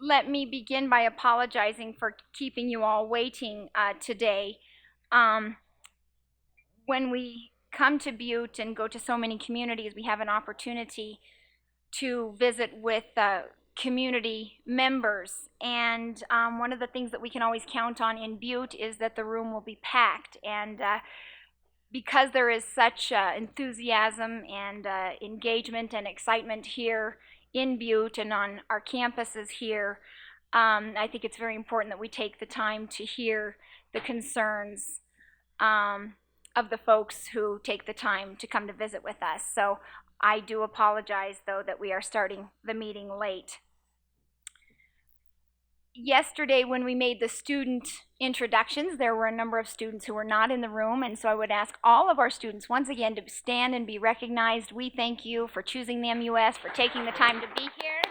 let me begin by apologizing for keeping you all waiting today. When we come to Butte and go to so many communities, we have an opportunity to visit with community members. And one of the things that we can always count on in Butte is that the room will be packed. And because there is such enthusiasm and engagement and excitement here in Butte and on our campuses here, I think it's very important that we take the time to hear the concerns of the folks who take the time to come to visit with us. So I do apologize, though, that we are starting the meeting late. Yesterday, when we made the student introductions, there were a number of students who were not in the room, and so I would ask all of our students once again to stand and be recognized. We thank you for choosing the MUS, for taking the time to be here.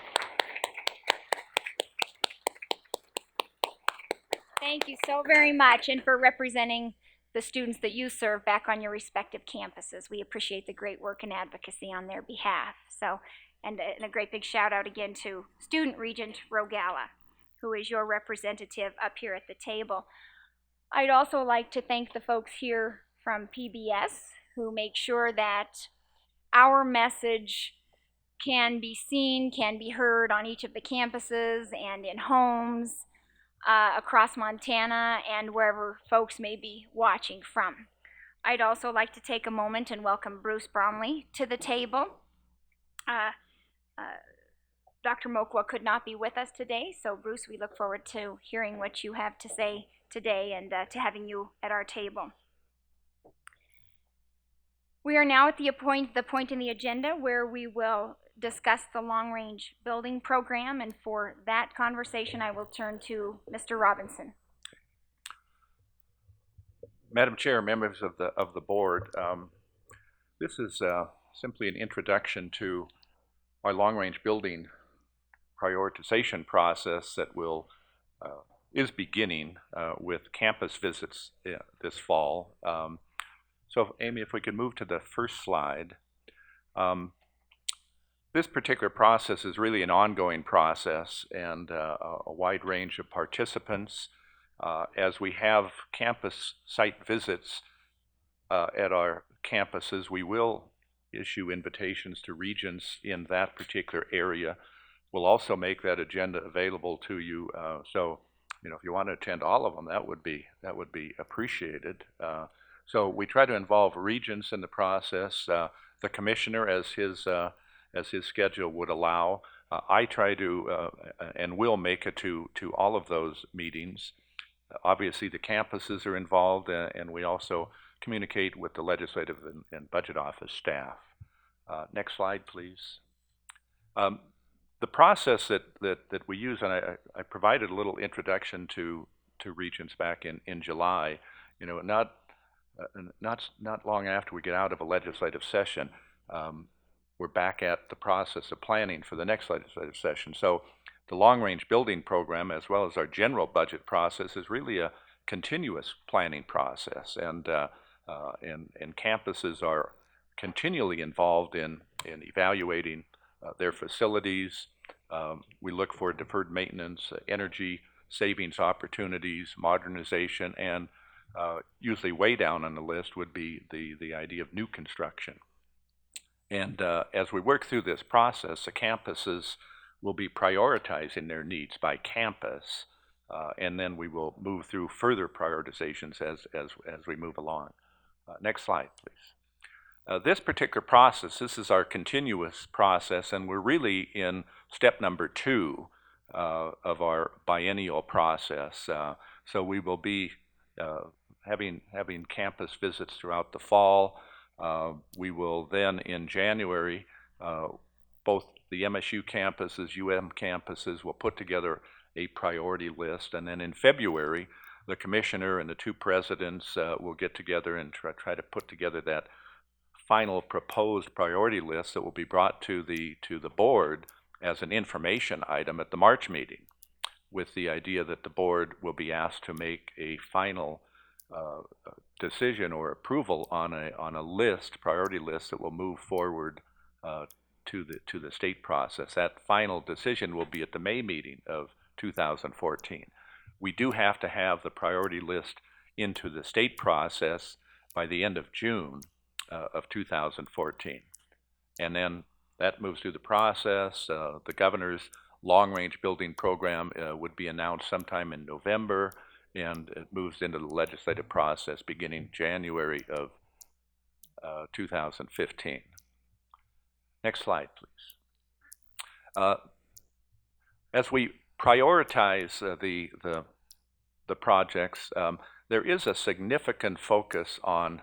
Thank you so very much, and for representing the students that you serve back on your respective campuses. We appreciate the great work and advocacy on their behalf. So, and a great big shout out again to Student Regent Rogala, who is your representative up here at the table. I'd also like to thank the folks here from PBS who make sure that our message can be seen, can be heard on each of the campuses and in homes across Montana and wherever folks may be watching from. I'd also like to take a moment and welcome Bruce Bromley to the table. Dr. Mokwa could not be with us today, so Bruce, we look forward to hearing what you have to say today and to having you at our table. We are now at the point in the agenda where we will discuss the long-range building program, and for that conversation I will turn to Mr. Robinson. Madam Chair, members of the board, this is simply an introduction to our long-range building prioritization process that is beginning with campus visits this fall. So Amy, if we could move to the first slide. This particular process is really an ongoing process, and a wide range of participants. As we have campus site visits at our campuses, we will issue invitations to regents in that particular area. We'll also make that agenda available to you. So, if you want to attend all of them, that would be appreciated. So we try to involve regents in the process. The commissioner, as his schedule would allow. I try to and will make it to all of those meetings. Obviously, the campuses are involved, and we also communicate with the legislative and budget office staff. Next slide, please. The process that we use, and I provided a little introduction to regents back in July. Not long after we get out of a legislative session, we're back at the process of planning for the next legislative session. So the long-range building program, as well as our general budget process, is really a continuous planning process, and campuses are continually involved in evaluating their facilities. We look for deferred maintenance, energy savings opportunities, modernization, and usually way down on the list would be the idea of new construction. And as we work through this process, the campuses will be prioritizing their needs by campus, and then we will move through further prioritizations as we move along. Next slide, please. This particular process, this is our continuous process, and we're really in step number 2 of our biennial process. So we will be having campus visits throughout the fall. We will then, in January, both the MSU campuses, campuses will put together a priority list, and then in February, the commissioner and the 2 presidents will get together and try to put together that final proposed priority list that will be brought to the board as an information item at the March meeting, with the idea that the board will be asked to make a final decision or approval on a list, priority list, that will move forward to the state process. That final decision will be at the May meeting of 2014. We do have to have the priority list into the state process by the end of June of 2014. And then that moves through the process. The governor's long-range building program would be announced sometime in November, and it moves into the legislative process beginning January of 2015. Next slide, please. As we prioritize the projects, there is a significant focus on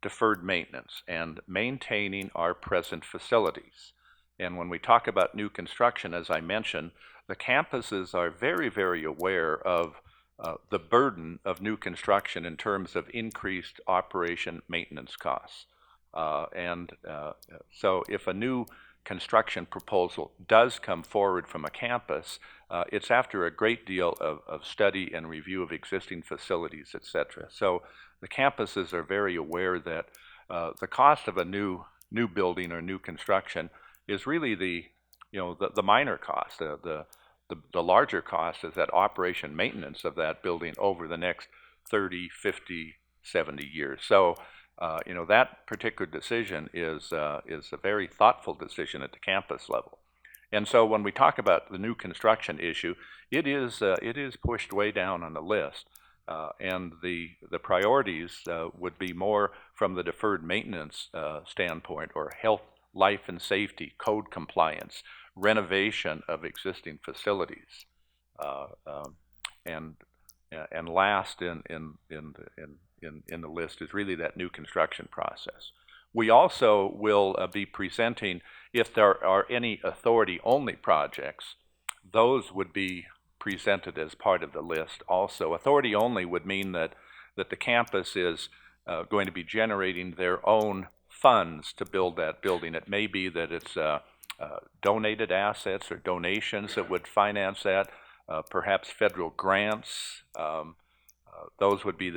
deferred maintenance and maintaining our present facilities. And when we talk about new construction, as I mentioned, the campuses are very, very aware of the burden of new construction in terms of increased operation maintenance costs. So if a new construction proposal does come forward from a campus, it's after a great deal of study and review of existing facilities, et cetera. So the campuses are very aware that the cost of a new building or new construction is really the minor cost. The larger cost is that operation maintenance of that building over the next 30, 50, 70 years. So that particular decision is a very thoughtful decision at the campus level. And so when we talk about the new construction issue, it is pushed way down on the list. And the priorities would be more from the deferred maintenance standpoint, or health, life and safety, code compliance, renovation of existing facilities, and last in the list is really that new construction process. We also will be presenting, if there are any authority-only projects, those would be presented as part of the list also. Authority-only would mean that the campus is going to be generating their own funds to build that building. It may be that it's donated assets or donations that would finance that, perhaps federal grants. Those would be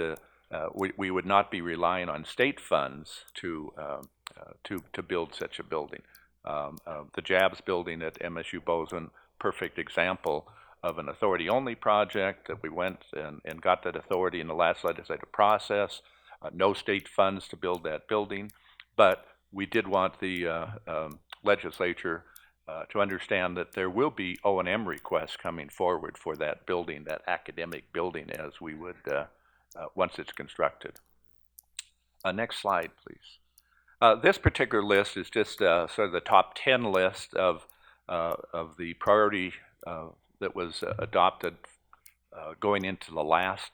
we would not be relying on state funds to build such a building. The Japp building at MSU Bozeman, perfect example of an authority-only project that we went and got that authority in the last legislative process. No state funds to build that building, but we did want the legislature to understand that there will be O&M requests coming forward for that building, that academic building, as we would once it's constructed. Next slide, please. This particular list is just sort of the top 10 list of the priority that was adopted going into the last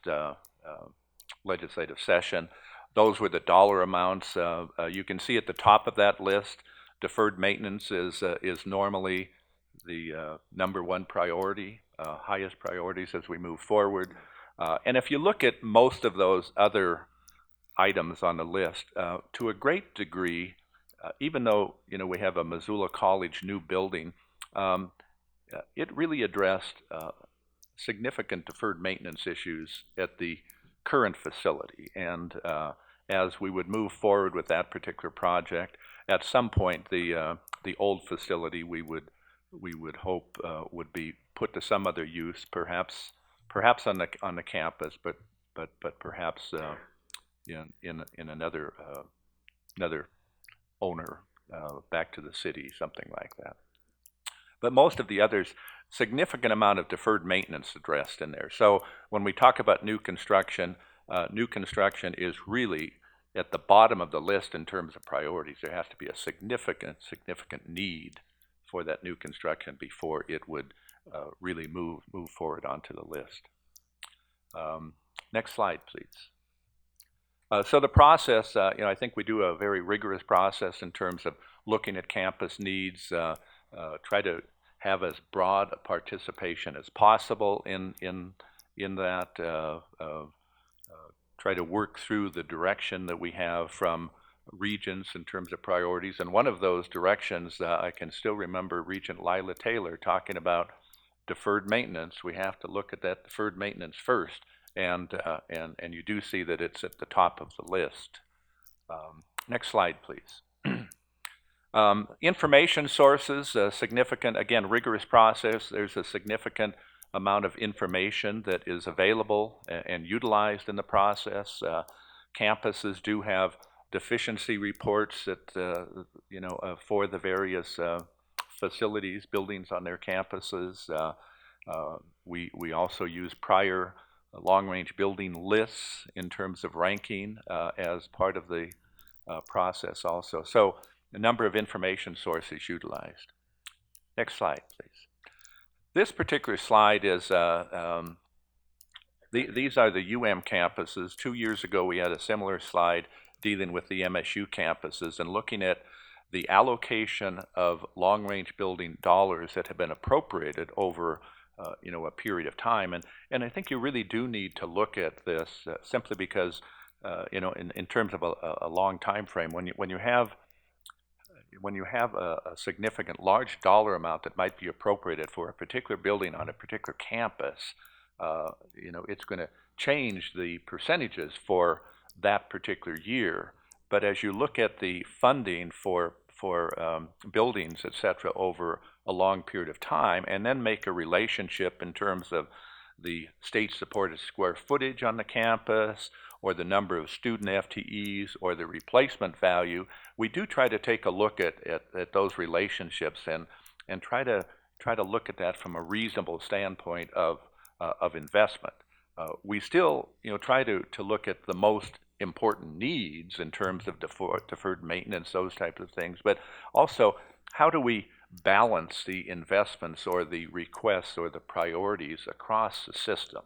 legislative session. Those were the dollar amounts. You can see at the top of that list, deferred maintenance is normally the number one priority, highest priorities as we move forward. And if you look at most of those other items on the list, to a great degree, even though we have a Missoula College new building, it really addressed significant deferred maintenance issues at the current facility. And as we would move forward with that particular project, at some point the old facility we would hope would be put to some other use, perhaps on the campus, but perhaps in another owner, back to the city, something like that. But most of the others, significant amount of deferred maintenance addressed in there. So when we talk about new construction is really at the bottom of the list in terms of priorities. There has to be a significant need for that new construction before it would really move forward onto the list. Next slide, please. So the process, I think we do a very rigorous process in terms of looking at campus needs, try to have as broad a participation as possible in that, try to work through the direction that we have from regents in terms of priorities. And one of those directions, I can still remember Regent Lila Taylor talking about deferred maintenance. We have to look at that deferred maintenance first, and you do see that it's at the top of the list. Next slide, please. Information sources, significant, again, rigorous process. There's a significant amount of information that is available and utilized in the process. Campuses do have deficiency reports that, for the various facilities, buildings on their campuses. We also use prior long-range building lists in terms of ranking as part of the process also. So a number of information sources utilized. Next slide, please. This particular slide is, these are the campuses. 2 years ago, we had a similar slide dealing with the MSU campuses and looking at the allocation of long-range building dollars that have been appropriated over a period of time. And I think you really do need to look at this simply because, in terms of a long time frame, when you have a significant large dollar amount that might be appropriated for a particular building on a particular campus, it's going to change the percentages for that particular year. But as you look at the funding for buildings, et cetera, over a long period of time, and then make a relationship in terms of the state-supported square footage on the campus, or the number of student FTEs, or the replacement value, we do try to take a look at those relationships and try to look at that from a reasonable standpoint of investment. We still try to look at the most important needs in terms of deferred maintenance, those types of things, but also how do we balance the investments or the requests or the priorities across the system.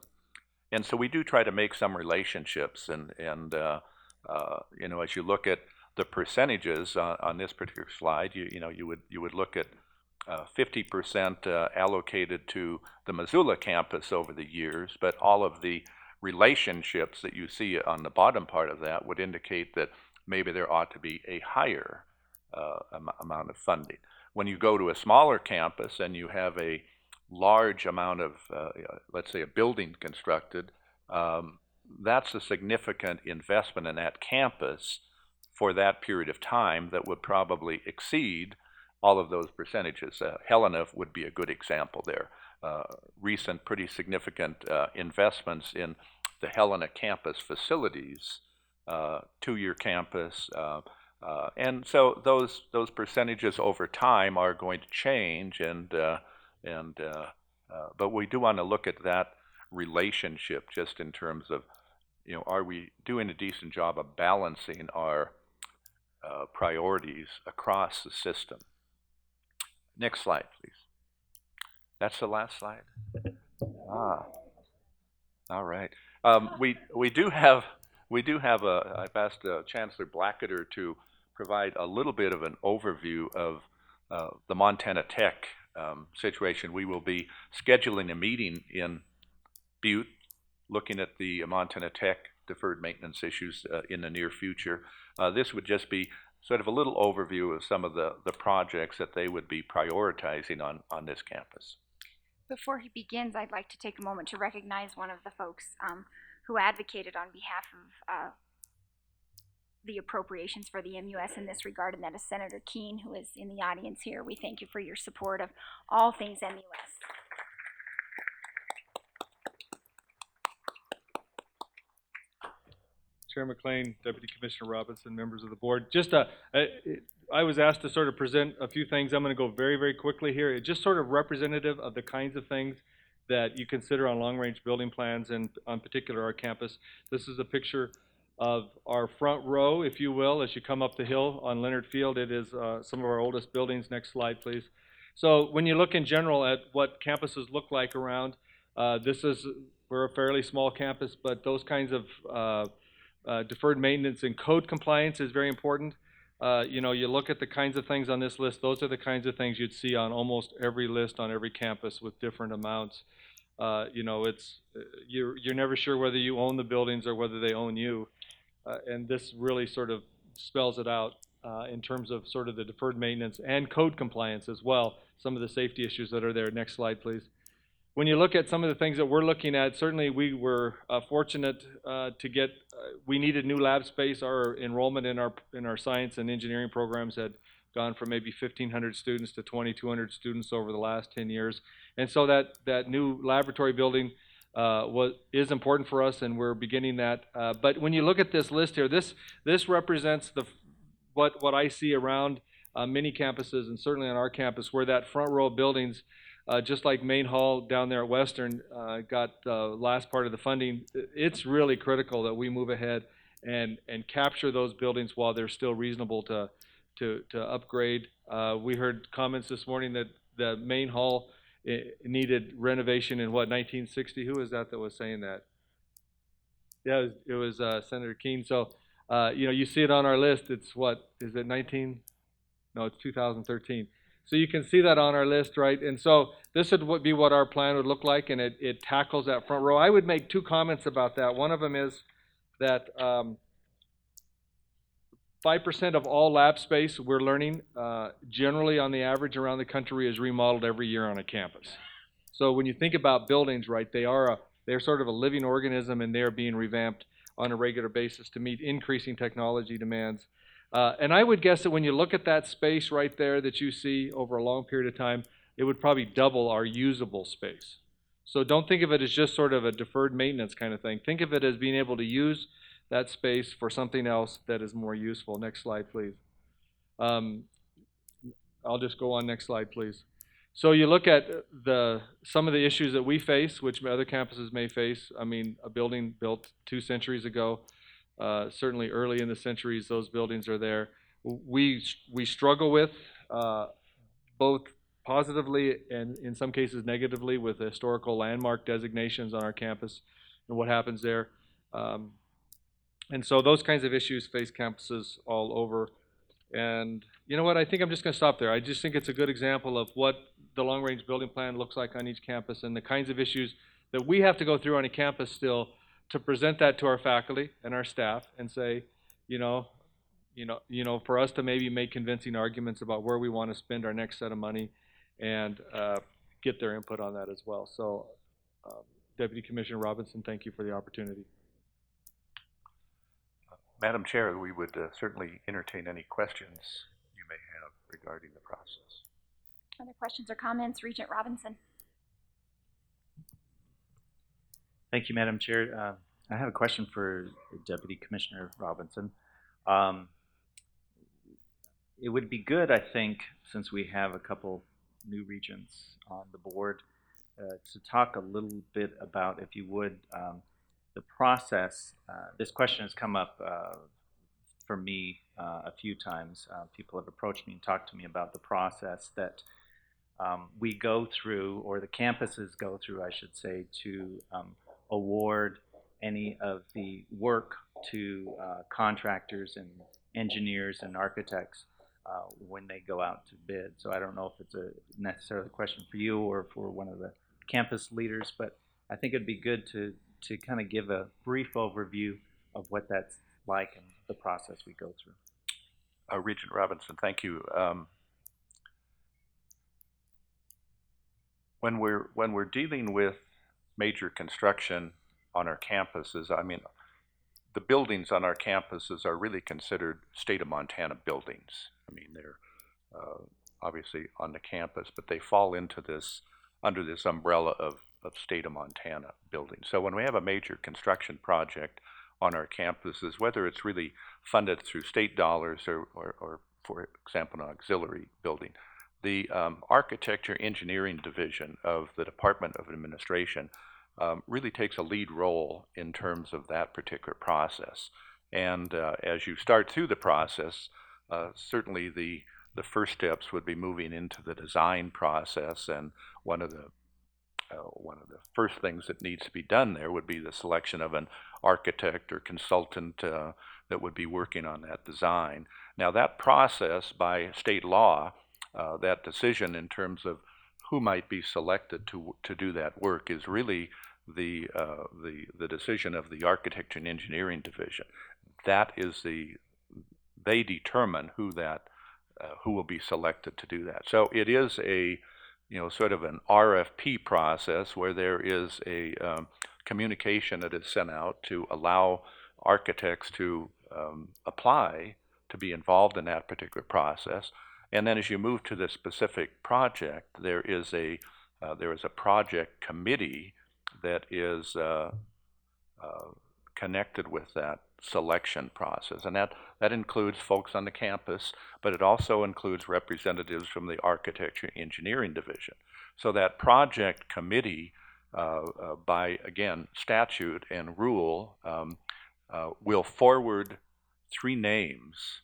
And so we do try to make some relationships, and as you look at the percentages on this particular slide, you would look at 50% allocated to the Missoula campus over the years, but all of the relationships that you see on the bottom part of that would indicate that maybe there ought to be a higher amount of funding. When you go to a smaller campus and you have a large amount of, let's say, a building constructed, that's a significant investment in that campus for that period of time that would probably exceed all of those percentages. Helena would be a good example there. Recent pretty significant investments in the Helena campus facilities, 2-year campus, and so those percentages over time are going to change, but we do want to look at that relationship just in terms of, are we doing a decent job of balancing our priorities across the system. Next slide, please. That's the last slide. All right. We do have I've asked Chancellor Blackadder to provide a little bit of an overview of the Montana Tech situation. We will be scheduling a meeting in Butte, looking at the Montana Tech deferred maintenance issues in the near future. This would just be sort of a little overview of some of the projects that they would be prioritizing on this campus. Before he begins, I'd like to take a moment to recognize one of the folks who advocated on behalf of the appropriations for the MUS in this regard, and that is Senator Keene, who is in the audience here. We thank you for your support of all things MUS. Chair McLean, Deputy Commissioner Robinson, members of the board. Just I was asked to sort of present a few things. I'm going to go very, very quickly here. It's just sort of representative of the kinds of things that you consider on long-range building plans, and on particular our campus. This is a picture of our front row, if you will, as you come up the hill on Leonard Field. It is some of our oldest buildings. Next slide, please. So when you look in general at what campuses look like around, we're a fairly small campus, but those kinds of deferred maintenance and code compliance is very important. You look at the kinds of things on this list, those are the kinds of things you'd see on almost every list on every campus with different amounts. You're never sure whether you own the buildings or whether they own you. And this really sort of spells it out in terms of sort of the deferred maintenance and code compliance as well, some of the safety issues that are there. Next slide, please. When you look at some of the things that we're looking at, certainly we were fortunate to get, we needed new lab space. Our enrollment in our science and engineering programs had gone from maybe 1,500 students to 2,200 students over the last 10 years. And so that new laboratory building is important for us, and we're beginning that. But when you look at this list here, this represents what I see around many campuses, and certainly on our campus, where that front row of buildings, just like Main Hall down there at Western, got the last part of the funding. It's really critical that we move ahead and capture those buildings while they're still reasonable to upgrade. We heard comments this morning that the Main Hall needed renovation in what, 1960? Who was that was saying that? Yeah, it was Senator Keene. So, you see it on our list. It's what, is it 19? No, it's 2013. So you can see that on our list, right? And so this would be what our plan would look like, and it tackles that front row. I would make two comments about that. One of them is that 5% of all lab space we're learning, generally on the average around the country, is remodeled every year on a campus. So when you think about buildings, right, they're sort of a living organism, and they're being revamped on a regular basis to meet increasing technology demands. And I would guess that when you look at that space right there that you see over a long period of time, it would probably double our usable space. So don't think of it as just sort of a deferred maintenance kind of thing. Think of it as being able to use that space for something else that is more useful. Next slide, please. I'll just go on, next slide, please. So you look at some of the issues that we face, which other campuses may face. I mean, a building built 2 centuries ago, certainly early in the centuries, those buildings are there. We struggle with both positively and in some cases negatively with historical landmark designations on our campus and what happens there. And so those kinds of issues face campuses all over. And you know what, I think I'm just going to stop there. I just think it's a good example of what the long-range building plan looks like on each campus and the kinds of issues that we have to go through on a campus still to present that to our faculty and our staff and say, for us to maybe make convincing arguments about where we want to spend our next set of money and get their input on that as well. So, Deputy Commissioner Robinson, thank you for the opportunity. Madam Chair, we would certainly entertain any questions you may have regarding the process. Other questions or comments? Regent Robinson. Thank you, Madam Chair. I have a question for Deputy Commissioner Robinson. It would be good, I think, since we have a couple new regents on the board, to talk a little bit about, if you would, the process. This question has come up for me a few times. People have approached me and talked to me about the process that we go through, or the campuses go through, I should say, to award any of the work to contractors and engineers and architects when they go out to bid. So I don't know if it's a necessarily a question for you or for one of the campus leaders, but I think it'd be good to kind of give a brief overview of what that's like and the process we go through. Regent Robinson, thank you. When we're dealing with major construction on our campuses, I mean, the buildings on our campuses are really considered state of Montana buildings. I mean, they're obviously on the campus, but they fall into this, under this umbrella of state of Montana buildings. So when we have a major construction project on our campuses, whether it's really funded through state dollars or for example, an auxiliary building, the architecture engineering division of the Department of Administration really takes a lead role in terms of that particular process. And as you start through the process, certainly the first steps would be moving into the design process, and one of the first things that needs to be done there would be the selection of an architect or consultant that would be working on that design. Now that process, by state law, that decision in terms of who might be selected to do that work is really the decision of the Architecture and Engineering Division. That is they determine who will be selected to do that. So it is a sort of an RFP process where there is a communication that is sent out to allow architects to apply to be involved in that particular process. And then as you move to the specific project, there is a project committee that is connected with that selection process. And that includes folks on the campus, but it also includes representatives from the architecture and engineering division. So that project committee, by, again, statute and rule, will forward 3 names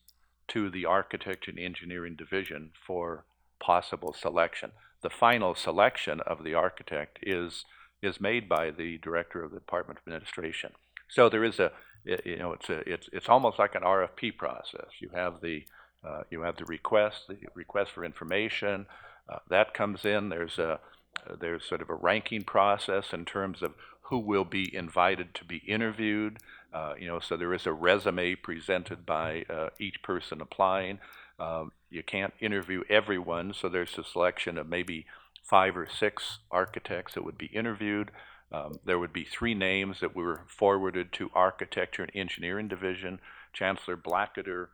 to the architecture and engineering division for possible selection. The final selection of the architect is made by the director of the Department of Administration. So there is it's almost like an RFP process. You have the request for information that comes in. There's sort of a ranking process in terms of who will be invited to be interviewed. So there is a resume presented by each person applying. You can't interview everyone, so there's a selection of maybe 5 or 6 architects that would be interviewed. There would be 3 names that were forwarded to Architecture and Engineering Division. Chancellor Blackadder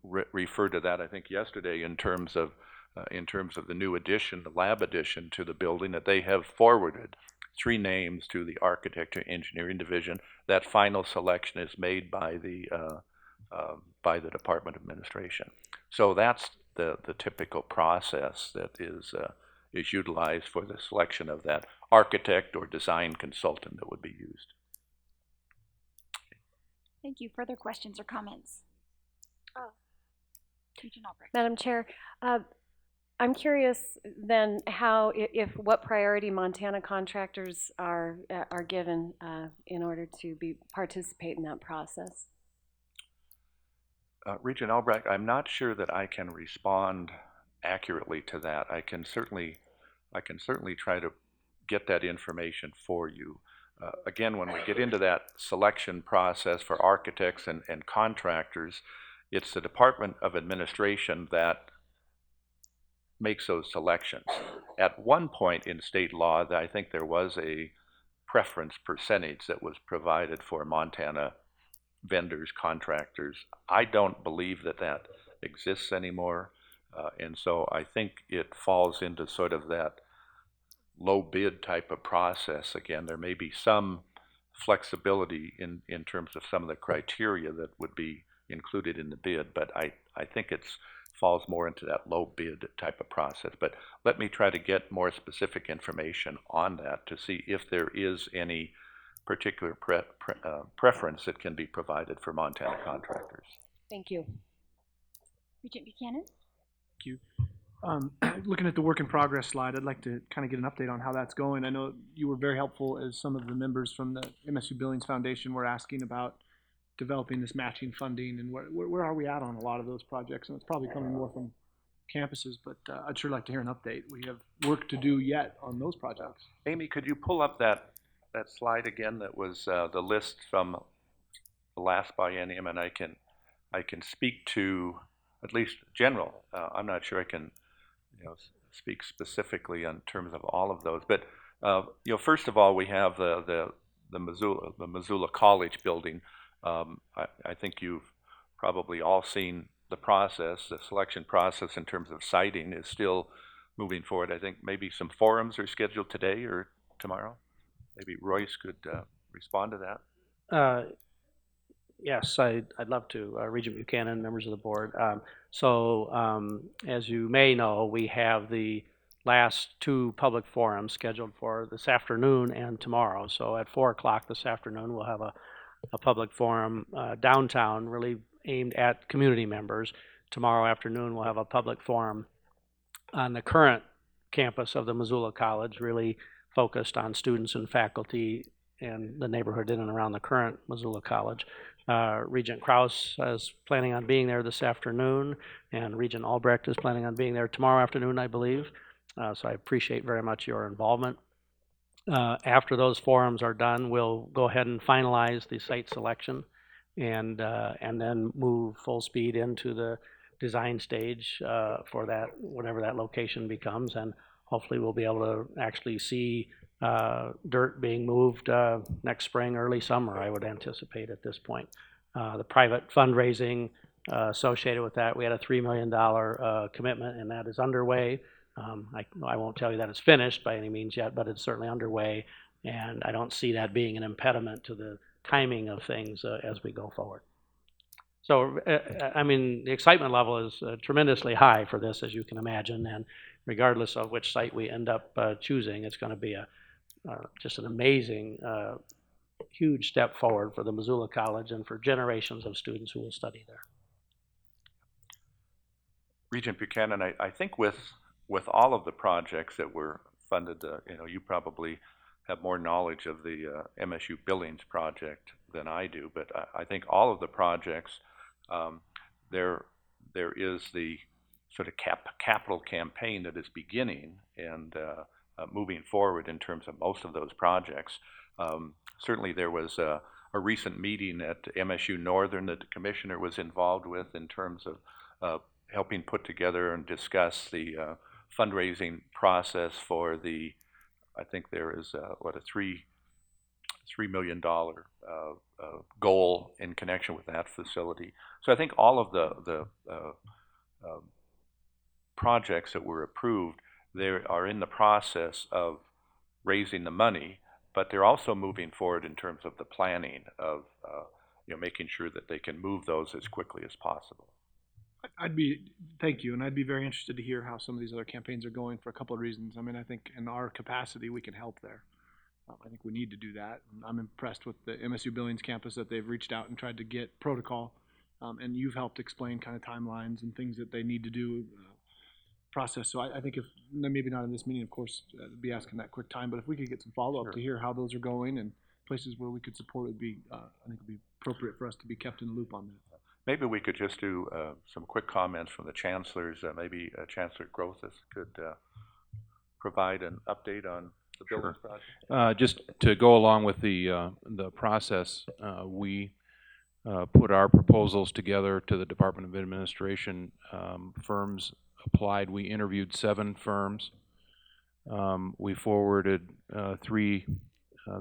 referred to that, I think, yesterday in terms of the new addition, the lab addition to the building, that they have forwarded 3 names to the Architecture and Engineering Division. That final selection is made by the Department of Administration. So that's the typical process that is utilized for the selection of that architect or design consultant that would be used. Thank you. Further questions or comments? Regent Albrecht. Madam Chair, I'm curious then what priority Montana contractors are given in order to participate in that process. Regent Albrecht, I'm not sure that I can respond accurately to that. I can certainly try to get that information for you. Again, when we get into that selection process for architects and contractors, it's the Department of Administration that makes those selections. At one point in state law, I think there was a preference percentage that was provided for Montana vendors, contractors. I don't believe that exists anymore. And so I think it falls into sort of that low bid type of process. Again, there may be some flexibility in terms of some of the criteria that would be included in the bid, but I think it falls more into that low bid type of process. But let me try to get more specific information on that to see if there is any particular preference that can be provided for Montana contractors. Thank you. Regent Buchanan? Thank you. Looking at the work in progress slide, I'd like to kind of get an update on how that's going. I know you were very helpful as some of the members from the MSU Billings Foundation were asking about developing this matching funding, and where are we at on a lot of those projects? And it's probably coming more from campuses, but I'd sure like to hear an update. We have work to do yet on those projects. Amy, could you pull up that slide again that was the list from the last biennium, and I can speak to at least general. I'm not sure I can speak specifically in terms of all of those, but first of all, we have the Missoula College building. I think you've probably all seen the process. The selection process in terms of siting is still moving forward. I think maybe some forums are scheduled today or tomorrow. Maybe Royce could respond to that. Yes, I'd love to. Regent Buchanan, members of the board. As you may know, we have the last 2 public forums scheduled for this afternoon and tomorrow. So at 4 o'clock this afternoon, we'll have a public forum downtown, really aimed at community members. Tomorrow afternoon, we'll have a public forum on the current campus of the Missoula College, really focused on students and faculty and the neighborhood in and around the current Missoula College. Regent Krauss is planning on being there this afternoon, and Regent Albrecht is planning on being there tomorrow afternoon, I believe. So I appreciate very much your involvement. After those forums are done, we'll go ahead and finalize the site selection and then move full speed into the design stage for that, whatever that location becomes, and hopefully we'll be able to actually see dirt being moved next spring, early summer, I would anticipate at this point. The private fundraising associated with that. We had a $3 million commitment, and that is underway. I won't tell you that it's finished by any means yet, but it's certainly underway, and I don't see that being an impediment to the timing of things as we go forward. So, I mean, the excitement level is tremendously high for this, as you can imagine, and regardless of which site we end up choosing, it's going to be just an amazing, huge step forward for the Missoula College and for generations of students who will study there. Regent Buchanan, I think with all of the projects that were funded, you probably have more knowledge of the MSU Billings project than I do, but I think all of the projects, there is the sort of capital campaign that is beginning and moving forward in terms of most of those projects. Certainly there was a recent meeting at MSU Northern that the commissioner was involved with in terms of helping put together and discuss the fundraising process for the, I think there is a $3 million goal in connection with that facility. So I think all of the projects that were approved, they are in the process of raising the money, but they're also moving forward in terms of the planning of making sure that they can move those as quickly as possible. Thank you, and I'd be very interested to hear how some of these other campaigns are going for a couple of reasons. I mean, I think in our capacity, we can help there. I think we need to do that. And I'm impressed with the MSU Billings campus that they've reached out and tried to get protocol, and you've helped explain kind of timelines and things that they need to do, process. So I think if, maybe not in this meeting, of course, be asking that quick time, but if we could get some follow-up to hear how those are going and places where we could support, would be, I think it would be appropriate for us to be kept in the loop on that. Maybe we could just do some quick comments from the chancellors. Maybe Chancellor Krauss could provide an update on the Billings project. Just to go along with the process, we put our proposals together to the Department of Administration. Firms applied. We interviewed 7 firms. We forwarded the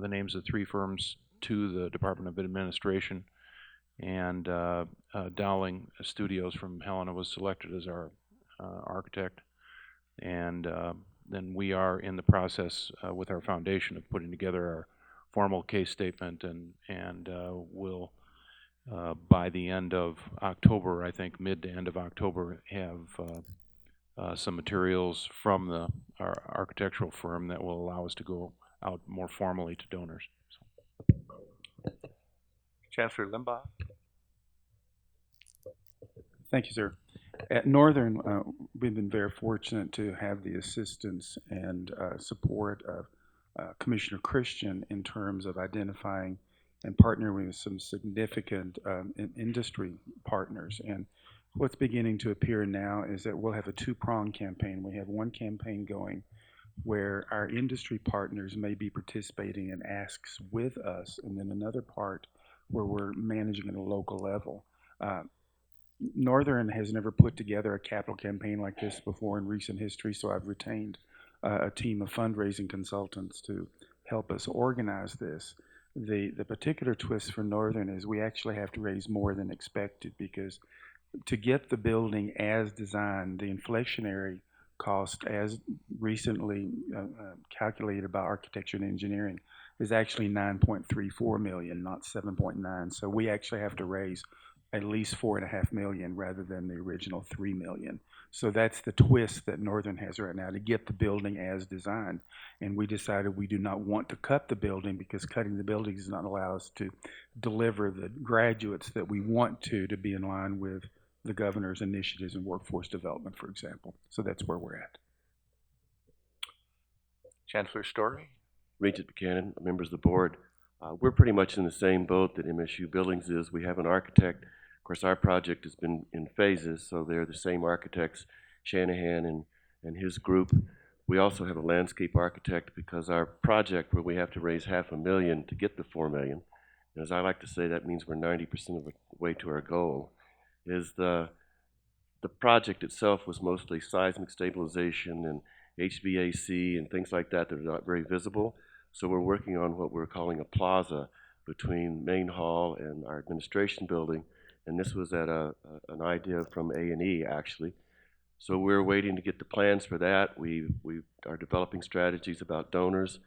names of 3 firms to the Department of Administration, and Dowling Studios from Helena was selected as our architect. And then we are in the process with our foundation of putting together our formal case statement, and we'll by the end of October, I think mid to end of October, have some materials from our architectural firm that will allow us to go out more formally to donors. Chancellor Limbaugh. Thank you, sir. At Northern, we've been very fortunate to have the assistance and support of Commissioner Christian in terms of identifying and partnering with some significant industry partners. And what's beginning to appear now is that we'll have a 2-pronged campaign. We have one campaign going where our industry partners may be participating in asks with us, and then another part where we're managing at a local level. Northern has never put together a capital campaign like this before in recent history, so I've retained a team of fundraising consultants to help us organize this. The particular twist for Northern is we actually have to raise more than expected, because to get the building as designed, the inflationary cost as recently calculated by Architecture and Engineering is actually $9.34 million, not 7.9. So we actually have to raise at least $4.5 million rather than the original $3 million. So that's the twist that Northern has right now, to get the building as designed. And we decided we do not want to cut the building, because cutting the building does not allow us to deliver the graduates that we want to be in line with the governor's initiatives in workforce development, for example. So that's where we're at. Chancellor Story. Regent Buchanan, members of the board, we're pretty much in the same boat that MSU Buildings is. We have an architect. Of course, our project has been in phases, so they're the same architects, Shanahan and his group. We also have a landscape architect, because our project, where we have to raise $500,000 to get the $4 million, and as I like to say, that means we're 90% of the way to our goal, is the project itself was mostly seismic stabilization and HVAC and things like that that are not very visible. So we're working on what we're calling a plaza between Main Hall and our administration building, and this was at an idea from A&E actually. So we're waiting to get the plans for that. We are developing strategies about donors.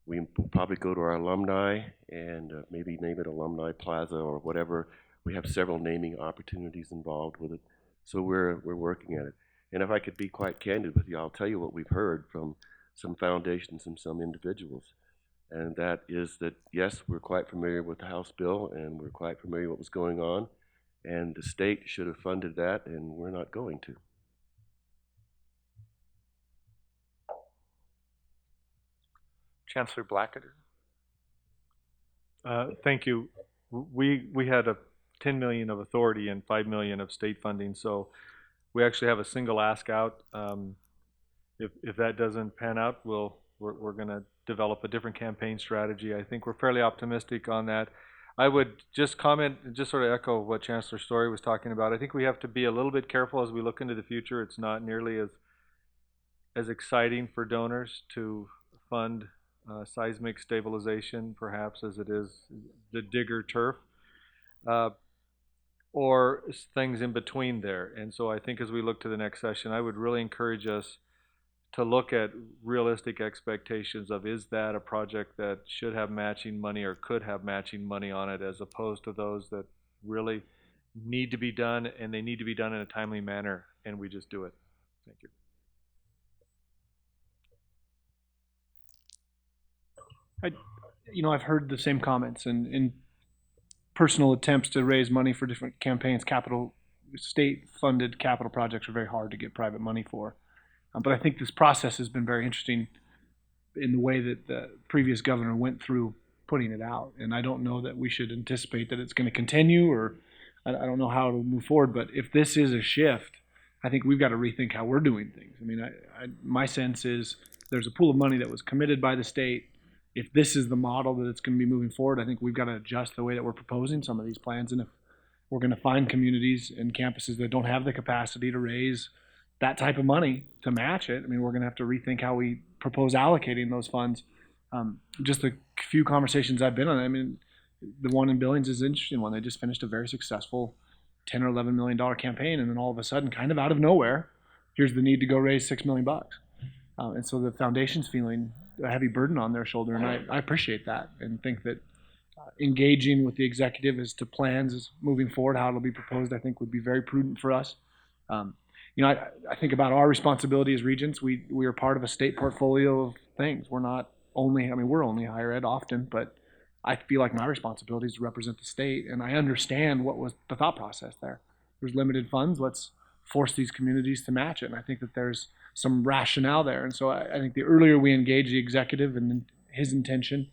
We will probably go to our alumni and maybe name it Alumni Plaza or whatever. We have several naming opportunities involved with it. So we're working at it. And if I could be quite candid with you, I'll tell you what we've heard from some foundations and some individuals. And that is that, yes, we're quite familiar with the House bill and we're quite familiar with what was going on. And the state should have funded that, and we're not going to. Chancellor Blackett? Thank you. We had a 10 million of authority and 5 million of state funding, so we actually have a single ask out. If that doesn't pan out, we're going to develop a different campaign strategy. I think we're fairly optimistic on that. I would just comment, just sort of echo what Chancellor Story was talking about. I think we have to be a little bit careful as we look into the future. It's not nearly as exciting for donors to fund seismic stabilization, perhaps, as it is the digger turf, or things in between there. And so I think as we look to the next session, I would really encourage us to look at realistic expectations of, is that a project that should have matching money or could have matching money on it, as opposed to those that really need to be done, and they need to be done in a timely manner, and we just do it. Thank you. I've heard the same comments, and in personal attempts to raise money for different campaigns, state-funded capital projects are very hard to get private money for. But I think this process has been very interesting in the way that the previous governor went through putting it out. And I don't know that we should anticipate that it's going to continue, or I don't know how it'll move forward. But if this is a shift, I think we've got to rethink how we're doing things. I mean, my sense is there's a pool of money that was committed by the state. If this is the model that it's going to be moving forward, I think we've got to adjust the way that we're proposing some of these plans. And if we're going to find communities and campuses that don't have the capacity to raise that type of money to match it, I mean, we're going to have to rethink how we propose allocating those funds. Just a few conversations I've been on, I mean, the one in Billings is an interesting one. They just finished a very successful $10 or $11 million campaign, and then all of a sudden, kind of out of nowhere, here's the need to go raise $6 million. And so the foundation's feeling a heavy burden on their shoulder, and I appreciate that, and think that engaging with the executive as to plans moving forward, how it'll be proposed, I think would be very prudent for us. I think about our responsibility as regents. We are part of a state portfolio of things. We're not only, I mean, we're only higher ed often, but I feel like my responsibility is to represent the state, and I understand what was the thought process there. There's limited funds. Let's force these communities to match it, and I think that there's some rationale there. And so I think the earlier we engage the executive and his intention,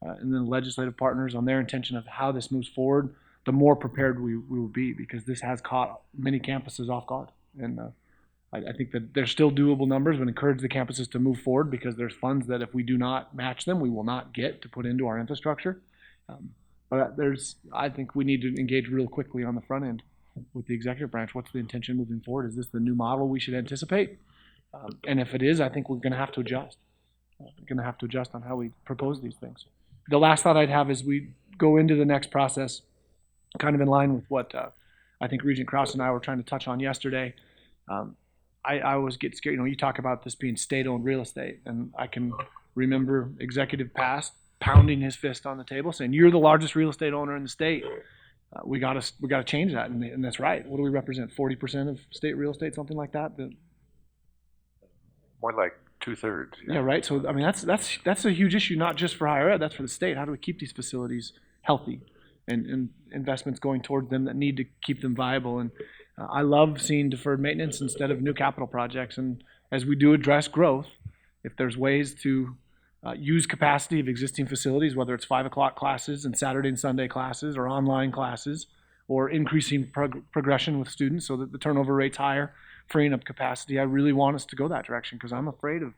and then legislative partners on their intention of how this moves forward, the more prepared we will be, because this has caught many campuses off guard. And I think that there's still doable numbers, but encourage the campuses to move forward, because there's funds that if we do not match them, we will not get to put into our infrastructure. But I think we need to engage real quickly on the front end with the executive branch. What's the intention moving forward? Is this the new model we should anticipate? And if it is, I think we're going to have to adjust. We're going to have to adjust on how we propose these things. The last thought I'd have is we go into the next process kind of in line with what I think Regent Krauss and I were trying to touch on yesterday. I always get scared. You talk about this being state-owned real estate, and I can remember executive past pounding his fist on the table saying, "You're the largest real estate owner in the state. We got to change that," and that's right. What do we represent? 40% of state real estate, something like that. More like 2/3. Yeah, right. So I mean, that's a huge issue, not just for higher ed. That's for the state. How do we keep these facilities healthy, and investments going towards them that need to keep them viable? And I love seeing deferred maintenance instead of new capital projects. And as we do address growth, if there's ways to use capacity of existing facilities, whether it's 5 o'clock classes and Saturday and Sunday classes, or online classes, or increasing progression with students so that the turnover rate's higher, freeing up capacity, I really want us to go that direction, because I'm afraid of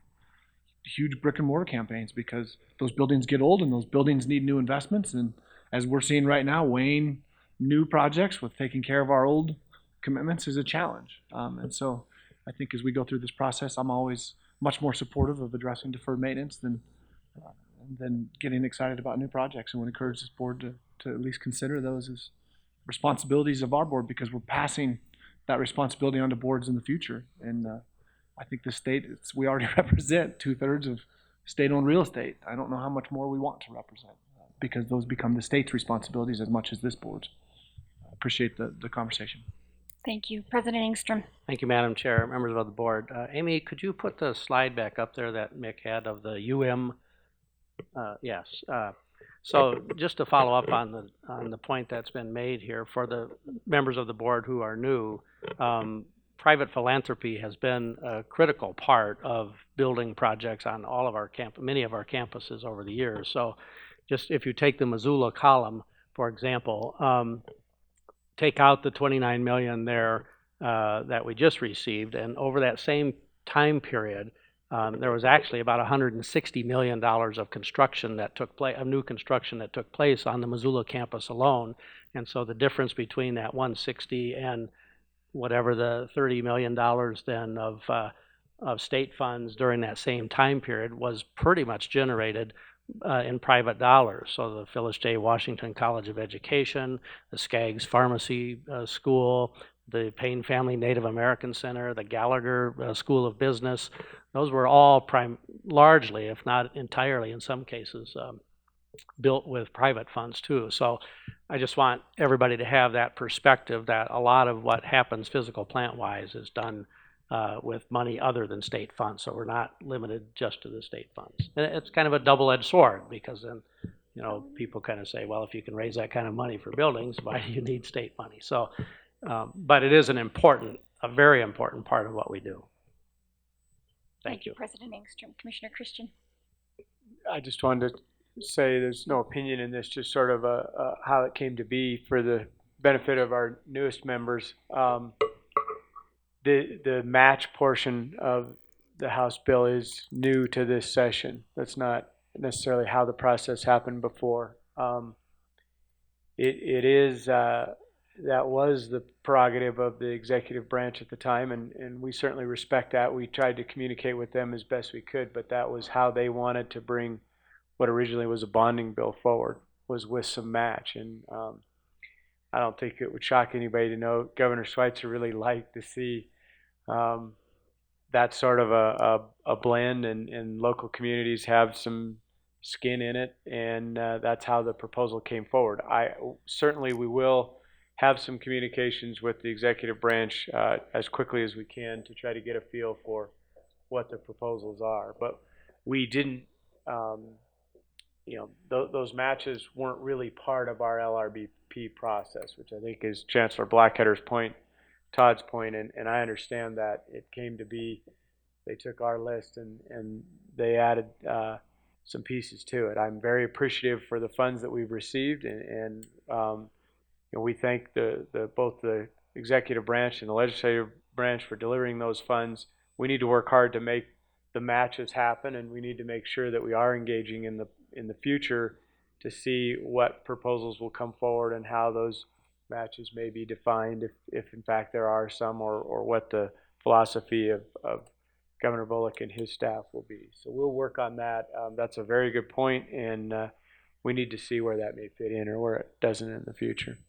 huge brick and mortar campaigns, because those buildings get old and those buildings need new investments. And as we're seeing right now, weighing new projects with taking care of our old commitments is a challenge. And so I think as we go through this process, I'm always much more supportive of addressing deferred maintenance than getting excited about new projects, and would encourage this board to at least consider those responsibilities of our board, because we're passing that responsibility onto boards in the future. And I think the state, we already represent 2/3 of state-owned real estate. I don't know how much more we want to represent, because those become the state's responsibilities as much as this board's. I appreciate the conversation. Thank you. President Angstrom. Thank you, Madam Chair, members of the board. Amy, could you put the slide back up there that Mick had of the UM? Yes. So just to follow up on the point that's been made here for the members of the board who are new, private philanthropy has been a critical part of building projects on all of our many of our campuses over the years. So just if you take the Missoula column, for example, take out the $29 million there that we just received, and over that same time period, there was actually about $160 million of construction that took place, of new construction that took place on the Missoula campus alone. And so the difference between that 160 and whatever the $30 million then of state funds during that same time period was pretty much generated in private dollars. So the Phyllis J. Washington College of Education, the Skaggs Pharmacy School, the Payne Family Native American Center, the Gallagher School of Business, those were all largely, if not entirely in some cases, built with private funds too. So I just want everybody to have that perspective that a lot of what happens physical plant-wise is done with money other than state funds. So we're not limited just to the state funds. And it's kind of a double-edged sword, because then, you know, people kind of say, well, if you can raise that kind of money for buildings, why do you need state money? So, but it is a very important part of what we do. Thank you. President Angstrom. Commissioner Christian. I just wanted to say there's no opinion in this, just sort of how it came to be for the benefit of our newest members. The match portion of the House bill is new to this session. That's not necessarily how the process happened before. It is that was the prerogative of the executive branch at the time, and we certainly respect that. We tried to communicate with them as best we could, but that was how they wanted to bring what originally was a bonding bill forward, was with some match. And I don't think it would shock anybody to know Governor Schweitzer really liked to see that sort of a blend, and local communities have some skin in it, and that's how the proposal came forward. We will have some communications with the executive branch as quickly as we can to try to get a feel for what the proposals are. But we didn't, those matches weren't really part of our LRBP process, which I think is Chancellor Blackkeader's point, Todd's point, and I understand that it came to be, they took our list and they added some pieces to it. I'm very appreciative for the funds that we've received, and we thank both the executive branch and the legislative branch for delivering those funds. We need to work hard to make the matches happen, and we need to make sure that we are engaging in the future to see what proposals will come forward and how those matches may be defined, if in fact there are some, or what the philosophy of Governor Bullock and his staff will be. So we'll work on that. That's a very good point, and we need to see where that may fit in or where it doesn't in the future.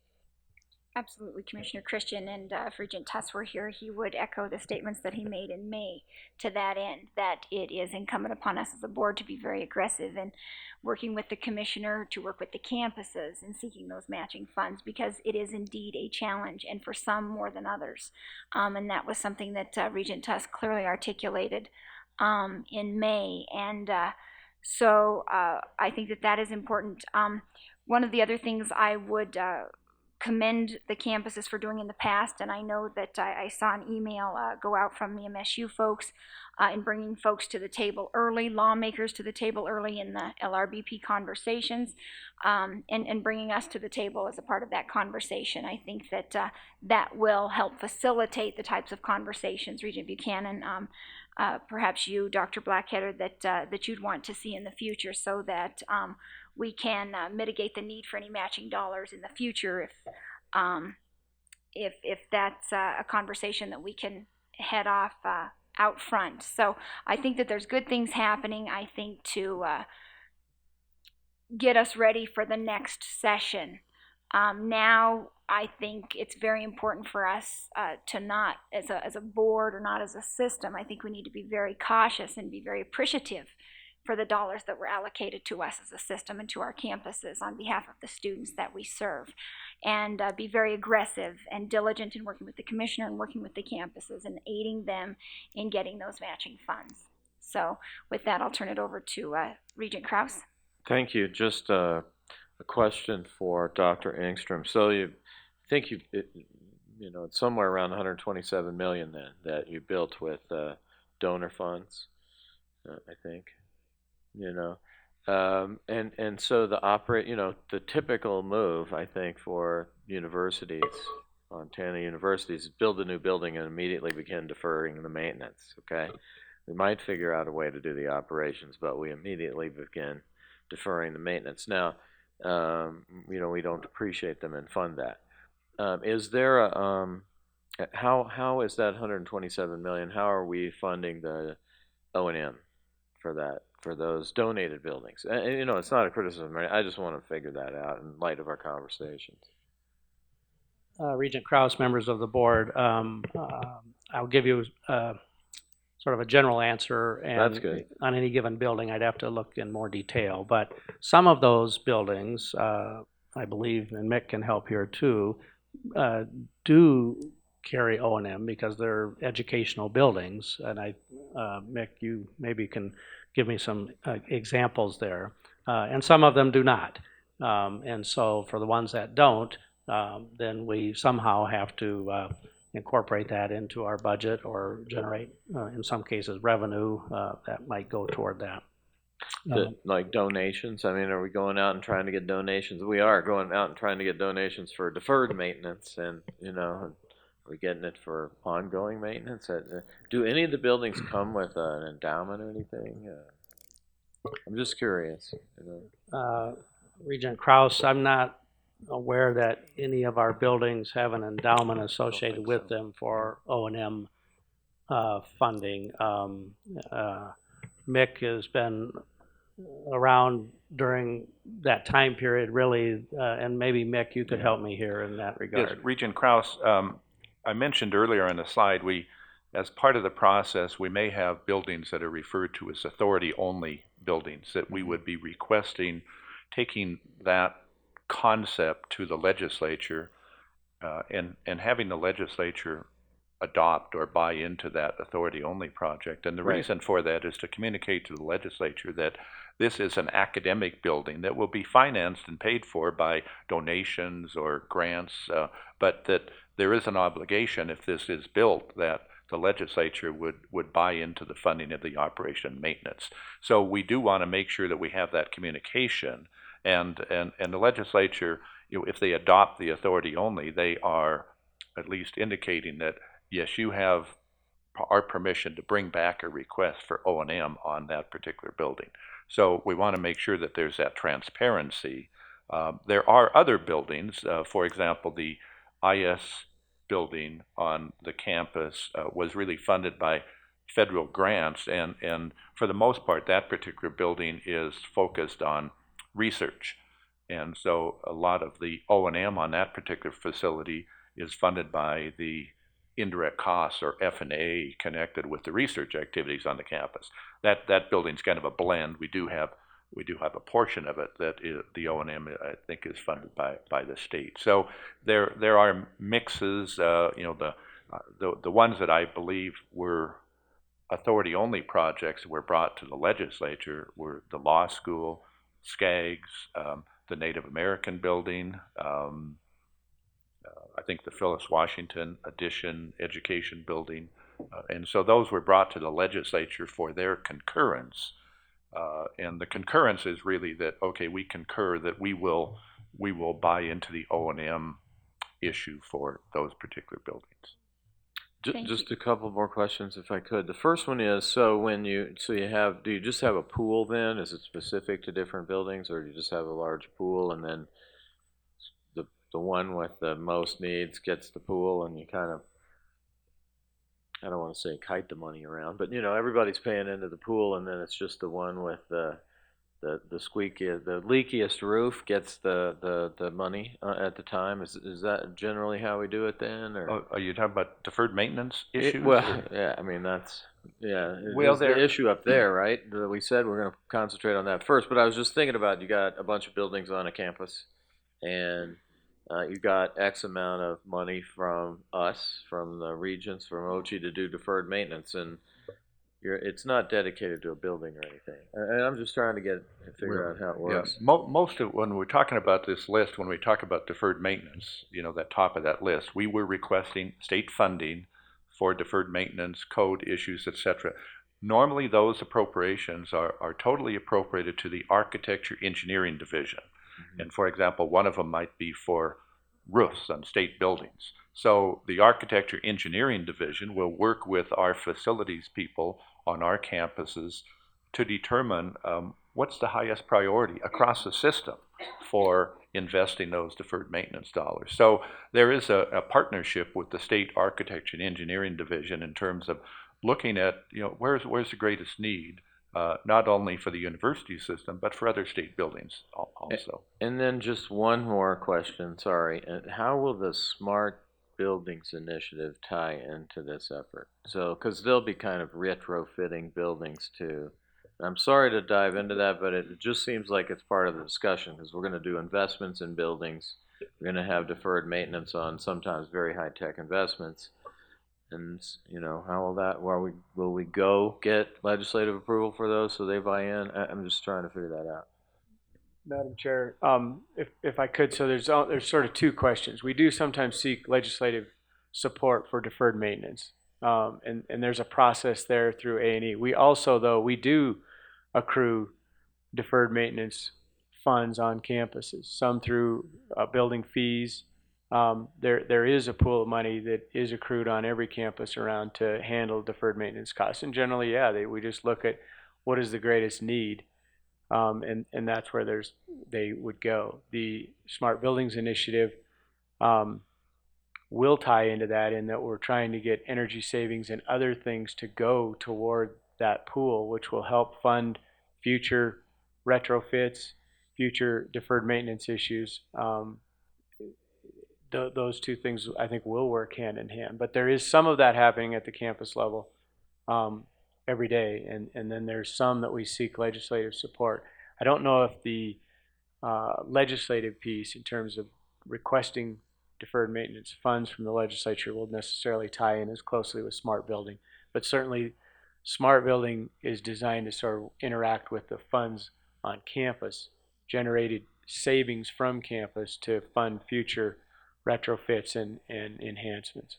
Absolutely, Commissioner Christian, and if Regent Tuss were here, he would echo the statements that he made in May to that end, that it is incumbent upon us as a board to be very aggressive in working with the commissioner, to work with the campuses in seeking those matching funds, because it is indeed a challenge, and for some more than others. And that was something that Regent Tuss clearly articulated in May, and so I think that is important. One of the other things I would commend the campuses for doing in the past, and I know that I saw an email go out from the MSU folks in bringing folks to the table early, lawmakers to the table early in the LRBP conversations, and bringing us to the table as a part of that conversation. I think that that will help facilitate the types of conversations, Regent Buchanan, perhaps you, Dr. Blackkeader, that you'd want to see in the future, so that we can mitigate the need for any matching dollars in the future if that's a conversation that we can head off out front. So I think that there's good things happening, I think, to get us ready for the next session. Now I think it's very important for us to not, as a board or not as a system, I think we need to be very cautious and be very appreciative for the dollars that were allocated to us as a system and to our campuses on behalf of the students that we serve, and be very aggressive and diligent in working with the commissioner and working with the campuses and aiding them in getting those matching funds. So with that, I'll turn it over to Regent Krauss. Thank you. Just a question for Dr. Angstrom. So you think it's somewhere around 127 million then that you built with donor funds, I think, and so the typical move, I think, for universities, Montana universities, is build a new building and immediately begin deferring the maintenance. Okay, we might figure out a way to do the operations, but we immediately begin deferring the maintenance. Now, we don't depreciate them and fund that. Is there a how is that 127 million? How are we funding the O&M for that, for those donated buildings? And it's not a criticism. I just want to figure that out in light of our conversations. Regent Krauss, members of the board, I'll give you sort of a general answer, and That's good. on any given building I'd have to look in more detail, but some of those buildings, I believe, and Mick can help here too, do carry O&M because they're educational buildings, and Mick, you maybe can give me some examples there, and some of them do not, and so for the ones that don't, then we somehow have to incorporate that into our budget or generate, in some cases, revenue that might go toward that. Like donations? I mean, are we going out and trying to get donations? We are going out and trying to get donations for deferred maintenance, and are we getting it for ongoing maintenance? Do any of the buildings come with an endowment or anything? I'm just curious. Regent Krauss, I'm not aware that any of our buildings have an endowment associated with them for O&M funding. Mick has been around during that time period, really, and maybe Mick, you could help me here in that regard. Yes, Regent Krauss, I mentioned earlier on the slide, as part of the process, we may have buildings that are referred to as authority-only buildings that we would be requesting, taking that concept to the legislature and having the legislature adopt or buy into that authority-only project. And the reason for that is to communicate to the legislature that this is an academic building that will be financed and paid for by donations or grants, but that there is an obligation, if this is built, that the legislature would buy into the funding of the operation and maintenance. So we do want to make sure that we have that communication. And the legislature, if they adopt the authority only, they are at least indicating that, yes, you have our permission to bring back a request for O&M on that particular building. So we want to make sure that there's that transparency. There are other buildings, for example, the IS building on the campus was really funded by federal grants, and for the most part, that particular building is focused on research, and so a lot of the O&M on that particular facility is funded by the indirect costs, or F&A, connected with the research activities on the campus. That building's kind of a blend. We do have a portion of it that the O&M, I think, is funded by the state. So there are mixes. The ones that I believe were authority-only projects were brought to the legislature were the law school, SCAGs, the Native American building, I think the Phyllis Washington Addition Education building, and so those were brought to the legislature for their concurrence. And the concurrence is really that, okay, we concur that we will buy into the O&M issue for those particular buildings. Just a couple more questions, if I could. The first one is, do you just have a pool then? Is it specific to different buildings, or do you just have a large pool, and then the one with the most needs gets the pool, and you kind of, I don't want to say kite the money around, but everybody's paying into the pool, and then it's just the one with the the leakiest roof gets the money at the time. Is that generally how we do it then, or? Oh, are you talking about deferred maintenance issues? Well, yeah, I mean, Well, the issue up there, right? We said we're going to concentrate on that first, but I was just thinking about, you got a bunch of buildings on a campus, and you got X amount of money from us, from the regents, from OCHI to do deferred maintenance, and it's not dedicated to a building or anything. And I'm just trying to figure out how it works. Yeah, most of, when we're talking about this list, when we talk about deferred maintenance, that top of that list, we were requesting state funding for deferred maintenance, code issues, etc. Normally, those appropriations are totally appropriated to the architecture engineering division. Mm-hmm. And for example, one of them might be for roofs on state buildings. So the architecture engineering division will work with our facilities people on our campuses to determine what's the highest priority across the system for investing those deferred maintenance dollars. So there is a partnership with the state architecture and engineering division in terms of looking at, where's the greatest need, not only for the university system, but for other state buildings also. And then just one more question, sorry. How will the Smart Buildings Initiative tie into this effort? So, because they'll be kind of retrofitting buildings too. I'm sorry to dive into that, but it just seems like it's part of the discussion, because we're going to do investments in buildings. We're going to have deferred maintenance on sometimes very high-tech investments. And, will we go get legislative approval for those so they buy in? I'm just trying to figure that out. Madam Chair, if I could, so there's sort of two questions. We do sometimes seek legislative support for deferred maintenance, and there's a process there through A&E. We also, though, we do accrue deferred maintenance funds on campuses, some through building fees. There is a pool of money that is accrued on every campus around to handle deferred maintenance costs. And generally, we just look at what is the greatest need. And that's where they would go. The Smart Buildings Initiative will tie into that, in that we're trying to get energy savings and other things to go toward that pool, which will help fund future retrofits, future deferred maintenance issues. Those two things, I think, will work hand in hand. But there is some of that happening at the campus level every day, and then there's some that we seek legislative support. I don't know if the legislative piece, in terms of requesting deferred maintenance funds from the legislature, will necessarily tie in as closely with Smart Building, but certainly Smart Building is designed to sort of interact with the funds on campus, generated savings from campus to fund future retrofits and enhancements.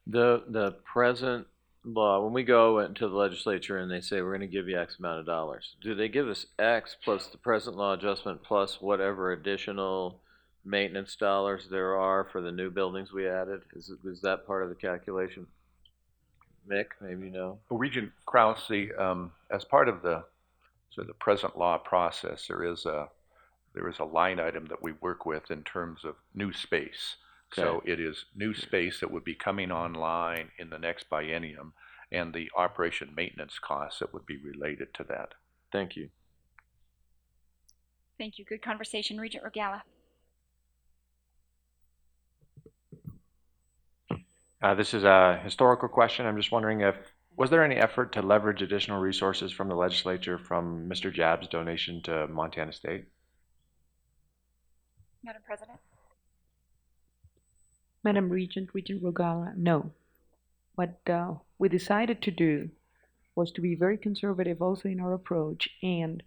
The present law, when we go into the legislature and they say we're going to give you X amount of dollars, do they give us X plus the present law adjustment plus whatever additional maintenance dollars there are for the new buildings we added? Is that part of the calculation? Mick, maybe you know. Well, Regent Krauss, as part of the present law process, there is a line item that we work with in terms of new space. Okay. So it is new space that would be coming online in the next biennium, and the operation maintenance costs that would be related to that. Thank you. Thank you. Good conversation. Regent Regala. This is a historical question. I'm just wondering, was there any effort to leverage additional resources from the legislature from Mr. Japp's donation to Montana State? Madam President. Madam Regent Regala, no. What we decided to do was to be very conservative also in our approach, and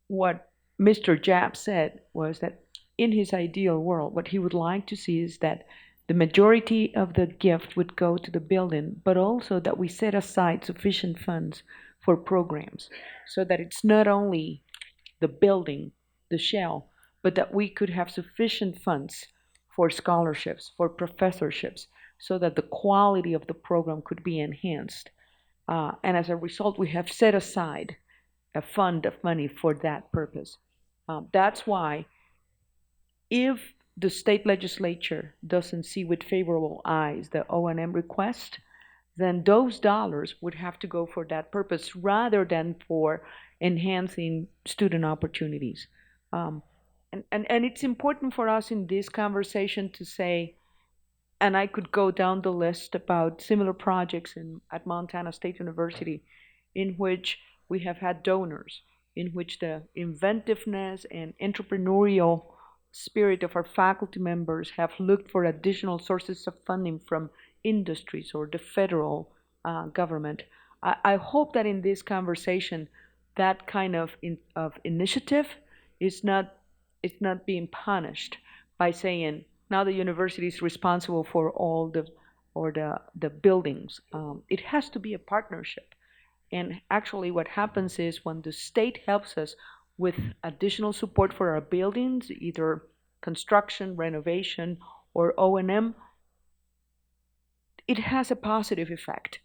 what Mr. Japp said was that in his ideal world, what he would like to see is that the majority of the gift would go to the building, but also that we set aside sufficient funds for programs, so that it's not only the building, the shell, but that we could have sufficient funds for scholarships, for professorships, so that the quality of the program could be enhanced. And as a result, we have set aside a fund of money for that purpose. That's why, if the state legislature doesn't see with favorable eyes the O&M request, then those dollars would have to go for that purpose rather than for enhancing student opportunities. And it's important for us in this conversation to say, and I could go down the list about similar projects at Montana State University in which we have had donors, in which the inventiveness and entrepreneurial spirit of our faculty members have looked for additional sources of funding from industries or the federal government. I hope that in this conversation, that kind of initiative is not being punished by saying now the university is responsible for all the buildings. It has to be a partnership. And actually what happens is when the state helps us with additional support for our buildings, either construction, renovation, or O&M, it has a positive effect.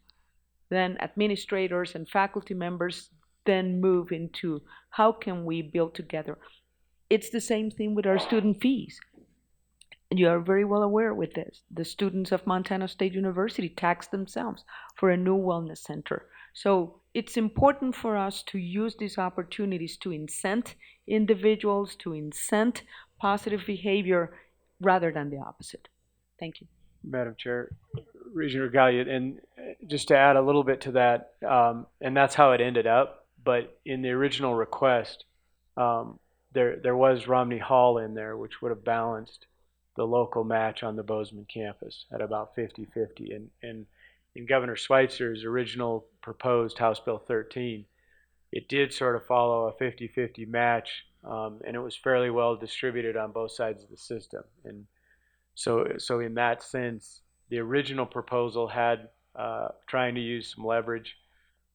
Then administrators and faculty members then move into how can we build together. It's the same thing with our student fees. You are very well aware with this. The students of Montana State University tax themselves for a new wellness center. So it's important for us to use these opportunities to incent individuals, to incent positive behavior rather than the opposite. Thank you. Madam Chair, Regent Regalia, and just to add a little bit to that, and that's how it ended up, but in the original request, there was Romney Hall in there, which would have balanced the local match on the Bozeman campus at about 50-50. And in Governor Schweitzer's original proposed House Bill 13, it did sort of follow a 50-50 match, and it was fairly well distributed on both sides of the system. And so in that sense, the original proposal had trying to use some leverage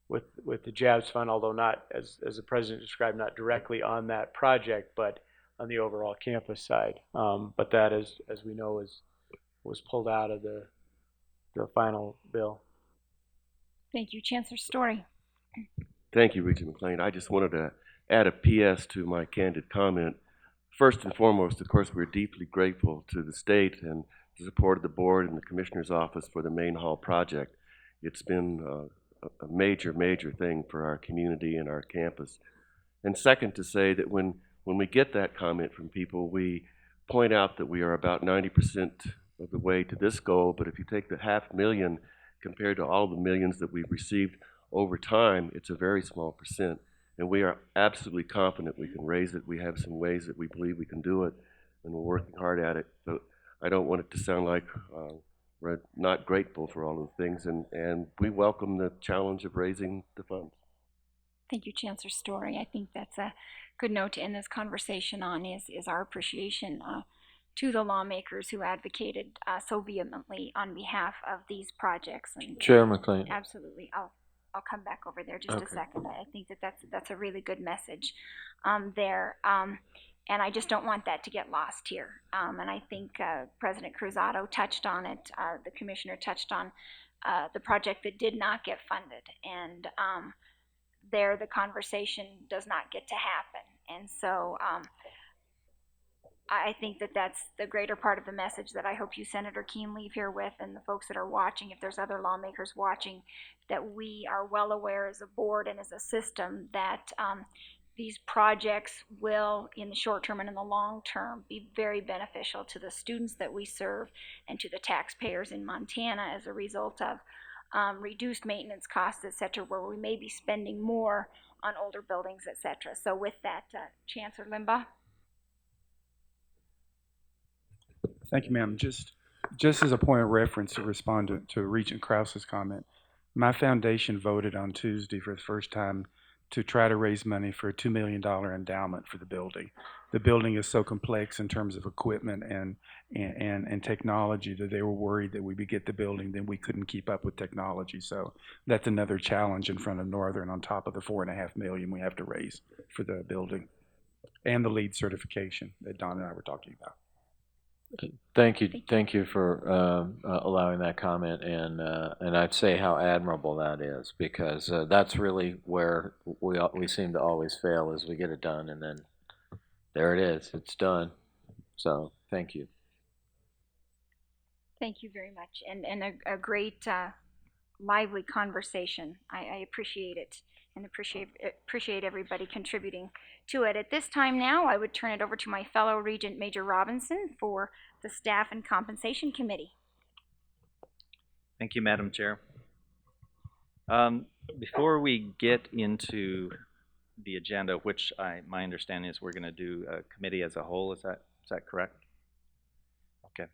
with the JABS fund, although not, as the president described, not directly on that project, but on the overall campus side. But that, as we know, was pulled out of the final bill. Thank you. Chancellor Story. Thank you, Regent McLean. I just wanted to add a PS to my candid comment. First and foremost, of course, we're deeply grateful to the state and the support of the board and the commissioner's office for the main hall project. It's been a major, major thing for our community and our campus. And second, to say that when we get that comment from people, we point out that we are about 90% of the way to this goal, but if you take the $500,000 compared to all the millions that we've received over time, it's a very small percent. And we are absolutely confident we can raise it. We have some ways that we believe we can do it, and we're working hard at it. But I don't want it to sound like we're not grateful for all of the things, and we welcome the challenge of raising the funds. Thank you, Chancellor Story. I think that's a good note to end this conversation on, is our appreciation to the lawmakers who advocated so vehemently on behalf of these projects. And Chair McLean. Absolutely. I'll come back over there just Okay. a second. I think that's a really good message there. And I just don't want that to get lost here. And I think President Cruzado touched on it. The commissioner touched on the project that did not get funded. And there the conversation does not get to happen. And so I think that's the greater part of the message that I hope you, Senator Keene, leave here with, and the folks that are watching, if there's other lawmakers watching, that we are well aware as a board and as a system that these projects will, in the short term and in the long term, be very beneficial to the students that we serve and to the taxpayers in Montana as a result of reduced maintenance costs, et cetera, where we may be spending more on older buildings, et cetera. So with that, Chancellor Limbaugh. Thank you, ma'am. Just as a point of reference to respond to Regent Krauss's comment, my foundation voted on Tuesday for the first time to try to raise money for a $2 million endowment for the building. The building is so complex in terms of equipment and technology that they were worried that we would get the building, then we couldn't keep up with technology. So that's another challenge in front of Northern on top of the $4.5 million we have to raise for the building and the LEED certification that Don and I were talking about. Thank you for allowing that comment, and I'd say how admirable that is, because that's really where we seem to always fail, is we get it done and then there it is, it's done. So thank you. Thank you very much, and a great lively conversation. I appreciate it and appreciate everybody contributing to it. At this time now, I would turn it over to my fellow Regent Major Robinson for the Staff and Compensation Committee. Thank you, Madam Chair. Before we get into the agenda, which my understanding is we're going to do a committee as a whole, is that correct? Okay.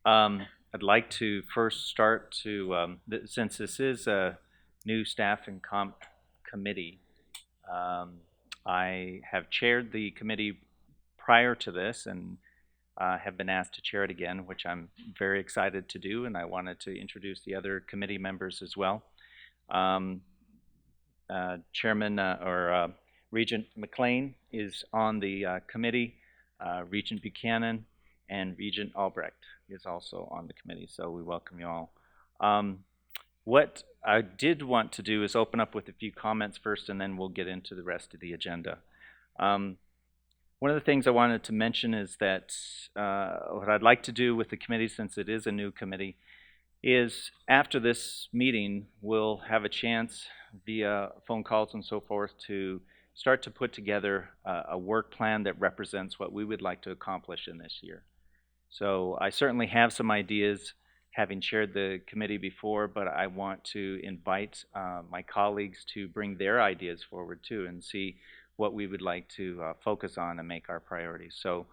I'd like to first start to, since this is a new staff and comp committee, I have chaired the committee prior to this and have been asked to chair it again, which I'm very excited to do, and I wanted to introduce the other committee members as well. Chairman Regent McLean is on the committee. Regent Buchanan and Regent Albrecht is also on the committee, so we welcome you all. What I did want to do is open up with a few comments first, and then we'll get into the rest of the agenda. One of the things I wanted to mention is that what I'd like to do with the committee, since it is a new committee, is after this meeting, we'll have a chance via phone calls and so forth to start to put together a work plan that represents what we would like to accomplish in this year. So I certainly have some ideas, having chaired the committee before, but I want to invite my colleagues to bring their ideas forward too and see what we would like to focus on and make our priorities. So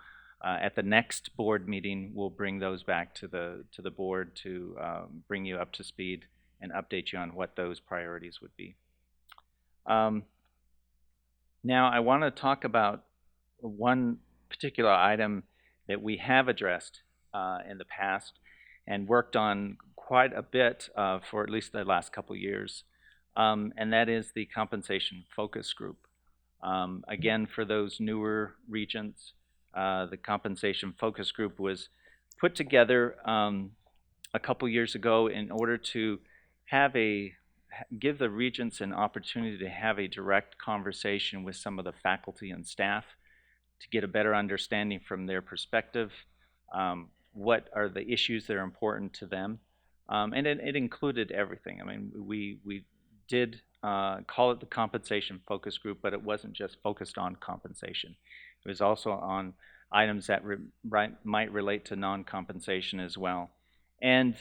at the next board meeting, we'll bring those back to the board to bring you up to speed and update you on what those priorities would be. Now I want to talk about one particular item that we have addressed in the past and worked on quite a bit for at least the last couple years, and that is the compensation focus group. Again, for those newer regents, the compensation focus group was put together a couple years ago in order to give the regents an opportunity to have a direct conversation with some of the faculty and staff to get a better understanding from their perspective, what are the issues that are important to them. And it included everything. I mean, we did call it the compensation focus group, but it wasn't just focused on compensation. It was also on items that might relate to non-compensation as well. And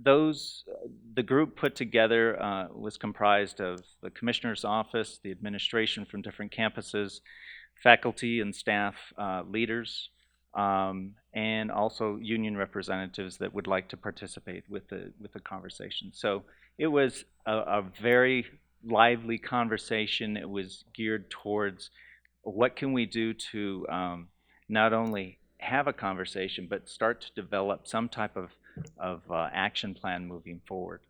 the group put together was comprised of the commissioner's office, the administration from different campuses, faculty and staff leaders, and also union representatives that would like to participate with the conversation. So it was a very lively conversation. It was geared towards what can we do to not only have a conversation, but start to develop some type of action plan moving forward.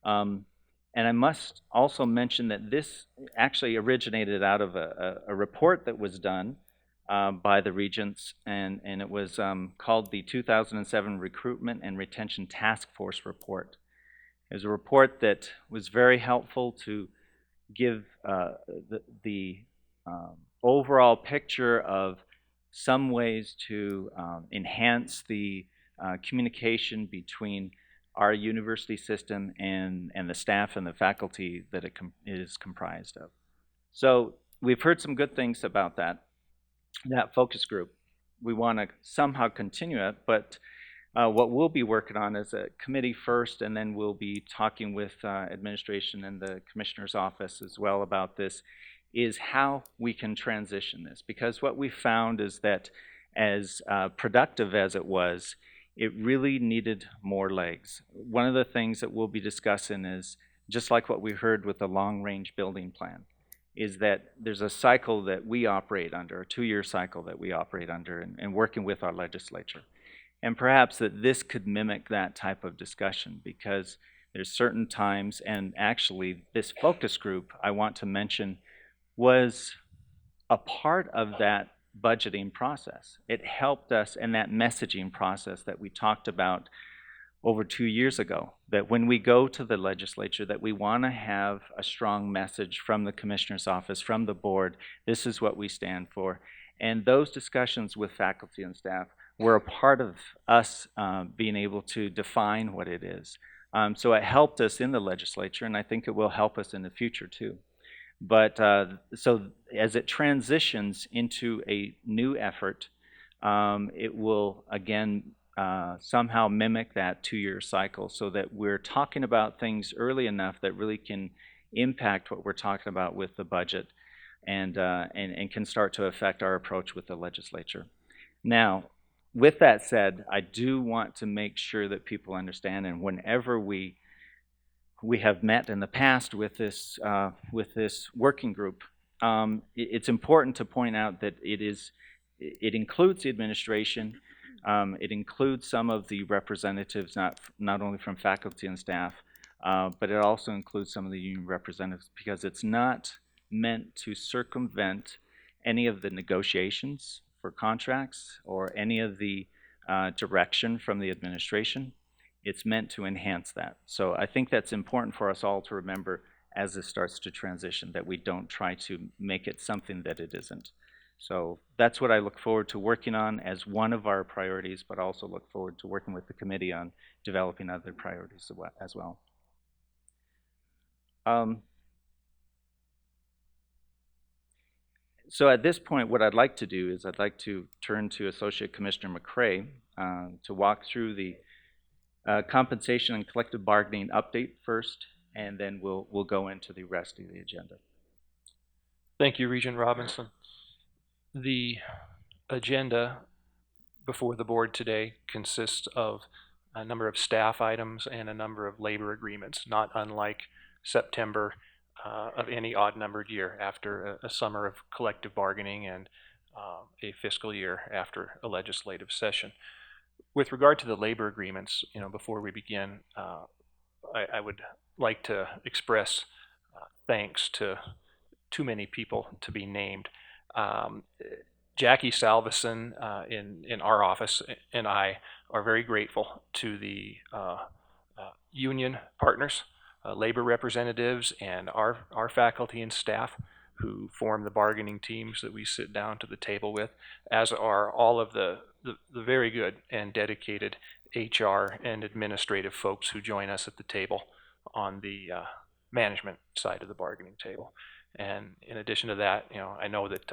And I must also mention that this actually originated out of a report that was done by the regents, and it was called the 2007 Recruitment and Retention Task Force Report. It was a report that was very helpful to give the overall picture of some ways to enhance the communication between our university system and the staff and the faculty that it is comprised of. So we've heard some good things about that focus group. We want to somehow continue it, but what we'll be working on is a committee first, and then we'll be talking with administration and the commissioner's office as well about this, is how we can transition this. Because what we found is that as productive as it was, it really needed more legs. One of the things that we'll be discussing is, just like what we heard with the long-range building plan, is that there's a cycle that we operate under, a 2-year cycle that we operate under, and working with our legislature. And perhaps that this could mimic that type of discussion, because there's certain times, and actually this focus group I want to mention was a part of that budgeting process. It helped us in that messaging process that we talked about over 2 years ago, that when we go to the legislature, that we want to have a strong message from the commissioner's office, from the board. This is what we stand for. And those discussions with faculty and staff were a part of us being able to define what it is. So it helped us in the legislature, and I think it will help us in the future too. But so as it transitions into a new effort, it will again somehow mimic that 2-year cycle, so that we're talking about things early enough that really can impact what we're talking about with the budget, and can start to affect our approach with the legislature. Now, with that said, I do want to make sure that people understand, and whenever we have met in the past with this working group, it's important to point out that it includes the administration, it includes some of the representatives, not only from faculty and staff, but it also includes some of the union representatives, because it's not meant to circumvent any of the negotiations for contracts or any of the direction from the administration. It's meant to enhance that. So I think that's important for us all to remember as this starts to transition, that we don't try to make it something that it isn't. So that's what I look forward to working on as one of our priorities, but also look forward to working with the committee on developing other priorities as well. So at this point, what I'd like to do is I'd like to turn to Associate Commissioner McCray to walk through the compensation and collective bargaining update first, and then we'll go into the rest of the agenda. Thank you, Regent Robinson. The agenda before the board today consists of a number of staff items and a number of labor agreements, not unlike September of any odd-numbered year after a summer of collective bargaining and a fiscal year after a legislative session. With regard to the labor agreements, before we begin, I would like to express thanks to too many people to be named. Jackie Salveson in our office and I are very grateful to the union partners, labor representatives, and our faculty and staff who form the bargaining teams that we sit down to the table with, as are all of the very good and dedicated HR and administrative folks who join us at the table on the management side of the bargaining table. And in addition to that, I know that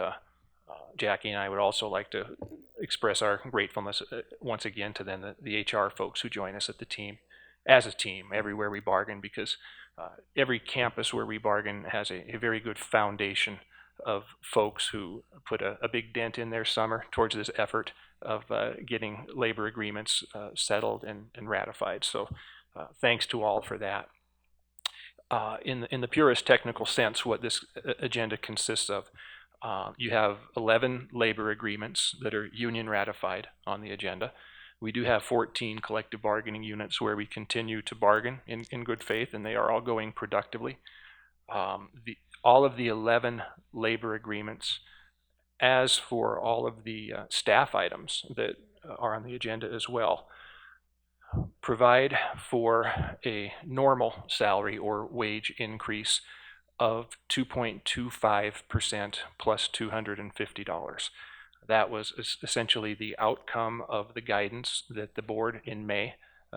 Jackie and I would also like to express our gratefulness once again to then the HR folks who join us at the team, as a team, everywhere we bargain, because every campus where we bargain has a very good foundation of folks who put a big dent in their summer towards this effort of getting labor agreements settled and ratified. So thanks to all for that. In the purest technical sense, what this agenda consists of, you have 11 labor agreements that are union ratified on the agenda. We do have 14 collective bargaining units where we continue to bargain in good faith, and they are all going productively. All of the 11 labor agreements, as for all of the staff items that are on the agenda as well, provide for a normal salary or wage increase of 2.25% plus $250. That was essentially the outcome of the guidance that the board in May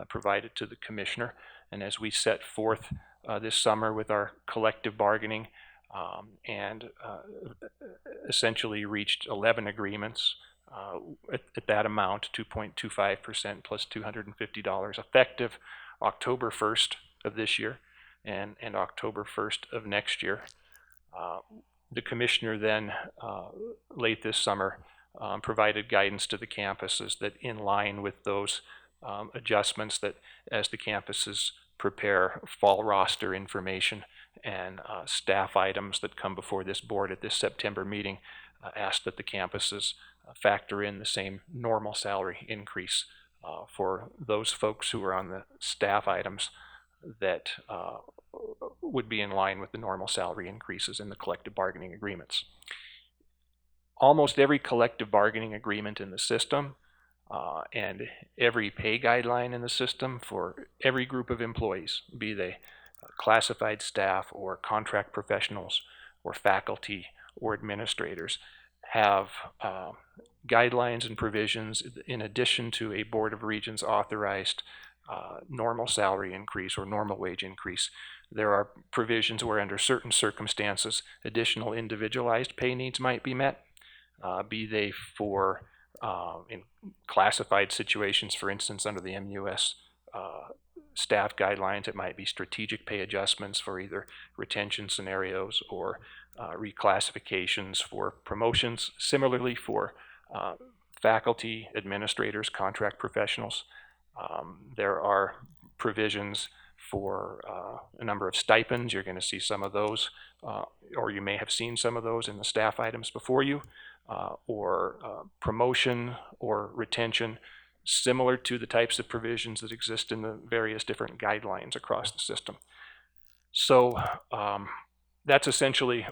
provided to the commissioner. And as we set forth this summer with our collective bargaining and essentially reached 11 agreements at that amount, 2.25% plus $250, effective October 1st of this year and October 1st of next year. The commissioner then, late this summer, provided guidance to the campuses that in line with those adjustments, that as the campuses prepare fall roster information and staff items that come before this board at this September meeting, asked that the campuses factor in the same normal salary increase for those folks who are on the staff items that would be in line with the normal salary increases in the collective bargaining agreements. Almost every collective bargaining agreement in the system and every pay guideline in the system for every group of employees, be they classified staff or contract professionals or faculty or administrators, have guidelines and provisions in addition to a Board of Regents authorized normal salary increase or normal wage increase. There are provisions where under certain circumstances additional individualized pay needs might be met, be they for in classified situations, for instance, under the MUS staff guidelines, it might be strategic pay adjustments for either retention scenarios or reclassifications for promotions. Similarly, for faculty, administrators, contract professionals, there are provisions for a number of stipends. You're going to see some of those, or you may have seen some of those in the staff items before you, or promotion or retention, similar to the types of provisions that exist in the various different guidelines across the system. So that's essentially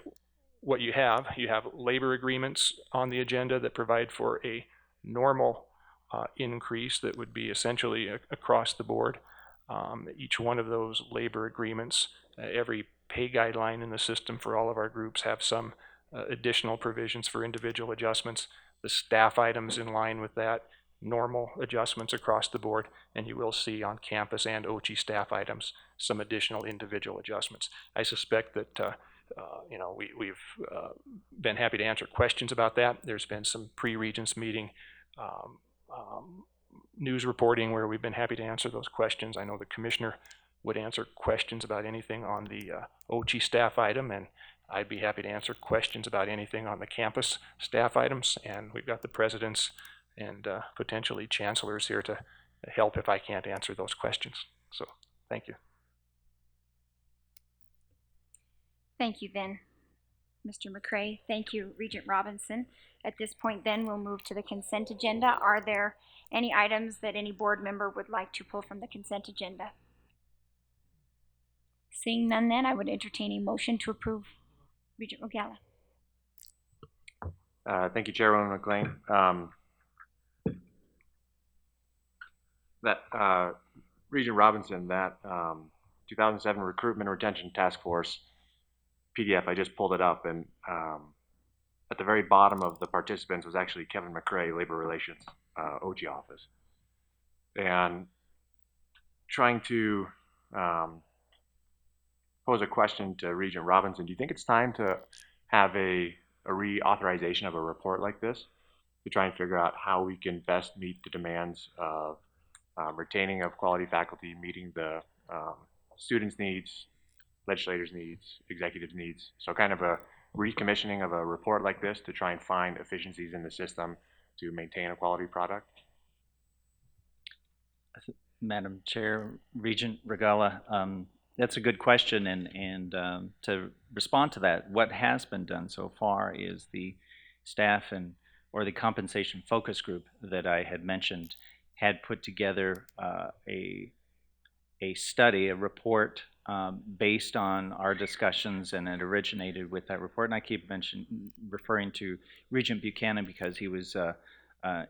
what you have. You have labor agreements on the agenda that provide for a normal increase that would be essentially across the board. Each one of those labor agreements, every pay guideline in the system for all of our groups have some additional provisions for individual adjustments. The staff items in line with that, normal adjustments across the board, and you will see on campus and OCHI staff items some additional individual adjustments. I suspect that we've been happy to answer questions about that. There's been some pre-Regents meeting news reporting where we've been happy to answer those questions. I know the commissioner would answer questions about anything on the OCHI staff item, and I'd be happy to answer questions about anything on the campus staff items, and we've got the presidents and potentially chancellors here to help if I can't answer those questions. So thank you. Thank you then, Mr. McCray. Thank you, Regent Robinson. At this point then, we'll move to the consent agenda. Are there any items that any board member would like to pull from the consent agenda? Seeing none then, I would entertain a motion to approve. Regent Rogala. Thank you, Chairwoman McLean. Regent Robinson, that 2007 Recruitment Retention Task Force PDF, I just pulled it up, and at the very bottom of the participants was actually Kevin McCray, Labor Relations, OG office. And trying to pose a question to Regent Robinson, do you think it's time to have a reauthorization of a report like this to try and figure out how we can best meet the demands of retaining of quality faculty, meeting the students' needs, legislators' needs, executives' needs? So kind of a recommissioning of a report like this to try and find efficiencies in the system to maintain a quality product? Madam Chair, Regent Regala, that's a good question, and to respond to that, what has been done so far is the staff or the compensation focus group that I had mentioned had put together a study, a report based on our discussions, and it originated with that report. And I keep referring to Regent Buchanan because he was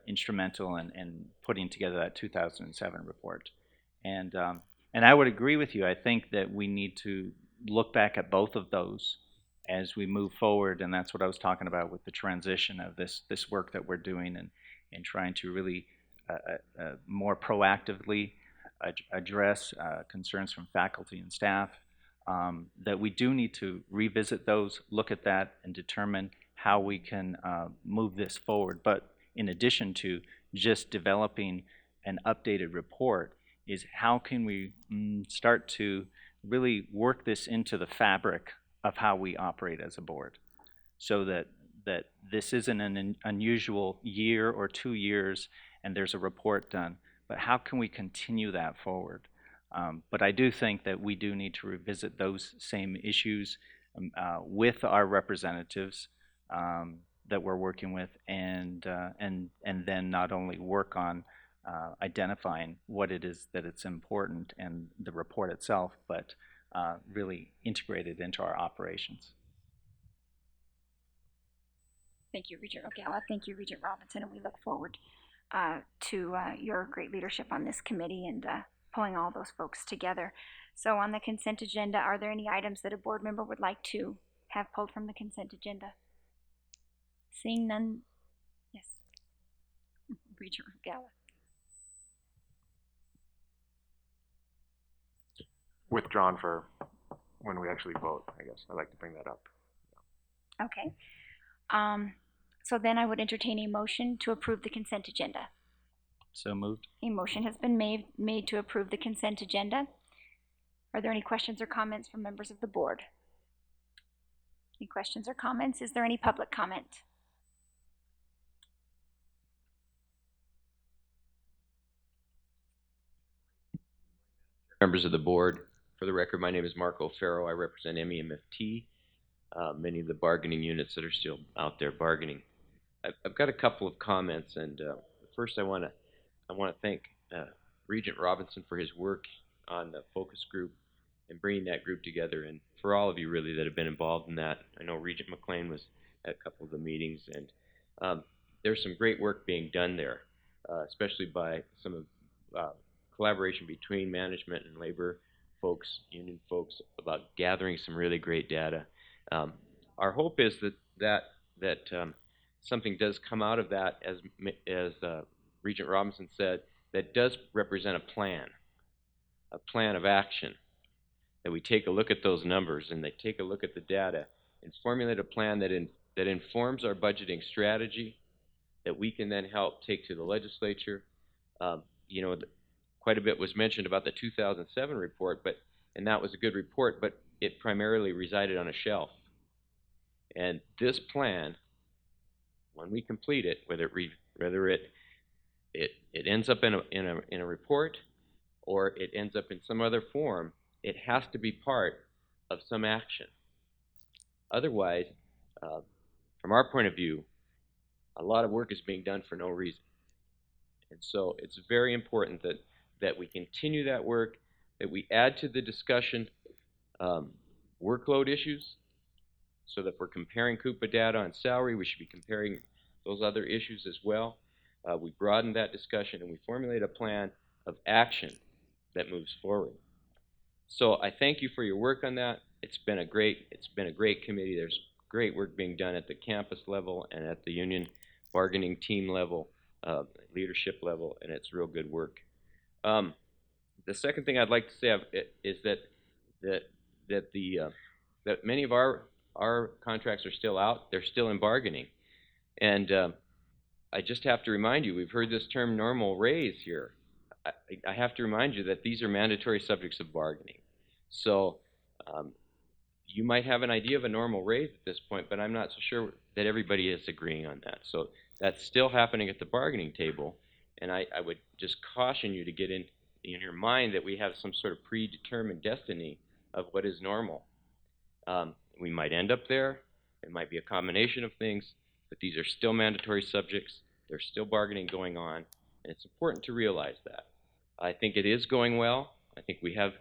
instrumental in putting together that 2007 report. And I would agree with you. I think that we need to look back at both of those as we move forward, and that's what I was talking about with the transition of this work that we're doing, and trying to really more proactively address concerns from faculty and staff, that we do need to revisit those, look at that, and determine how we can move this forward. But in addition to just developing an updated report, is how can we start to really work this into the fabric of how we operate as a board, so that this isn't an unusual year or 2 years and there's a report done, but how can we continue that forward? But I do think that we do need to revisit those same issues with our representatives that we're working with, and then not only work on identifying what it is that it's important and the report itself, but really integrate it into our operations. Thank you, Regent Rogala. Thank you, Regent Robinson, and we look forward to your great leadership on this committee and pulling all those folks together. So on the consent agenda, are there any items that a board member would like to have pulled from the consent agenda? Seeing none, yes. Regent Rogala. withdrawn for when we actually vote, I guess. I'd like to bring that up. Okay. So then I would entertain a motion to approve the consent agenda. So moved. A motion has been made to approve the consent agenda. Are there any questions or comments from members of the board? Any questions or comments? Is there any public comment? Members of the board, for the record, my name is Marco Farrow. I represent MEMFT, many of the bargaining units that are still out there bargaining. I've got a couple of comments, and first I want to thank Regent Robinson for his work on the focus group and bringing that group together, and for all of you really that have been involved in that. I know Regent McLean was at a couple of the meetings, and there's some great work being done there, especially by some of collaboration between management and labor folks, union folks, about gathering some really great data. Our hope is that something does come out of that, as Regent Robinson said, that does represent a plan of action, that we take a look at those numbers and they take a look at the data and formulate a plan that informs our budgeting strategy that we can then help take to the legislature. You know, quite a bit was mentioned about the 2007 report, and that was a good report, but it primarily resided on a shelf. And this plan, when we complete it, whether it ends up in a report or it ends up in some other form, it has to be part of some action. Otherwise, from our point of view, a lot of work is being done for no reason. And so it's very important that we continue that work, that we add to the discussion workload issues, so that if we're comparing Coupa data on salary, we should be comparing those other issues as well. We broaden that discussion and we formulate a plan of action that moves forward. So I thank you for your work on that. It's been a great committee. There's great work being done at the campus level and at the union bargaining team level, leadership level, and it's real good work. The second thing I'd like to say is that many of our contracts are still out. They're still in bargaining, and I just have to remind you, we've heard this term normal raise here. I have to remind you that these are mandatory subjects of bargaining. So you might have an idea of a normal raise at this point, but I'm not so sure that everybody is agreeing on that. So that's still happening at the bargaining table, and I would just caution you to get in your mind that we have some sort of predetermined destiny of what is normal. We might end up there. It might be a combination of things, but these are still mandatory subjects. There's still bargaining going on, and it's important to realize that. I think it is going well. I think we have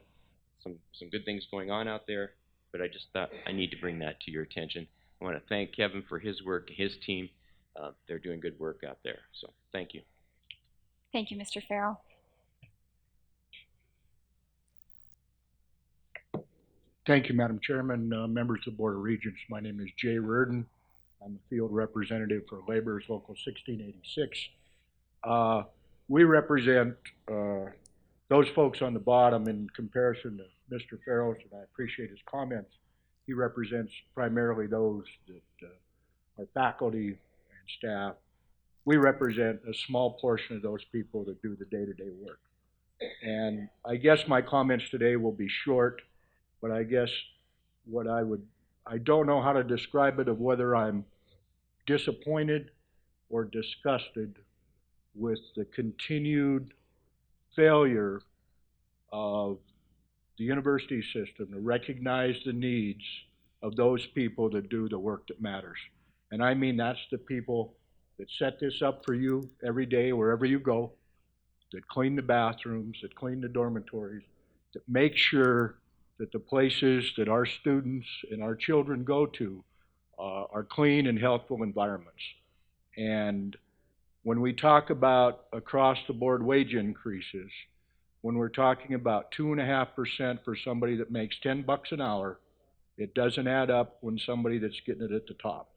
some good things going on out there, but I just thought I need to bring that to your attention. I want to thank Kevin for his work, his team. They're doing good work out there, so thank you. Thank you, Mr. Farrell. Thank you, Madam Chairman, members of the Board of Regents. My name is Jay Reardon. I'm a field representative for Labor's Local 1686. We represent those folks on the bottom in comparison to Mr. Farrell's, and I appreciate his comments. He represents primarily those that are faculty and staff. We represent a small portion of those people that do the day-to-day work. And I guess my comments today will be short, but I guess I don't know how to describe it, of whether I'm disappointed or disgusted with the continued failure of the university system to recognize the needs of those people that do the work that matters. And I mean, that's the people that set this up for you every day, wherever you go, that clean the bathrooms, that clean the dormitories, that make sure that the places that our students and our children go to are clean and healthful environments. And when we talk about across-the-board wage increases, when we're talking about 2.5% for somebody that makes $10 an hour, it doesn't add up when somebody that's getting it at the top.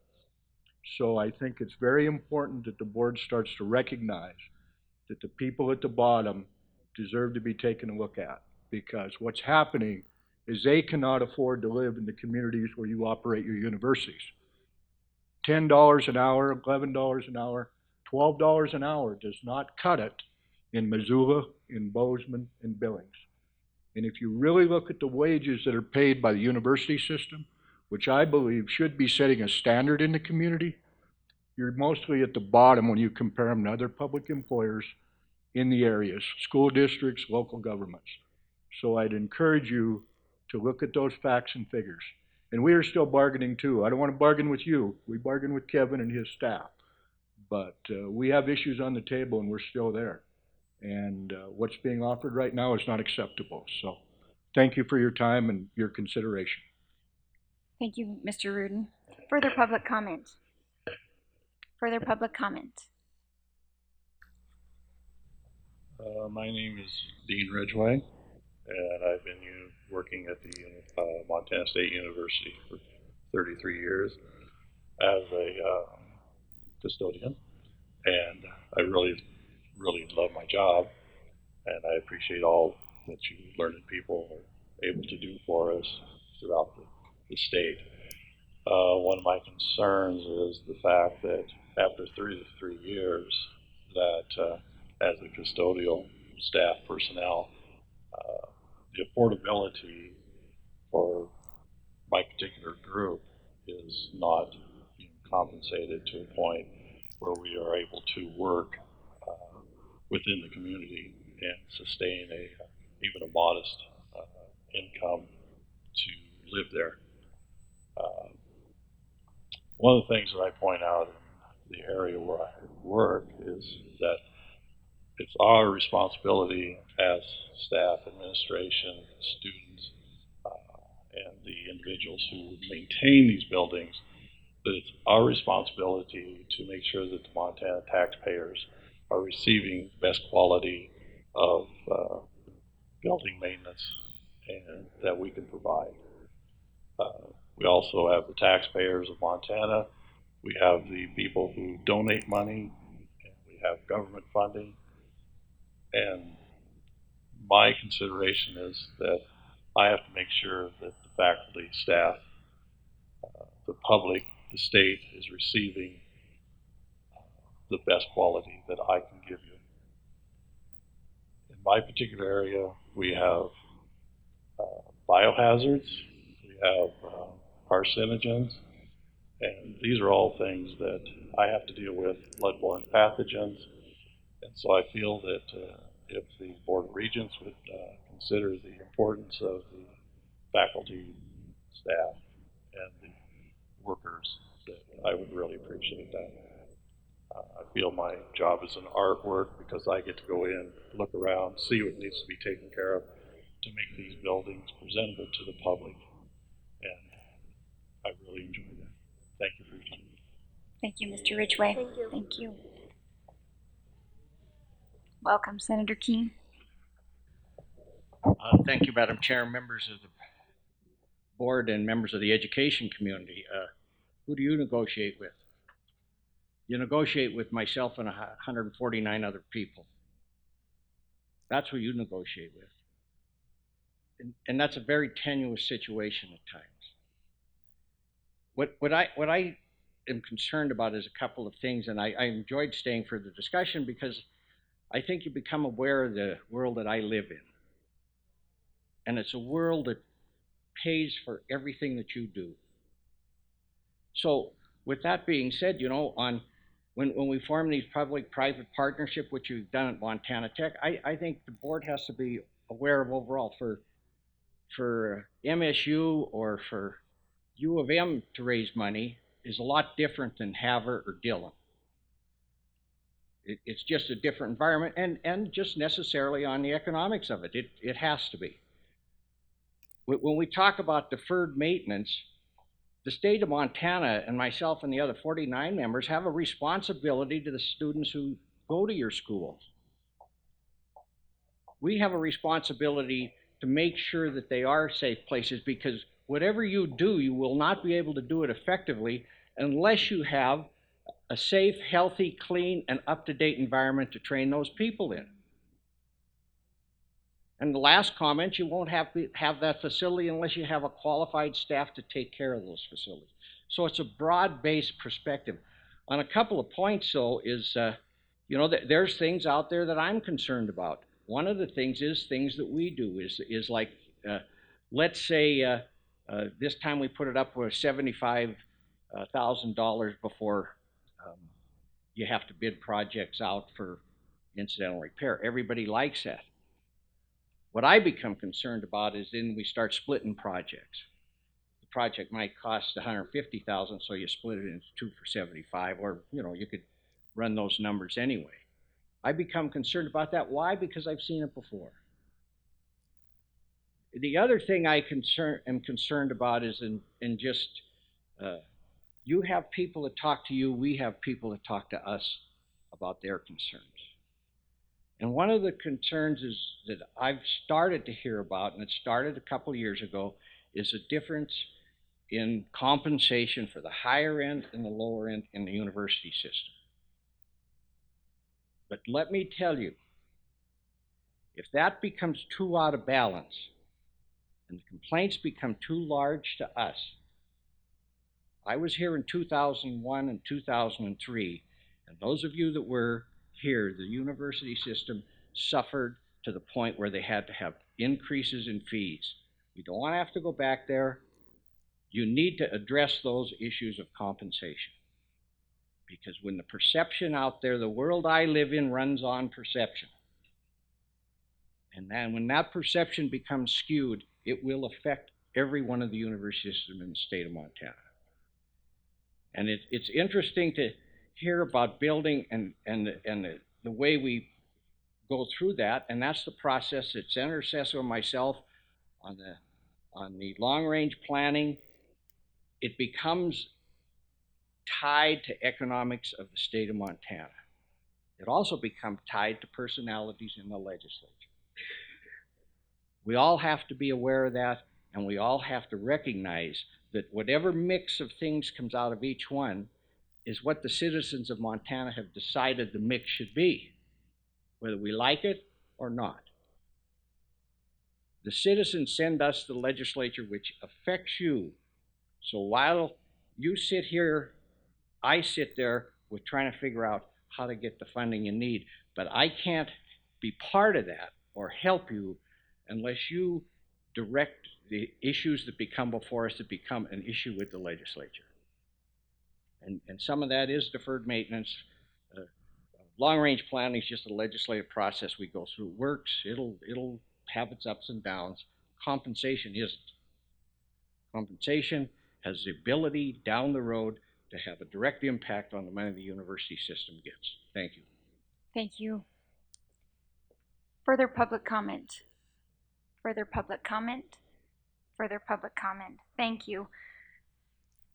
So I think it's very important that the board starts to recognize that the people at the bottom deserve to be taken a look at. because what's happening is they cannot afford to live in the communities where you operate your universities. $10 an hour, $11 an hour, $12 an hour does not cut it in Missoula, in Bozeman, in Billings. And if you really look at the wages that are paid by the university system, which I believe should be setting a standard in the community, you're mostly at the bottom when you compare them to other public employers in the areas, school districts, local governments. So I'd encourage you to look at those facts and figures. And we are still bargaining too. I don't want to bargain with you. We bargain with Kevin and his staff. But we have issues on the table and we're still there. And what's being offered right now is not acceptable. So thank you for your time and your consideration. Thank you, Mr. Rudin. Further public comment? Further public comment? My name is Dean Ridgway, and I've been working at the Montana State University for 33 years as a custodian, and I really love my job, and I appreciate all that you learned people are able to do for us throughout the state. One of my concerns is the fact that after 33 years that as a custodial staff personnel, the affordability for my particular group is not being compensated to a point where we are able to work within the community and sustain even a modest income to live there. One of the things that I point out in the area where I work is that it's our responsibility as staff, administration, students, and the individuals who maintain these buildings, that it's our responsibility to make sure that the Montana taxpayers are receiving best quality of building maintenance and that we can provide. We also have the taxpayers of Montana. We have the people who donate money, and we have government funding. And my consideration is that I have to make sure that the faculty, staff, the public, the state is receiving the best quality that I can give you. In my particular area, we have biohazards, we have carcinogens, and these are all things that I have to deal with, bloodborne pathogens. And so I feel that if the Board of Regents would consider the importance of the faculty, staff, and the workers, that I would really appreciate that. I feel my job is an artwork because I get to go in, look around, see what needs to be taken care of to make these buildings presentable to the public. And I really enjoy that. Thank you for your time. Thank you, Mr. Ridgway. Thank you. Thank you. Welcome, Senator Keene. Thank you, Madam Chair, members of the board and members of the education community. Who do you negotiate with? You negotiate with myself and 149 other people. That's who you negotiate with. And that's a very tenuous situation at times. What I am concerned about is a couple of things, and I enjoyed staying for the discussion because I think you become aware of the world that I live in. And it's a world that pays for everything that you do. So with that being said, you know, when we form these public-private partnership, which you've done at Montana Tech, I think the board has to be aware of overall for MSU or for U of M to raise money is a lot different than Havre or Dillon. It's just a different environment and just necessarily on the economics of it. It has to be. When we talk about deferred maintenance, the state of Montana and myself and the other 49 members have a responsibility to the students who go to your schools. We have a responsibility to make sure that they are safe places, because whatever you do, you will not be able to do it effectively unless you have a safe, healthy, clean, and up-to-date environment to train those people in. And the last comment, you won't have that facility unless you have a qualified staff to take care of those facilities. So it's a broad-based perspective. On a couple of points, though, is, you know, there's things out there that I'm concerned about. One of the things is things that we do is like, let's say this time we put it up with $75,000 before you have to bid projects out for incidental repair. Everybody likes that. What I become concerned about is then we start splitting projects. The project might cost $150,000, so you split it into two for $75,000, or you know, you could run those numbers anyway. I become concerned about that. Why? Because I've seen it before. The other thing I am concerned about is in just you have people that talk to you, we have people that talk to us about their concerns. And one of the concerns is that I've started to hear about, and it started a couple of years ago, is a difference in compensation for the higher end and the lower end in the university system. But let me tell you, if that becomes too out of balance and the complaints become too large to us, I was here in 2001 and 2003, and those of you that were here, the university system suffered to the point where they had to have increases in fees. We don't want to have to go back there. You need to address those issues of compensation. Because when the perception out there, the world I live in runs on perception. And then when that perception becomes skewed, it will affect every one of the university systems in the state of Montana. And it's interesting to hear about building and the way we go through that, and that's the process that Senator Sesso and myself on the long-range planning. It becomes tied to economics of the state of Montana. It also becomes tied to personalities in the legislature. We all have to be aware of that, and we all have to recognize that whatever mix of things comes out of each one is what the citizens of Montana have decided the mix should be, whether we like it or not. The citizens send us the legislature, which affects you. So while you sit here, I sit there with trying to figure out how to get the funding you need, but I can't be part of that or help you unless you direct the issues that become before us to become an issue with the legislature. And some of that is deferred maintenance. Long-range planning is just a legislative process we go through. It works, it'll have its ups and downs. Compensation isn't. Compensation has the ability down the road to have a direct impact on the money the university system gets. Thank you. Thank you. Further public comment? Further public comment? Further public comment? Thank you.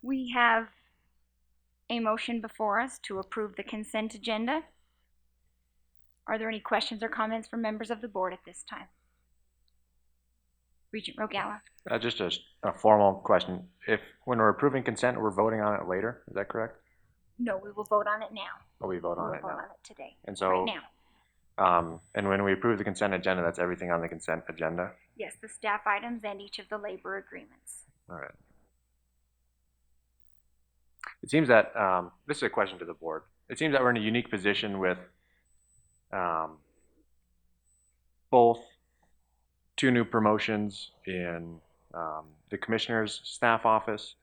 We have a motion before us to approve the consent agenda. Are there any questions or comments from members of the board at this time? Regent Rogala. Just a formal question. When we're approving consent, we're voting on it later, is that correct? No, we will vote on it now. Oh, we vote on We'll it vote now. on it today, And so, right now. And when we approve the consent agenda, that's everything on the consent agenda? Yes, the staff items and each of the labor agreements. All right. It seems that, this is a question to the board. It seems that we're in a unique position with both two new promotions in the commissioner's staff office,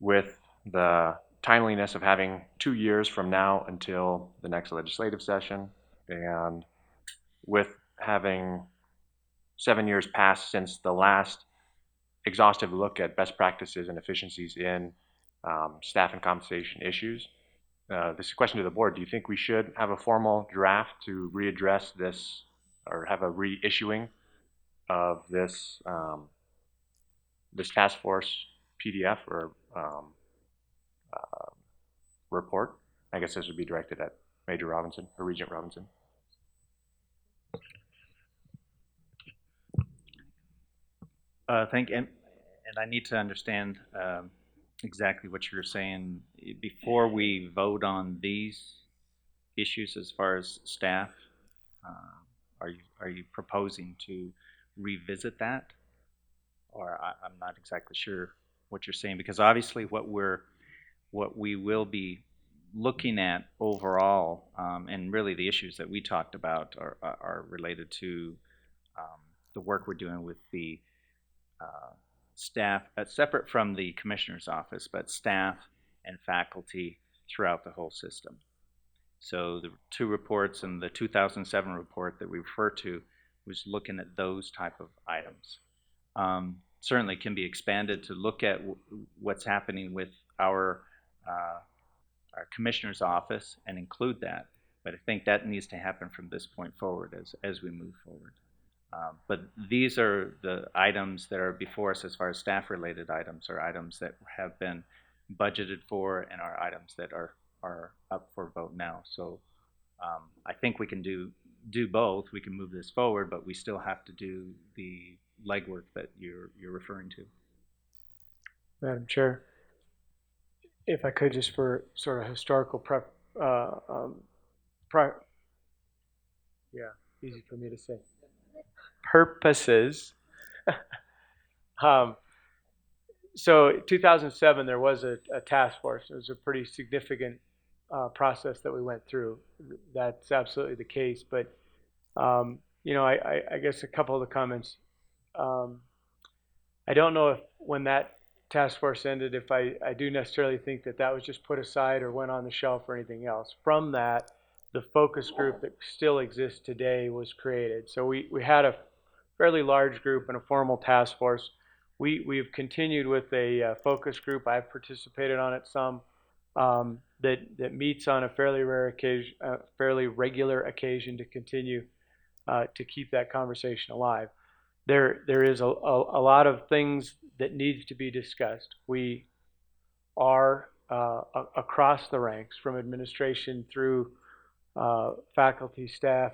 with the timeliness of having 2 years from now until the next legislative session, and with having 7 years passed since the last exhaustive look at best practices and efficiencies in staff and compensation issues. This is a question to the board. Do you think we should have a formal draft to readdress this, or have a reissuing of this this task force PDF or report? I guess this would be directed at Major Robinson or Regent Robinson. Thank you. And I need to understand exactly what you're saying. Before we vote on these issues as far as staff, Are you proposing to revisit that? Or I'm not exactly sure what you're saying, because obviously what we will be looking at overall, and really the issues that we talked about are related to the work we're doing with the staff, separate from the commissioner's office, but staff and faculty throughout the whole system. So the two reports and the 2007 report that we refer to was looking at those type of items. Certainly can be expanded to look at what's happening with our commissioner's office and include that. But I think that needs to happen from this point forward as we move forward. But these are the items that are before us as far as staff-related items, or items that have been budgeted for and are items that are up for vote now. So I think we can do both. We can move this forward, but we still have to do the legwork that you're referring to. Madam Chair, if I could, just for sort of historical easy for me to say, purposes. So 2007, there was a task force. It was a pretty significant process that we went through. That's absolutely the case. But, you know, I guess a couple of the comments. I don't know if when that task force ended, if I do necessarily think that was just put aside or went on the shelf or anything else. From that, the focus group that still exists today was created. So we had a fairly large group and a formal task force. We've continued with a focus group. I've participated on it some, that meets on a fairly regular occasion to continue to keep that conversation alive. There is a lot of things that needs to be discussed. We are across the ranks, from administration through faculty, staff,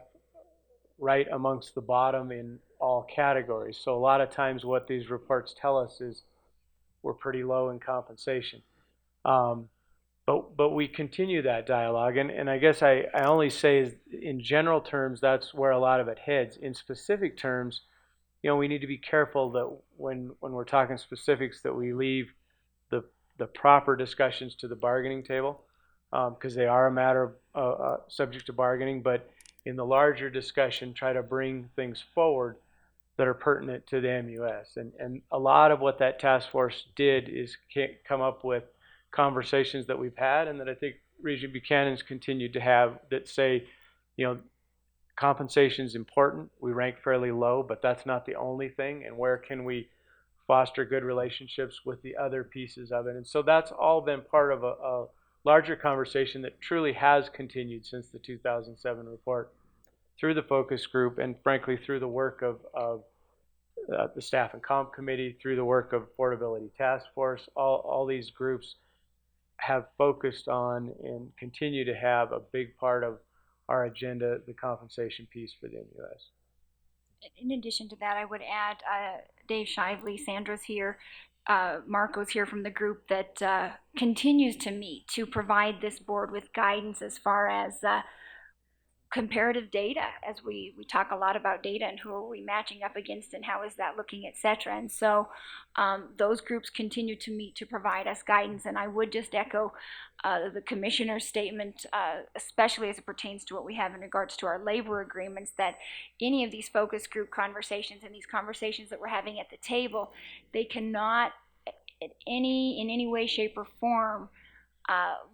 right amongst the bottom in all categories. So a lot of times what these reports tell us is we're pretty low in compensation. But we continue that dialogue, and I guess I only say is, in general terms, that's where a lot of it heads. In specific terms, you know, we need to be careful that when we're talking specifics, that we leave the proper discussions to the bargaining table, because they are a matter of subject to bargaining. But in the larger discussion, try to bring things forward that are pertinent to the MUS. And a lot of what that task force did is come up with conversations that we've had, and that I think Regent Buchanan's continued to have, that say, you know, compensation is important. We rank fairly low, but that's not the only thing. And where can we foster good relationships with the other pieces of it? And so that's all been part of a larger conversation that truly has continued since the 2007 report, through the focus group, and frankly through the work of the Staff and Comp Committee, through the work of Affordability Task Force. All these groups have focused on and continue to have a big part of our agenda, the compensation piece for the MUS. In addition to that, I would add Dave Shively, Sandra's here, Marco's here from the group that continues to meet to provide this board with guidance as far as comparative data, as we talk a lot about data and who are we matching up against and how is that looking, etc. And so those groups continue to meet to provide us guidance. And I would just echo the commissioner's statement, especially as it pertains to what we have in regards to our labor agreements, that any of these focus group conversations and these conversations that we're having at the table, they cannot in any way, shape, or form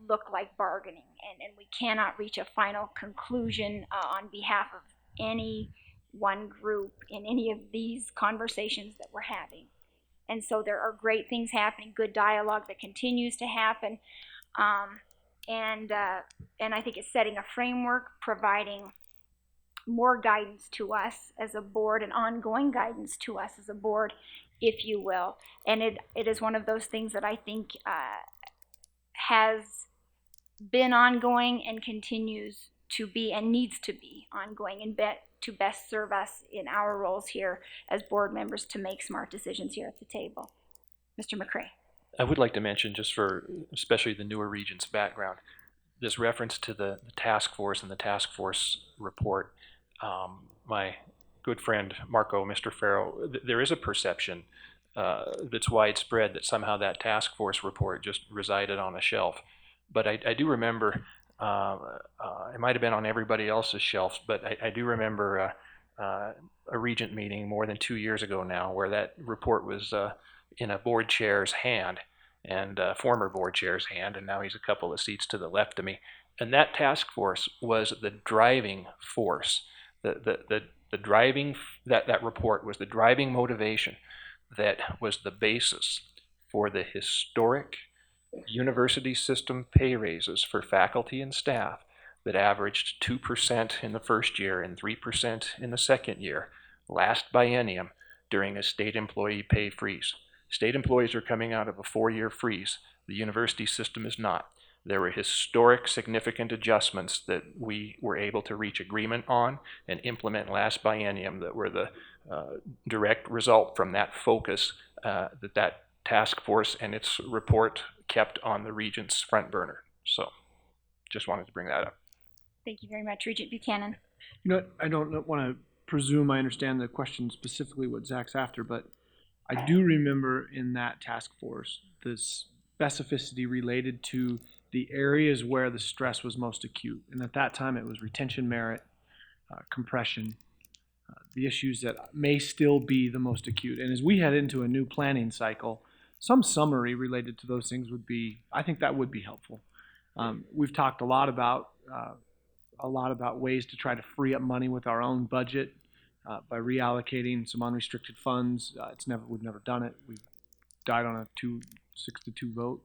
look like bargaining, and we cannot reach a final conclusion on behalf of any one group in any of these conversations that we're having. And so there are great things happening, good dialogue that continues to happen, and I think it's setting a framework, providing more guidance to us as a board, and ongoing guidance to us as a board, if you will. And it is one of those things that I think has been ongoing and continues to be and needs to be ongoing, and to best serve us in our roles here as board members to make smart decisions here at the table. Mr. McCray. I would like to mention, just for especially the newer regents' background, this reference to the task force and the task force report. my good friend Marco, Mr. Farrow, there is a perception that's widespread that somehow that task force report just resided on a shelf. But I do remember, it might have been on everybody else's shelves, but I do remember a regent meeting more than 2 years ago now where that report was in a board chair's hand, and former board chair's hand, and now he's a couple of seats to the left of me. And that task force was the driving force. The driving, that report was the driving motivation that was the basis for the historic university system pay raises for faculty and staff that averaged 2% in the first year and 3% in the second year, last biennium, during a state employee pay freeze. State employees are coming out of a 4-year freeze. The university system is not. There were historic significant adjustments that we were able to reach agreement on and implement last biennium that were the direct result from that focus that task force and its report kept on the Regent's front burner. So just wanted to bring that up. Thank you very much. Regent Buchanan. You know, I don't want to presume I understand the question specifically what Zach's after, but I do remember in that task force the specificity related to the areas where the stress was most acute. And at that time it was retention merit, compression, the issues that may still be the most acute. And as we head into a new planning cycle, some summary related to those things would be, I think that would be helpful. We've talked a lot about ways to try to free up money with our own budget by reallocating some unrestricted funds. We've never done it. We've died on a 6-2 vote,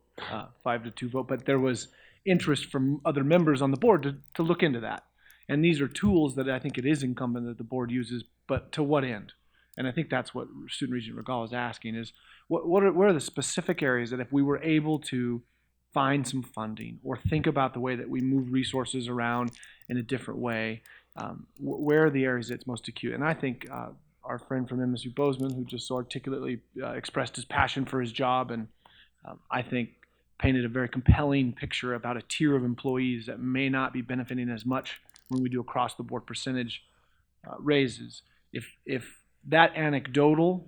5-2 vote, but there was interest from other members on the board to look into that. And these are tools that I think it is incumbent that the board uses, but to what end? And I think that's what Student Regent Regal is asking is, what are the specific areas that if we were able to find some funding or think about the way that we move resources around in a different way, where are the areas that's most acute? And I think our friend from MSU Bozeman, who just so articulately expressed his passion for his job and I think painted a very compelling picture about a tier of employees that may not be benefiting as much when we do across the board percentage raises. If that anecdotal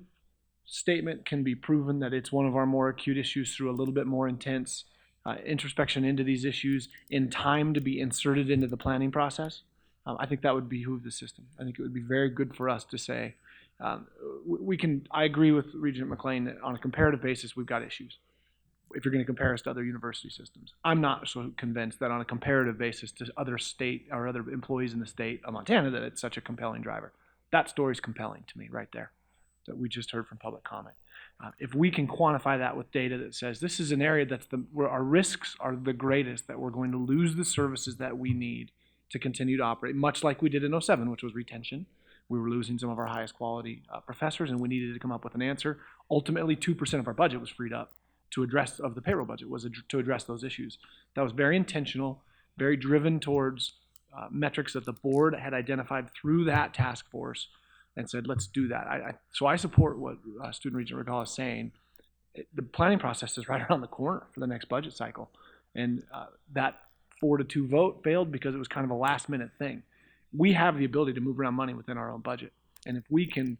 statement can be proven that it's one of our more acute issues through a little bit more intense introspection into these issues in time to be inserted into the planning process, I think that would behoove the system. I think it would be very good for us to say, I agree with Regent McLean that on a comparative basis, we've got issues. If you're going to compare us to other university systems, I'm not so convinced that on a comparative basis to other state or other employees in the state of Montana that it's such a compelling driver. That story's compelling to me right there that we just heard from public comment. If we can quantify that with data that says this is an area where our risks are the greatest, that we're going to lose the services that we need to continue to operate, much like we did in 07, which was retention. We were losing some of our highest quality professors, and we needed to come up with an answer. Ultimately, 2% of our budget was freed up of the payroll budget was to address those issues. That was very intentional, very driven towards metrics that the board had identified through that task force and said, let's do that. So I support what Student Regent Regal is saying. The planning process is right around the corner for the next budget cycle. And that 4-2 vote failed because it was kind of a last minute thing. We have the ability to move around money within our own budget. And if we can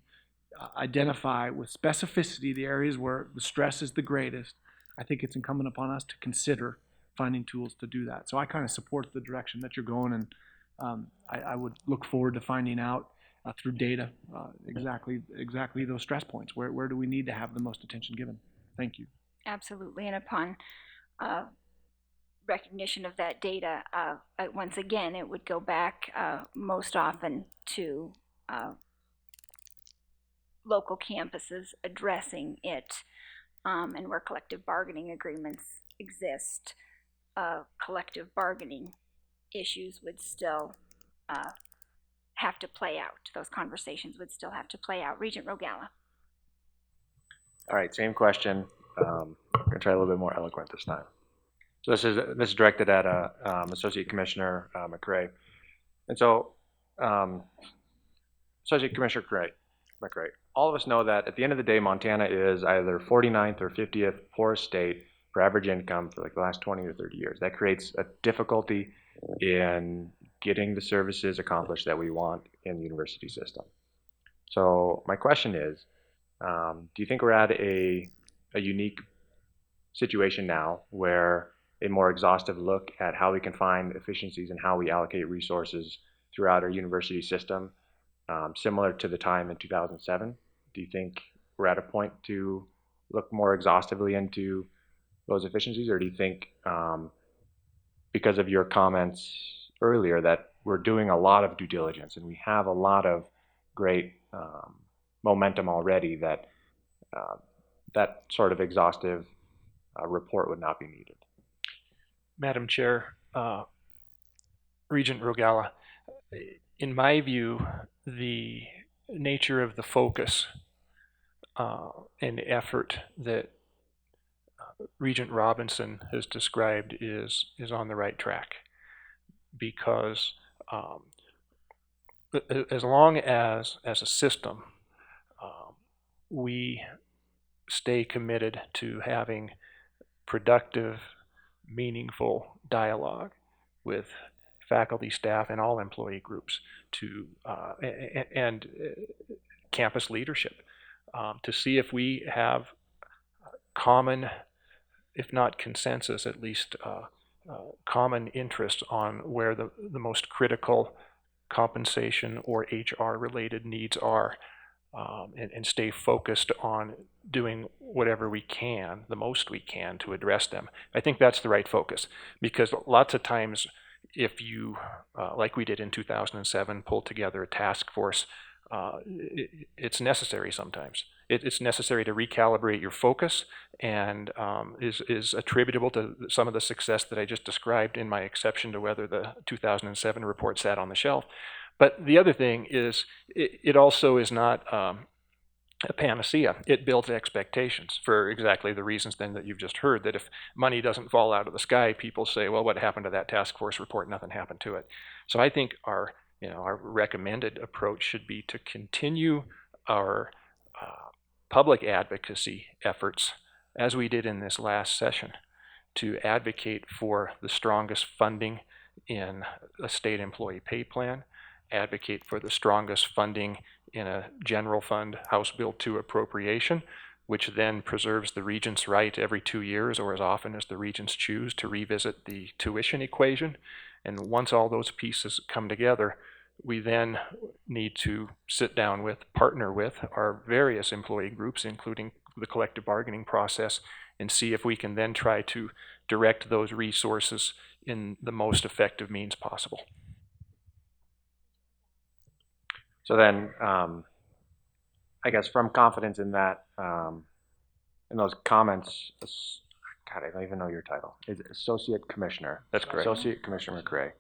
identify with specificity the areas where the stress is the greatest, I think it's incumbent upon us to consider finding tools to do that. So I kind of support the direction that you're going, and I would look forward to finding out through data exactly those stress points. Where do we need to have the most attention given? Thank you. Absolutely, and upon recognition of that data, once again, it would go back most often to local campuses addressing it, and where collective bargaining agreements exist, collective bargaining issues would still have to play out. Those conversations would still have to play out. Regent Rogala. All right, same question. I'm going to try a little bit more eloquent this time. So this is directed at Associate Commissioner McRae. And so, Associate Commissioner McRae, all of us know that at the end of the day, Montana is either 49th or 50th poorest state for average income for like the last 20 or 30 years. That creates a difficulty in getting the services accomplished that we want in the university system. So my question is, do you think we're at a unique situation now where a more exhaustive look at how we can find efficiencies and how we allocate resources throughout our university system, similar to the time in 2007? Do you think we're at a point to look more exhaustively into those efficiencies, or do you think, because of your comments earlier, that we're doing a lot of due diligence and we have a lot of great momentum already, that that sort of exhaustive report would not be needed? Madam Chair, Regent Rogala, in my view, the nature of the focus and effort that Regent Robinson has described is on the right track, because as long as a system we stay committed to having productive, meaningful dialogue with faculty, staff, and all employee groups and campus leadership, to see if we have common, if not consensus, at least common interest on where the most critical compensation or HR related needs are, and stay focused on doing whatever we can, the most we can, to address them. I think that's the right focus, because lots of times if you, like we did in 2007, pull together a task force, it's necessary sometimes. It's necessary to recalibrate your focus, and is attributable to some of the success that I just described in my exception to whether the 2007 report sat on the shelf. But the other thing is, it also is not a panacea. It builds expectations for exactly the reasons then that you've just heard, that if money doesn't fall out of the sky, people say, well, what happened to that task force report? Nothing happened to it. So I think our recommended approach should be to continue our public advocacy efforts, as we did in this last session, to advocate for the strongest funding in a state employee pay plan, advocate for the strongest funding in a general fund House Bill 2 appropriation, which then preserves the regents' right every 2 years, or as often as the regents choose, to revisit the tuition equation. And once all those pieces come together, we then need to sit down with, partner with our various employee groups, including the collective bargaining process, and see if we can then try to direct those resources in the most effective means possible. So then, I guess from confidence in that, in those comments, God, I don't even know your title. Is it Associate Commissioner? That's correct. Associate Commissioner McRae.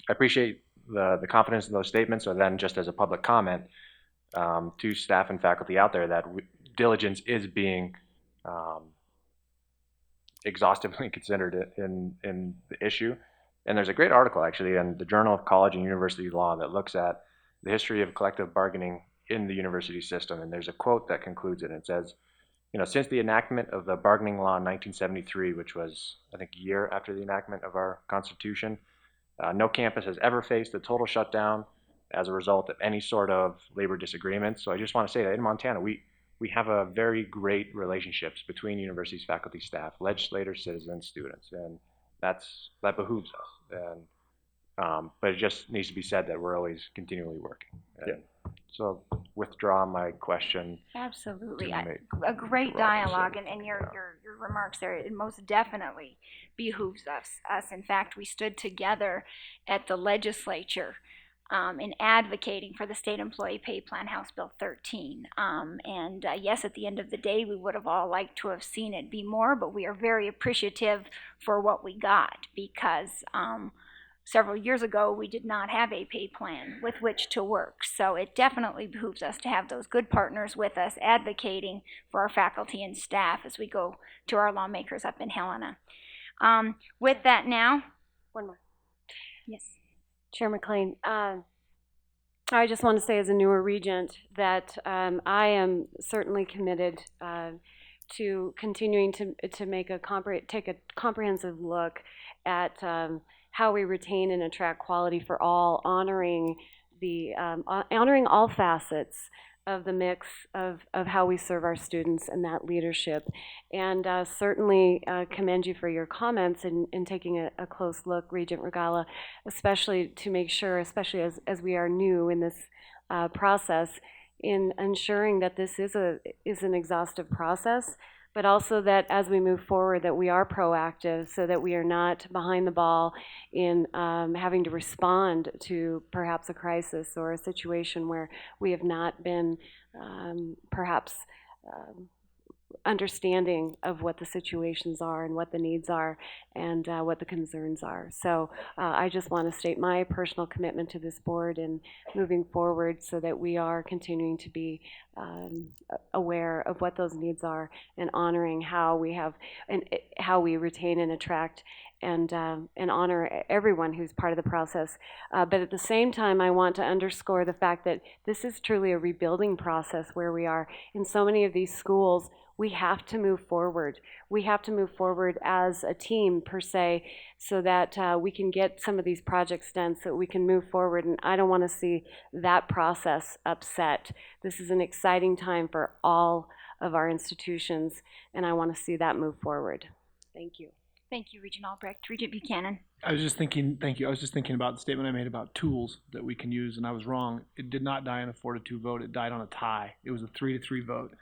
I appreciate the confidence in those statements, or then just as a public comment to staff and faculty out there, that diligence is being exhaustively considered in the issue. And there's a great article actually in the Journal of College and University Law that looks at the history of collective bargaining in the university system. And there's a quote that concludes it. And it says, since the enactment of the bargaining law in 1973, which was, I think, a year after the enactment of our Constitution, no campus has ever faced a total shutdown as a result of any sort of labor disagreement. So I just want to say that in Montana, we have a very great relationships between universities, faculty, staff, legislators, citizens, students, and that behooves us. And but it just needs to be said that we're always continually working. And so withdraw my question. Absolutely. A great dialogue, and your remarks there, it most definitely behooves us. In fact, we stood together at the legislature in advocating for the state employee pay plan, House Bill 13. Yes, at the end of the day, we would have all liked to have seen it be more, but we are very appreciative for what we got, because several years ago, we did not have a pay plan with which to work. So it definitely behooves us to have those good partners with us advocating for our faculty and staff as we go to our lawmakers up in Helena. With that now, one more. Yes. Chair McLean, I just want to say as a newer regent that I am certainly committed to continuing to make take a comprehensive look at how we retain and attract quality for all, honoring honoring all facets of the mix of how we serve our students and that leadership. And certainly commend you for your comments in taking a close look, Regent Regala, especially to make sure, especially as we are new in this process, in ensuring that this is an exhaustive process, but also that as we move forward that we are proactive so that we are not behind the ball in having to respond to perhaps a crisis or a situation where we have not been perhaps understanding of what the situations are and what the needs are and what the concerns are. So I just want to state my personal commitment to this board and moving forward so that we are continuing to be aware of what those needs are and honoring how we have and how we retain and attract and honor everyone who's part of the process. But at the same time, I want to underscore the fact that this is truly a rebuilding process where we are in so many of these schools. We have to move forward. We have to move forward as a team, per se, so that we can get some of these projects done so we can move forward. And I don't want to see that process upset. This is an exciting time for all of our institutions, and I want to see that move forward. Thank you. Thank you, Regent Albrecht. Regent Buchanan. I was just thinking, thank you. I was just thinking about the statement I made about tools that we can use, and I was wrong. It did not die on a 4-2 vote. It died on a tie. It was a 3-3 vote.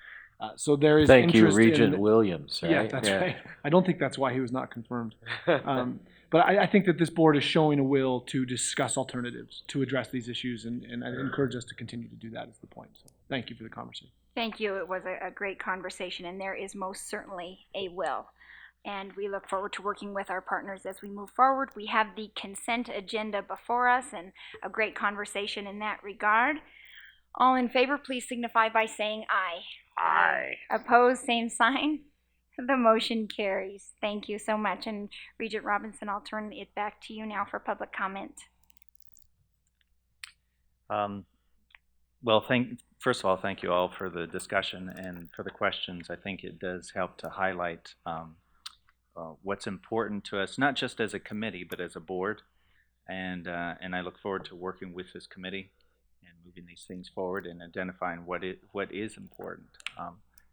So there is Thank you, interest Regent in, Williams. Right? Yeah, that's right. I don't think that's why he was not confirmed. But I think that this board is showing a will to discuss alternatives to address these issues, and I encourage us to continue to do that is the point. So thank you for the conversation. Thank you. It was a great conversation, and there is most certainly a will. And we look forward to working with our partners as we move forward. We have the consent agenda before us and a great conversation in that regard. All in favor, please signify by saying aye. Aye. Opposed, same sign. The motion carries. Thank you so much. And Regent Robinson, I'll turn it back to you now for public comment. Well, first of all, thank you all for the discussion and for the questions. I think it does help to highlight what's important to us, not just as a committee, but as a board. And I look forward to working with this committee and moving these things forward and identifying what is important.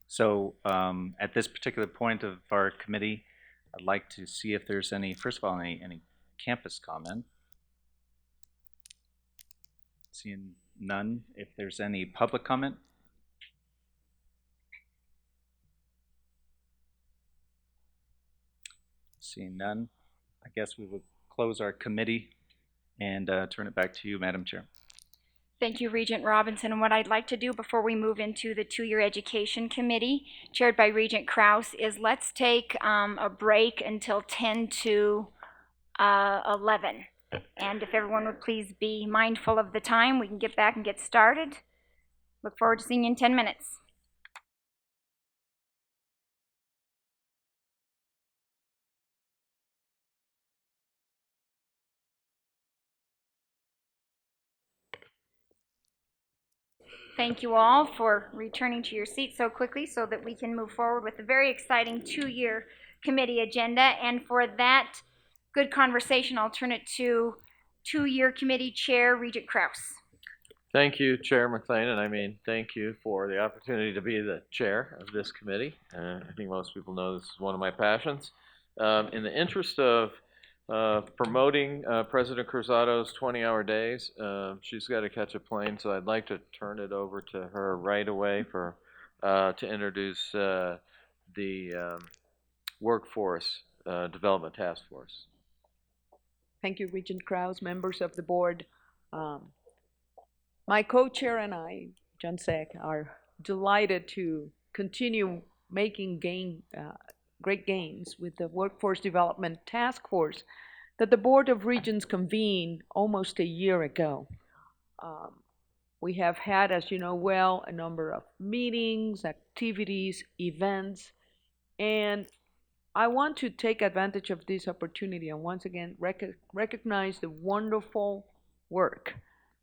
So at this particular point of our committee, I'd like to see if there's any, first of all, any campus comment. Seeing none. If there's any public comment. Seeing none, I guess we will close our committee and turn it back to you, Madam Chair. Thank you, Regent Robinson. And what I'd like to do before we move into the two-year education committee, chaired by Regent Krauss, is let's take a break until 10 to 11. And if everyone would please be mindful of the time, we can get back and get started. Look forward to seeing you in 10 minutes. Thank you all for returning to your seats so quickly so that we can move forward with a very exciting two-year committee agenda. And for that good conversation, I'll turn it to two-year committee chair, Regent Krauss. Thank you, Chair McLean, and I mean, thank you for the opportunity to be the chair of this committee. I think most people know this is one of my passions. In the interest of promoting President Cruzado's 20-hour days, she's got to catch a plane, so I'd like to turn it over to her right away for to introduce the Workforce Development Task Force. Thank you, Regent Krauss, members of the board. My co-chair and I, John Seck, are delighted to continue making great gains with the Workforce Development Task Force that the Board of Regents convened almost a year ago. We have had, as you know well, a number of meetings, activities, events, and I want to take advantage of this opportunity and once again recognize the wonderful work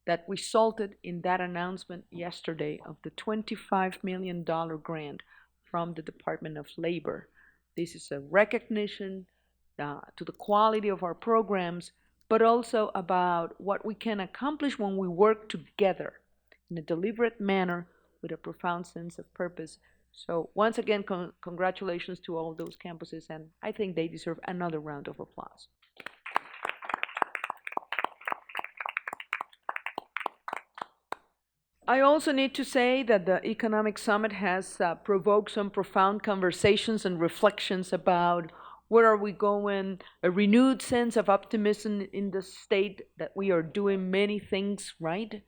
that resulted in that announcement yesterday of the $25 million grant from the Department of Labor. This is a recognition to the quality of our programs, but also about what we can accomplish when we work together in a deliberate manner with a profound sense of purpose. So once again, congratulations to all those campuses, and I think they deserve another round of applause. I also need to say that the Economic Summit has provoked some profound conversations and reflections about where are we going, a renewed sense of optimism in the state that we are doing many things right,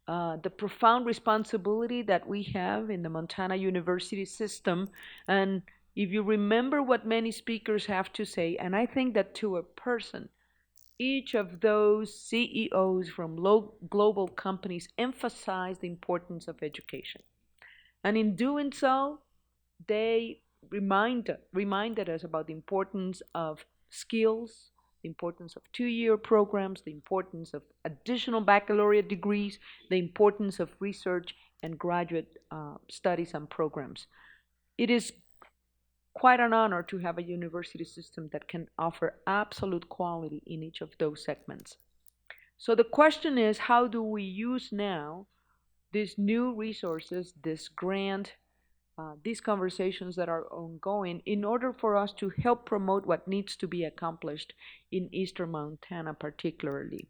the profound responsibility that we have in the Montana University system. And if you remember what many speakers have to say, and I think that to a person, each of those CEOs from global companies emphasized the importance of education. And in doing so, they reminded us about the importance of skills, the importance of two-year programs, the importance of additional baccalaureate degrees, the importance of research and graduate studies and programs. It is quite an honor to have a university system that can offer absolute quality in each of those segments. So the question is, how do we use now these new resources, this grant, these conversations that are ongoing in order for us to help promote what needs to be accomplished in Eastern Montana particularly.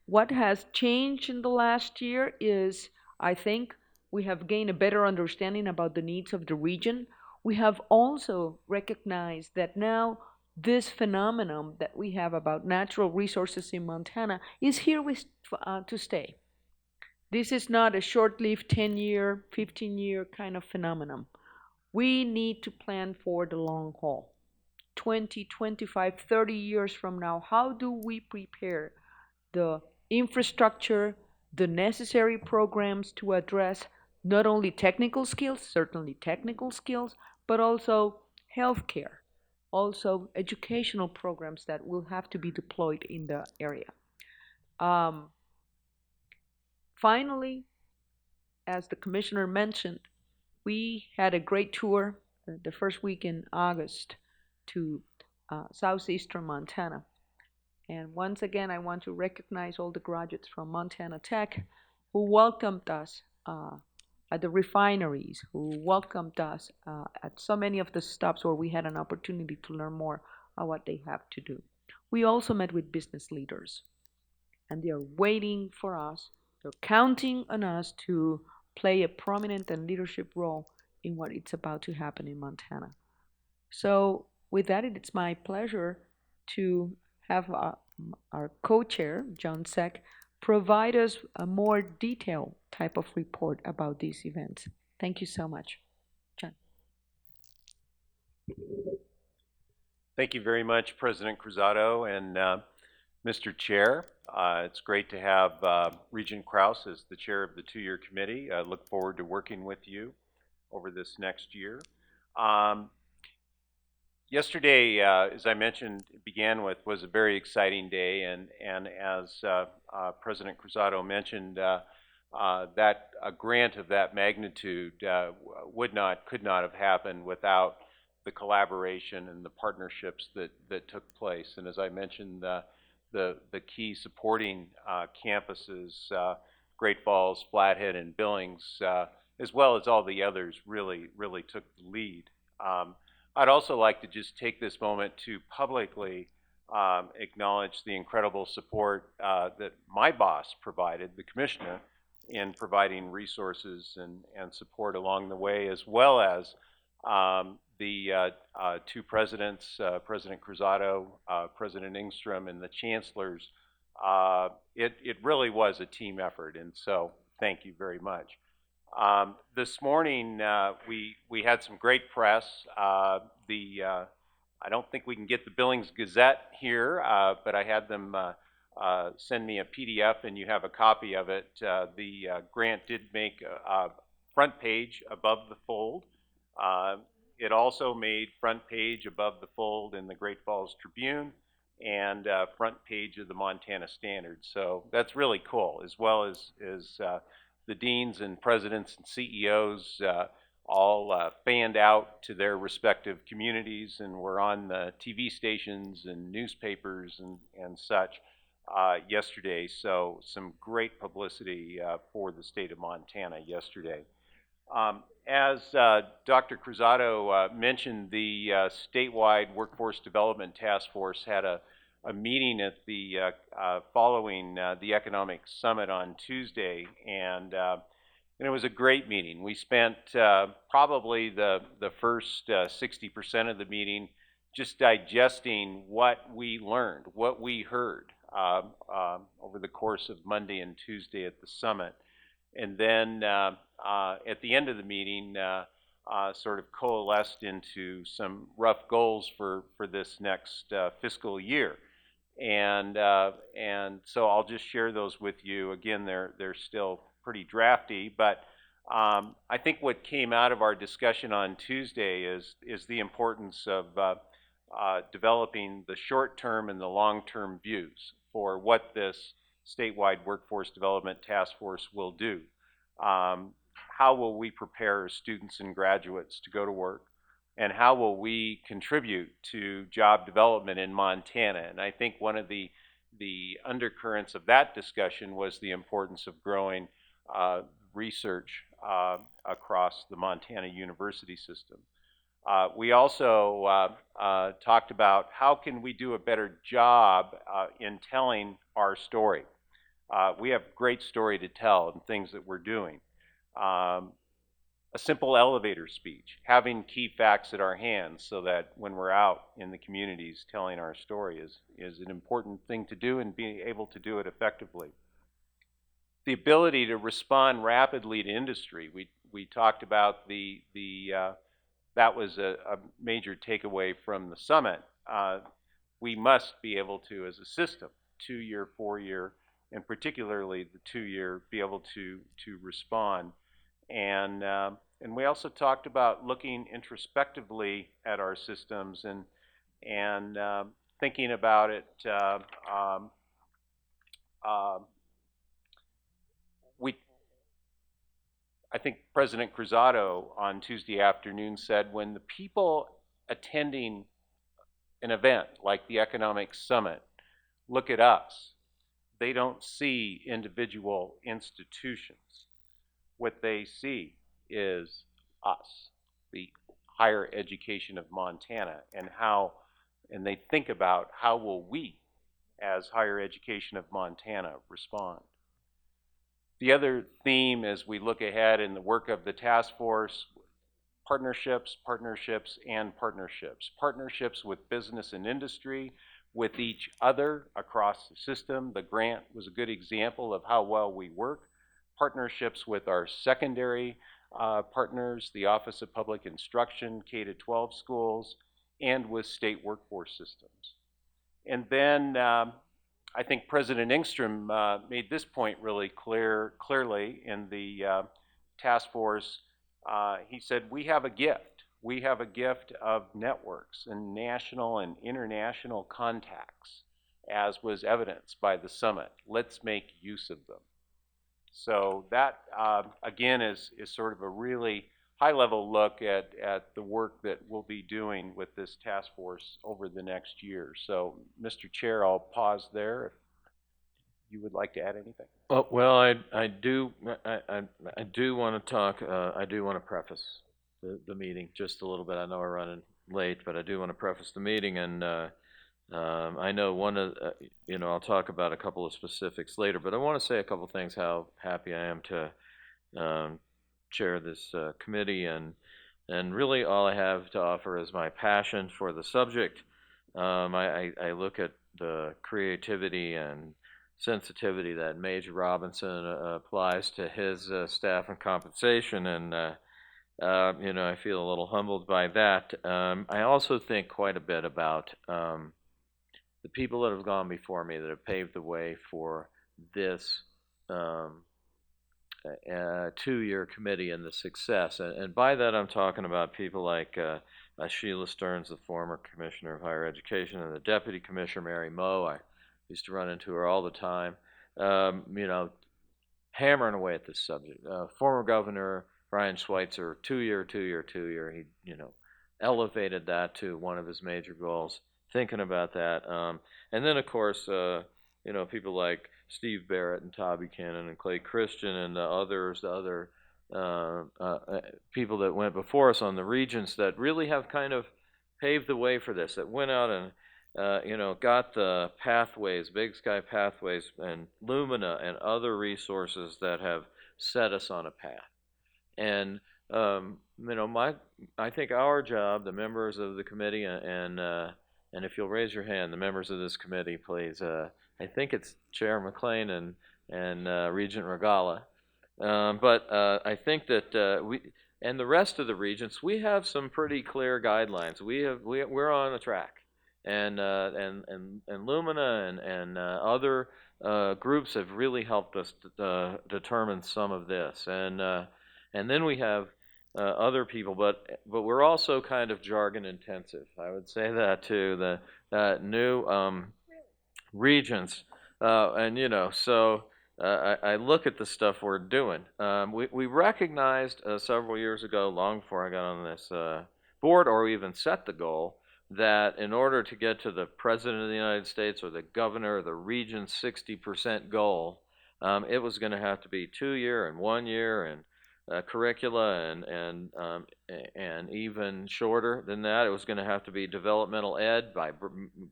What has changed in the last year is, I think, we have gained a better understanding about the needs of the region. We have also recognized that now this phenomenon that we have about natural resources in Montana is here to stay. This is not a short-lived 10-year, 15-year kind of phenomenon. We need to plan for the long haul. 20, 25, 30 years from now, how do we prepare the infrastructure, the necessary programs to address not only technical skills, certainly technical skills, but also healthcare, also educational programs that will have to be deployed in the area. Finally, as the commissioner mentioned, we had a great tour the first week in August to southeastern Montana. And once again, I want to recognize all the graduates from Montana Tech who welcomed us at the refineries, who welcomed us at so many of the stops where we had an opportunity to learn more about what they have to do. We also met with business leaders, and they are waiting for us. They're counting on us to play a prominent and leadership role in what is about to happen in Montana. So with that, it's my pleasure to have our co-chair, John Seck, provide us a more detailed type of report about these events. Thank you so much. John. Thank you very much, President Cruzado and Mr. Chair. It's great to have Regent Krauss as the chair of the two-year committee. I look forward to working with you over this next year. Yesterday, as I mentioned, was a very exciting day, and as President Cruzado mentioned, that a grant of that magnitude could not have happened without the collaboration and the partnerships that took place. And as I mentioned, the key supporting campuses, Great Falls, Flathead, and Billings, as well as all the others, really took the lead. I'd also like to just take this moment to publicly acknowledge the incredible support that my boss provided, the commissioner, in providing resources and support along the way, as well as the two presidents, President Cruzado, President Angstrom, and the chancellors. It really was a team effort, and so thank you very much. This morning, we had some great press. I don't think we can get the Billings Gazette here, but I had them send me a PDF, and you have a copy of it. The grant did make a front page above the fold. It also made front page above the fold in the Great Falls Tribune and front page of the Montana Standard. So that's really cool, as well as the deans and presidents and CEOs all fanned out to their respective communities and were on the TV stations and newspapers and such yesterday. So some great publicity for the state of Montana yesterday. As Dr. Cruzado mentioned, the statewide Workforce Development Task Force had a meeting at the following the Economic Summit on Tuesday, and it was a great meeting. We spent probably the first 60% of the meeting just digesting what we learned, what we heard over the course of Monday and Tuesday at the summit. And then at the end of the meeting, sort of coalesced into some rough goals for this next fiscal year. And so I'll just share those with you. Again, they're still pretty drafty, but I think what came out of our discussion on Tuesday is the importance of developing the short-term and the long-term views for what this statewide Workforce Development Task Force will do. How will we prepare students and graduates to go to work? And how will we contribute to job development in Montana? And I think one of the undercurrents of that discussion was the importance of growing research across the Montana university system. We also talked about how can we do a better job in telling our story. We have a great story to tell and things that we're doing. A simple elevator speech, having key facts at our hands so that when we're out in the communities telling our story is an important thing to do, and being able to do it effectively. The ability to respond rapidly to industry. We talked about that was a major takeaway from the summit. We must be able to, as a system, 2-year, 4-year, and particularly the 2-year, be able to respond. And we also talked about looking introspectively at our systems and thinking about it. I think President Cruzado on Tuesday afternoon said, when the people attending an event like the Economic Summit look at us, they don't see individual institutions. What they see is us, the higher education of Montana, and they think about how will we, as higher education of Montana, respond. The other theme as we look ahead in the work of the task force, partnerships, partnerships, and partnerships. Partnerships with business and industry, with each other across the system. The grant was a good example of how well we work. Partnerships with our secondary partners, the Office of Public Instruction, K-12 schools, and with state workforce systems. And then I think President Angstrom made this point really clearly in the task force. He said, we have a gift. We have a gift of networks and national and international contacts, as was evidenced by the summit. Let's make use of them. So that, again, is sort of a really high-level look at the work that we'll be doing with this task force over the next year. So, Mr. Chair, I'll pause there if you would like to add anything. Well, I do want to talk. I do want to preface the meeting just a little bit. I know we're running late, but I do want to preface the meeting, and I know one of I'll talk about a couple of specifics later, but I want to say a couple of things. How happy I am to chair this committee, and really all I have to offer is my passion for the subject. I look at the creativity and sensitivity that Major Robinson applies to his staff and compensation, and I feel a little humbled by that. I also think quite a bit about the people that have gone before me that have paved the way for this 2-year committee and the success. And by that I'm talking about people like Sheila Stearns, the former Commissioner of Higher Education, and the Deputy Commissioner, Mary Moe. I used to run into her all the time, hammering away at this subject. Former Governor Brian Schweitzer, two-year. He, you know, elevated that to one of his major goals, thinking about that. And then, of course, you know, people like Steve Barrett and Todd Buchanan and Clay Christian and the other people that went before us on the regents that really have kind of paved the way for this, that went out and, you know, got the pathways, Big Sky Pathways and Lumina and other resources that have set us on a path. And, you know, I think our job, the members of the committee, and if you'll raise your hand, the members of this committee, please. I think it's Chair McLean and Regent Regala. But I think that we and the rest of the regents, we have some pretty clear guidelines. We're on a track, and Lumina and other groups have really helped us determine some of this, and then we have other people, but we're also kind of jargon intensive. I would say that too. The new regents, and you know, so I look at the stuff we're doing. We recognized several years ago, long before I got on this board, or even set the goal, that in order to get to the President of the United States or the governor or the region's 60% goal, it was going to have to be 2 year and 1 year and curricula and even shorter than that. It was going to have to be developmental ed by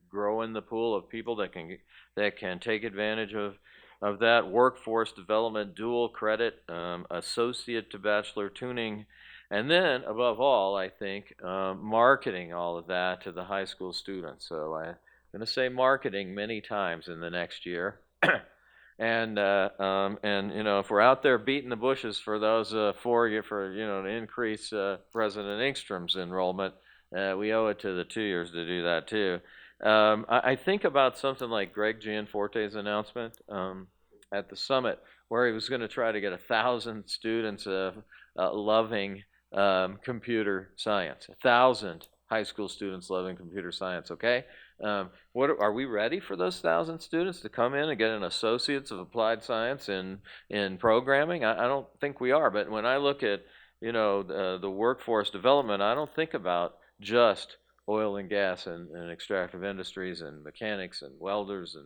growing the pool of people that can take advantage of that, workforce development, dual credit, associate to bachelor tuning, and then above all, I think marketing all of that to the high school students. So I'm going to say marketing many times in the next year. And you know, if we're out there beating the bushes for those for you know, to increase President Angstrom's enrollment, we owe it to the 2 years to do that too. I think about something like Greg Gianforte's announcement at the summit, where he was going to try to get 1,000 students loving computer science, 1,000 high school students loving computer science. Okay. What are we ready for those 1,000 students to come in and get an Associates of Applied Science in programming? I don't think we are. But when I look at, you know, the workforce development, I don't think about just oil and gas and extractive industries and mechanics and welders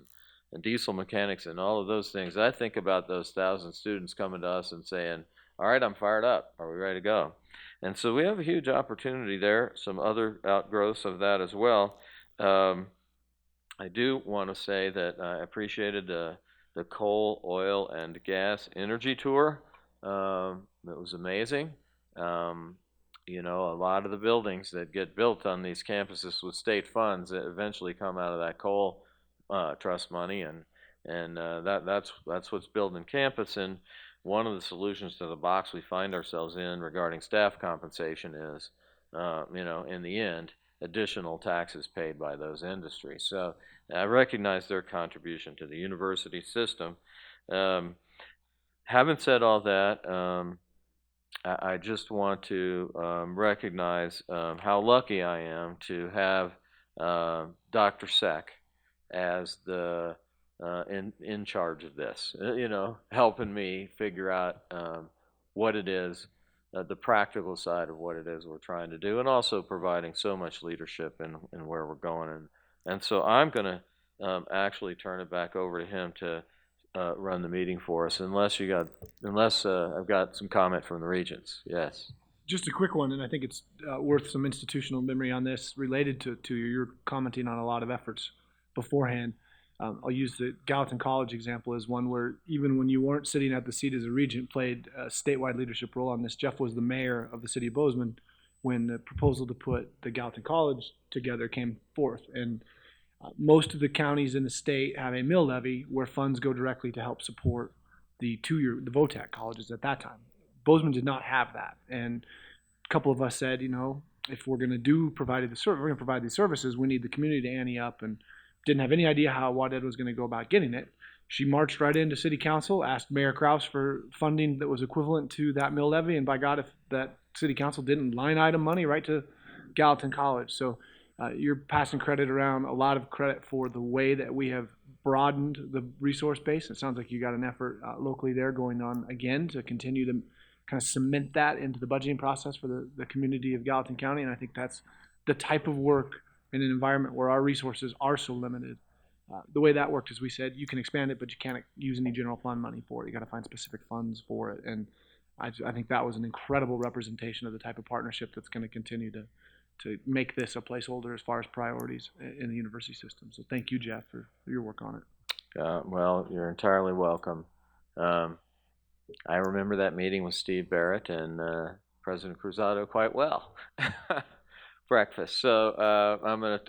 and diesel mechanics and all of those things. I think about those 1,000 students coming to us and saying, all right, I'm fired up. Are we ready to go? And so we have a huge opportunity there, some other outgrowths of that as well. I do want to say that I appreciated the coal, oil, and gas energy tour. It was amazing. You know, a lot of the buildings that get built on these campuses with state funds eventually come out of that coal trust money, and that's what's building campus. And one of the solutions to the box we find ourselves in regarding staff compensation is, you know, in the end, additional taxes paid by those industries. So I recognize their contribution to the university system. Having said all that, I just want to recognize how lucky I am to have Dr. Seck as the in charge of this, you know, helping me figure out what it is, the practical side of what it is we're trying to do, and also providing so much leadership in where we're going. And so I'm going to actually turn it back over to him to run the meeting for us, unless I've got some comment from the regents. Yes. Just a quick one, and I think it's worth some institutional memory on this related to you're commenting on a lot of efforts beforehand. I'll use the Gallatin College example as one where even when you weren't sitting at the seat as a regent, played a statewide leadership role on this. Jeff was the mayor of the city of Bozeman when the proposal to put the Gallatin College together came forth. And most of the counties in the state have a mill levy where funds go directly to help support the VOTAC colleges at that time. Bozeman did not have that. And a couple of us said, you know, if we're going to provide these services, we need the community to ante up, and didn't have any idea how Waded was going to go about getting it. She marched right into city council, asked Mayor Krauss for funding that was equivalent to that mill levy, and by God, if that city council didn't line item money right to Gallatin College. So you're passing credit around, a lot of credit for the way that we have broadened the resource base. It sounds like you got an effort locally there going on again to continue to kind of cement that into the budgeting process for the community of Gallatin County. And I think that's the type of work in an environment where our resources are so limited. The way that worked is we said you can expand it, but you can't use any general fund money for it. You got to find specific funds for it. And I think that was an incredible representation of the type of partnership that's going to continue to make this a placeholder as far as priorities in the university system. So thank you, Jeff, for your work on it. Well, you're entirely welcome. I remember that meeting with Steve Barrett and President Cruzado quite well. Breakfast. So I'm gonna,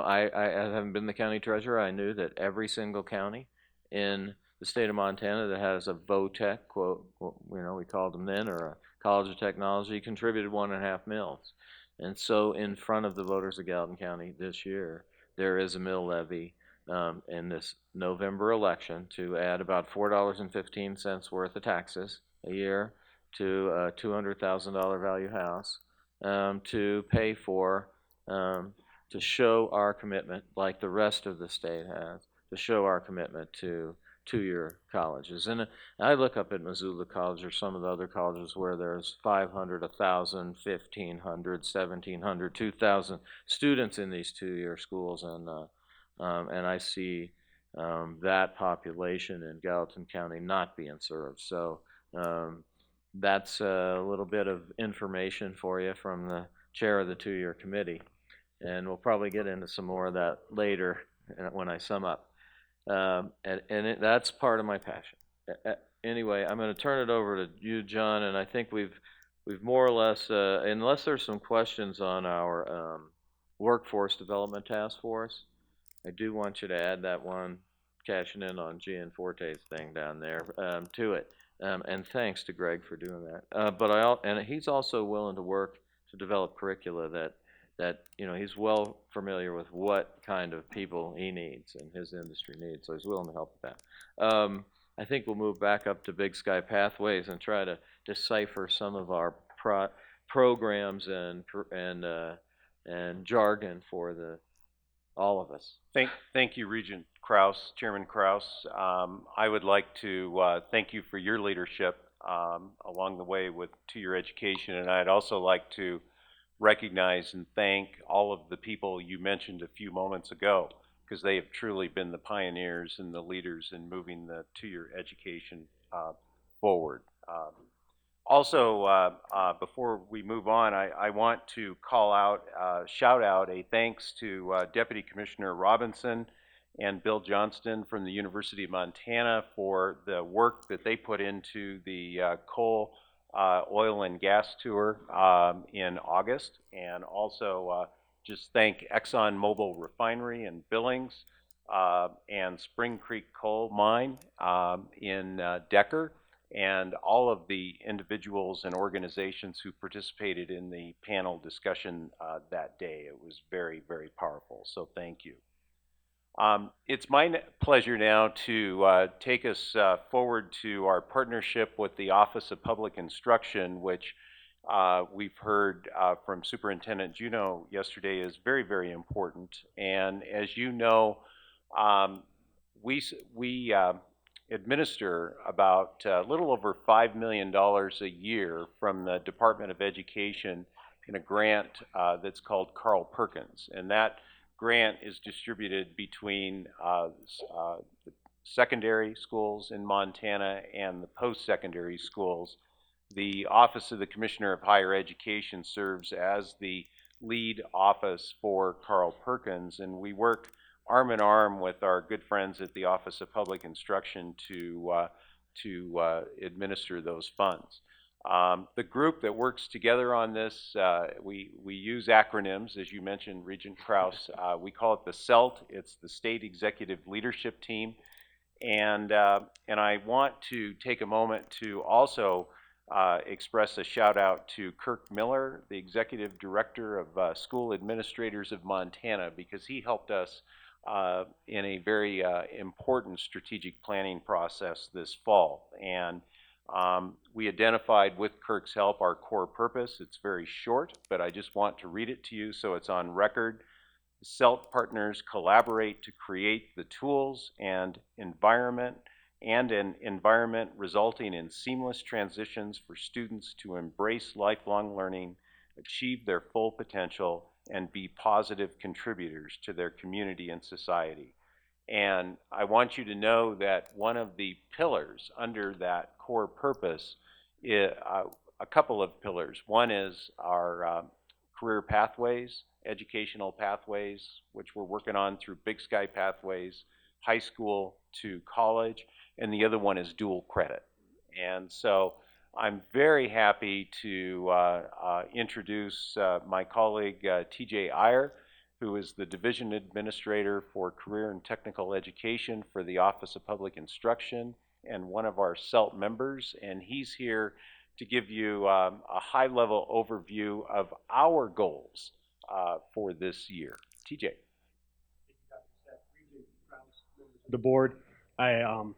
I haven't been the county treasurer. I knew that every single county in the state of Montana that has a VOTEC, quote, we called them then, or a College of Technology, contributed 1.5 mils. And so in front of the voters of Gallatin County this year, there is a mill levy in this November election to add about $4.15 worth of taxes a year to a $200,000 value house. To pay for, to show our commitment, like the rest of the state has, to show our commitment to two-year colleges. And I look up at Missoula College or some of the other colleges where there's 500, 1,000, 1,500, 1,700, 2,000 students in these two-year schools, and I see that population in Gallatin County not being served. So that's a little bit of information for you from the chair of the two-year committee. And we'll probably get into some more of that later when I sum up. That's part of my passion. Anyway, I'm going to turn it over to you, John, and I think we've more or less, unless there's some questions on our workforce development task force, I do want you to add that one, cashing in on Gianforte's thing down there, to it. And thanks to Greg for doing that. And he's also willing to work to develop curricula that he's well familiar with what kind of people he needs and his industry needs, so he's willing to help with that. I think we'll move back up to Big Sky Pathways and try to decipher some of our programs and jargon for all of us. Thank you, Regent Krauss, Chairman Krauss. I would like to thank you for your leadership along the way with two-year education, and I'd also like to recognize and thank all of the people you mentioned a few moments ago, because they have truly been the pioneers and the leaders in moving the two-year education forward. Also, before we move on, I want to call out, shout out a thanks to Deputy Commissioner Robinson and Bill Johnston from the University of Montana for the work that they put into the coal, oil, and gas tour in August. And also just thank ExxonMobil Refinery in Billings and Spring Creek Coal Mine in Decker, and all of the individuals and organizations who participated in the panel discussion that day. It was very, very powerful, so thank you. It's my pleasure now to take us forward to our partnership with the Office of Public Instruction, which we've heard from Superintendent Juneau yesterday is very, very important. And as you know, we administer about a little over $5 million a year from the Department of Education in a grant that's called Carl Perkins. And that grant is distributed between secondary schools in Montana and the post-secondary schools. The Office of the Commissioner of Higher Education serves as the lead office for Carl Perkins, and we work arm in arm with our good friends at the Office of Public Instruction to administer those funds. The group that works together on this, we use acronyms, as you mentioned, Regent Krauss. We call it the SELT. It's the State Executive Leadership Team. And I want to take a moment to also express a shout out to Kirk Miller, the Executive Director of School Administrators of Montana, because he helped us in a very important strategic planning process this fall. And we identified with Kirk's help our core purpose. It's very short, but I just want to read it to you so it's on record. SELT partners collaborate to create the tools and environment and an environment resulting in seamless transitions for students to embrace lifelong learning, achieve their full potential, and be positive contributors to their community and society. And I want you to know that one of the pillars under that core purpose is a couple of pillars. One is our career pathways, educational pathways, which we're working on through Big Sky Pathways, high school to college, and the other one is dual credit. And so I'm very happy to introduce my colleague TJ Iyer, who is the Division Administrator for Career and Technical Education for the Office of Public Instruction and one of our CELT members, and he's here to give you a high-level overview of our goals for this year. TJ. The board, I am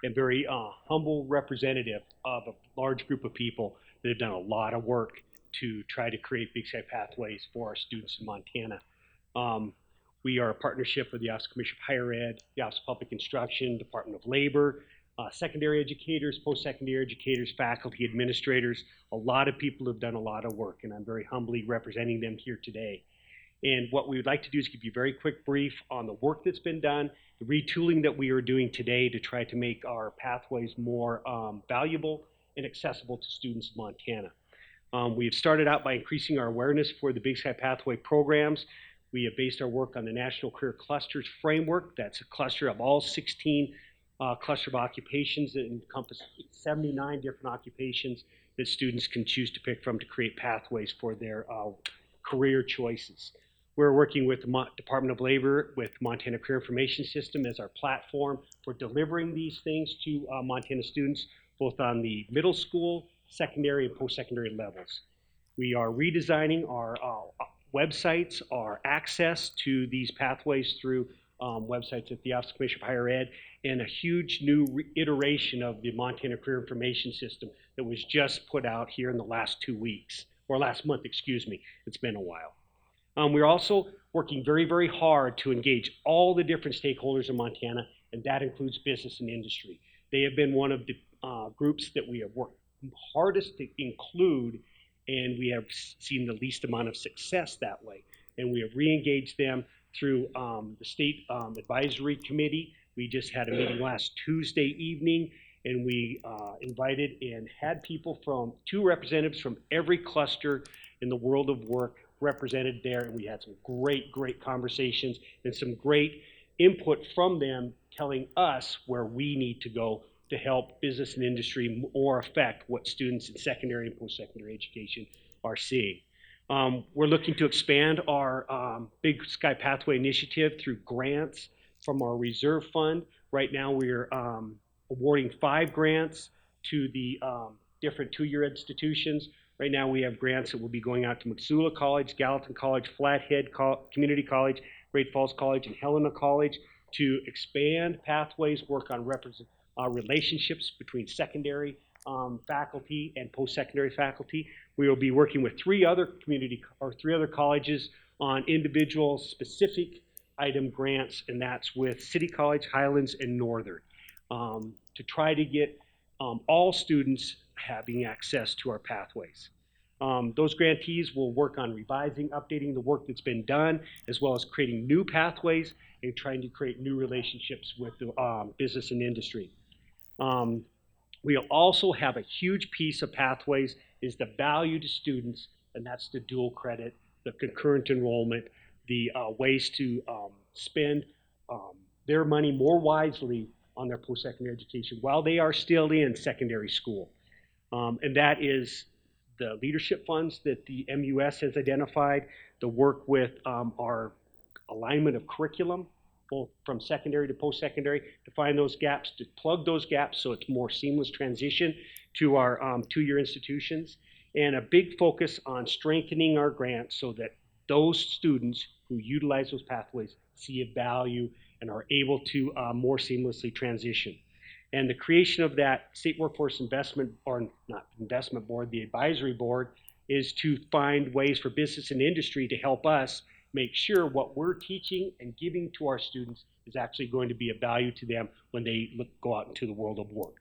very humble representative of a large group of people that have done a lot of work to try to create Big Sky Pathways for our students in Montana. We are a partnership with the Office of Commissioner of Higher Ed, the Office of Public Instruction, Department of Labor, secondary educators, post-secondary educators, faculty, administrators. A lot of people have done a lot of work, and I'm very humbly representing them here today. And what we would like to do is give you a very quick brief on the work that's been done, the retooling that we are doing today to try to make our pathways more valuable and accessible to students in Montana. We have started out by increasing our awareness for the Big Sky Pathway programs. We have based our work on the National Career Clusters Framework. That's a cluster of all 16 cluster of occupations that encompass 79 different occupations that students can choose to pick from to create pathways for their career choices. We're working with the Department of Labor with Montana Career Information System as our platform for delivering these things to Montana students, both on the middle school, secondary, and post-secondary levels. We are redesigning our websites, our access to these pathways through websites at the Office of Commissioner of Higher Ed, and a huge new iteration of the Montana Career Information System that was just put out here in the last 2 weeks, or last month, excuse me. It's been a while. We're also working very, very hard to engage all the different stakeholders in Montana, and that includes business and industry. They have been one of the groups that we have worked hardest to include, and we have seen the least amount of success that way. And we have re-engaged them through the State Advisory Committee. We just had a meeting last Tuesday evening, and we invited and had people from 2 representatives from every cluster in the world of work represented there, and we had some great, great conversations and some great input from them telling us where we need to go to help business and industry more affect what students in secondary and post-secondary education are seeing. We're looking to expand our Big Sky Pathway initiative through grants from our reserve fund. Right now we're awarding 5 grants to the different 2-year institutions. Right now we have grants that will be going out to Missoula College, Gallatin College, Flathead Community College, Great Falls College, and Helena College to expand pathways, work on relationships between secondary faculty and post-secondary faculty. We will be working with 3 other colleges on individual specific item grants, and that's with City College, Highlands, and Northern, to try to get all students having access to our pathways. Those grantees will work on revising, updating the work that's been done, as well as creating new pathways and trying to create new relationships with the business and industry. We also have a huge piece of pathways is the value to students, and that's the dual credit, the concurrent enrollment, the ways to spend their money more wisely on their post-secondary education while they are still in secondary school. And that is the leadership funds that the MUS has identified, the work with our alignment of curriculum, both from secondary to post-secondary, to find those gaps, to plug those gaps so it's more seamless transition to our 2-year institutions, and a big focus on strengthening our grants so that those students who utilize those pathways see a value and are able to more seamlessly transition. And the creation of that State Workforce Investment, or not investment board, the advisory board, is to find ways for business and industry to help us make sure what we're teaching and giving to our students is actually going to be of value to them when they go out into the world of work.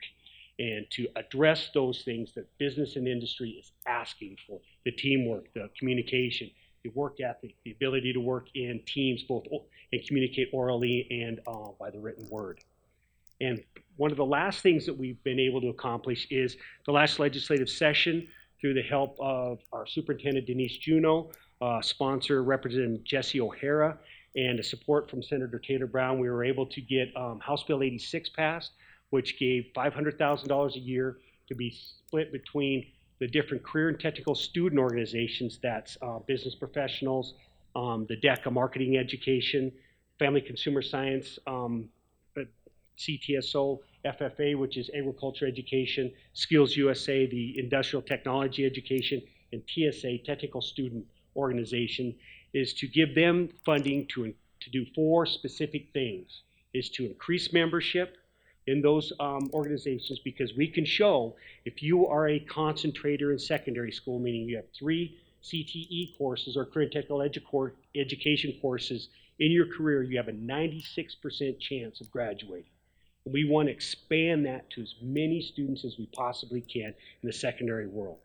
And to address those things that business and industry is asking for, the teamwork, the communication, the work ethic, the ability to work in teams, both and communicate orally and by the written word. And one of the last things that we've been able to accomplish is the last legislative session, through the help of our Superintendent Denise Juneau, sponsor Representative Jesse O'Hara, and the support from Senator Taylor Brown, we were able to get House Bill 86 passed, which gave $500,000 a year to be split between the different career and technical student organizations, that's business professionals, the DECA marketing education, family consumer science, CTSO, FFA, which is agriculture education, Skills USA, the industrial technology education, and TSA, technical student organization, is to give them funding to do 4 specific things, is to increase membership in those organizations, because we can show if you are a concentrator in secondary school, meaning you have 3 CTE courses or career and technical education courses in your career, you have a 96% chance of graduating. We want to expand that to as many students as we possibly can in the secondary world.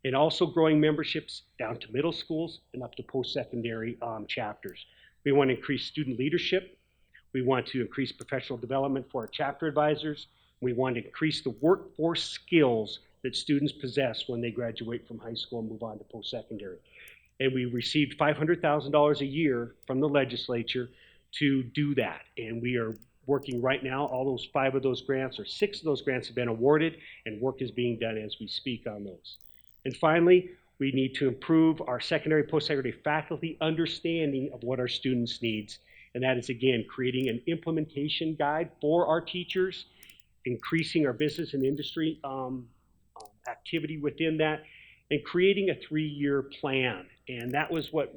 And also growing memberships down to middle schools and up to post-secondary chapters. We want to increase student leadership. We want to increase professional development for our chapter advisors. We want to increase the workforce skills that students possess when they graduate from high school and move on to post-secondary. And we received $500,000 a year from the legislature to do that. And we are working right now. All those 5 of those grants, or 6 of those grants, have been awarded, and work is being done as we speak on those. And finally, we need to improve our secondary, post-secondary faculty understanding of what our students' needs. And that is, again, creating an implementation guide for our teachers, increasing our business and industry activity within that, and creating a 3-year plan. And that was what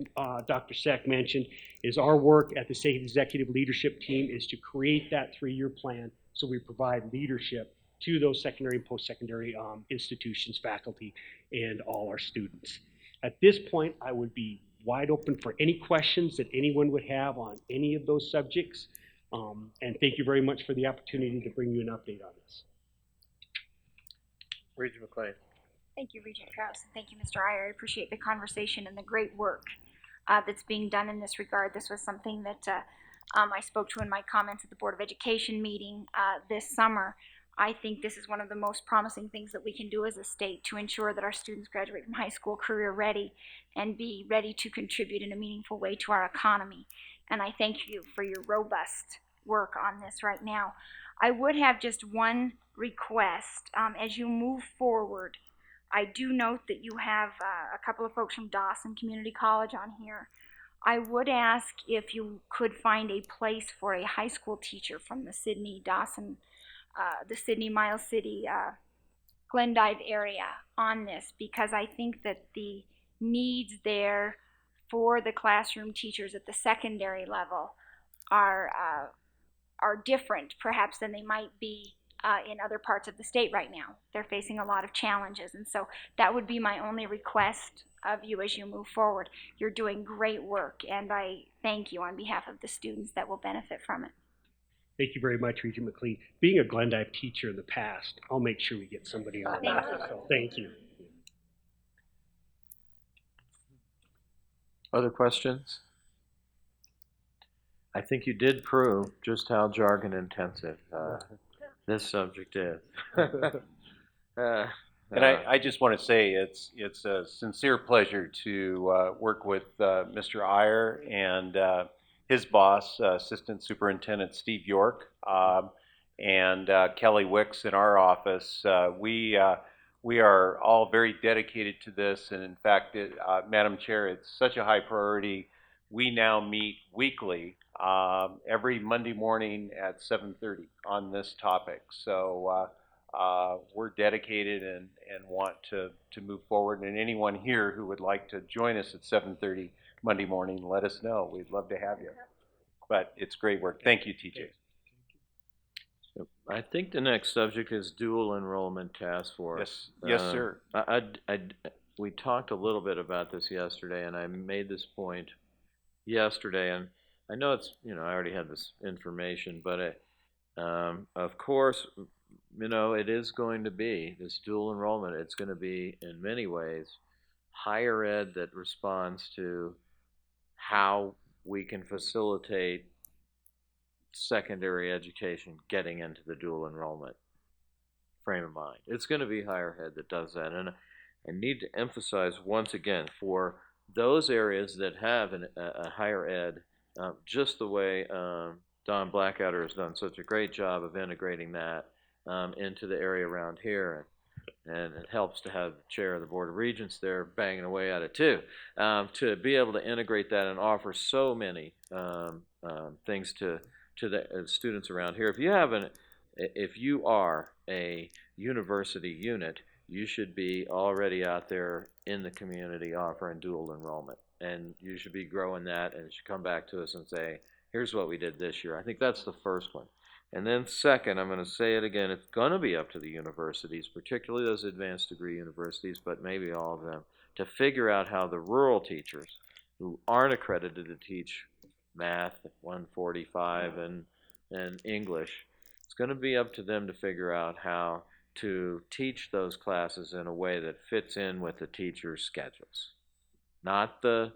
Dr. Seck mentioned, is our work at the state executive leadership team is to create that 3-year plan so we provide leadership to those secondary and post-secondary institutions, faculty, and all our students. At this point, I would be wide open for any questions that anyone would have on any of those subjects. And thank you very much for the opportunity to bring you an update on this. Regent McLean. Thank you, Regent Krauss, and thank you, Mr. Iyer. I appreciate the conversation and the great work that's being done in this regard. This was something that I spoke to in my comments at the Board of Education meeting this summer. I think this is one of the most promising things that we can do as a state to ensure that our students graduate from high school career ready and be ready to contribute in a meaningful way to our economy. And I thank you for your robust work on this right now. I would have just one request. As you move forward, I do note that you have a couple of folks from Dawson Community College on here. I would ask if you could find a place for a high school teacher from the Sydney, Dawson, the Sydney, Miles City, Glendive area on this, because I think that the needs there for the classroom teachers at the secondary level are different perhaps than they might be in other parts of the state right now. They're facing a lot of challenges, and so that would be my only request of you as you move forward. You're doing great work, and I thank you on behalf of the students that will benefit from it. Thank you very much, Regent McLean. Being a Glendive teacher in the past, I'll make sure we get somebody on that. So thank you. Other questions? I think you did prove just how jargon intensive this subject is. And I just want to say it's a sincere pleasure to work with Mr. Iyer and his boss, Assistant Superintendent Steve York, and Kelly Wicks in our office. We are all very dedicated to this, and in fact, Madam Chair, it's such a high priority. We now meet weekly, every Monday morning at 7:30 on this topic. So we're dedicated and want to move forward. And anyone here who would like to join us at 7:30 Monday morning, let us know. We'd love to have you. But it's great work. Thank you, TJ. I think the next subject is dual enrollment task force. Yes, sir. We talked a little bit about this yesterday, and I made this point yesterday, and I know it's, I already had this information, but of course, it is going to be this dual enrollment. It's going to be, in many ways, higher ed that responds to how we can facilitate secondary education getting into the dual enrollment frame of mind. It's going to be higher ed that does that. And I need to emphasize once again, for those areas that have a higher ed, just the way Don Blackadder has done such a great job of integrating that into the area around here. And it helps to have the chair of the Board of Regents there banging away at it too, to be able to integrate that and offer so many things to the students around here. If you are a university unit, you should be already out there in the community offering dual enrollment, and you should be growing that, and you should come back to us and say, here's what we did this year. I think that's the first one. And then second, I'm going to say it again, it's going to be up to the universities, particularly those advanced degree universities, but maybe all of them, to figure out how the rural teachers who aren't accredited to teach math, 145, and English, it's going to be up to them to figure out how to teach those classes in a way that fits in with the teachers' schedules. Not the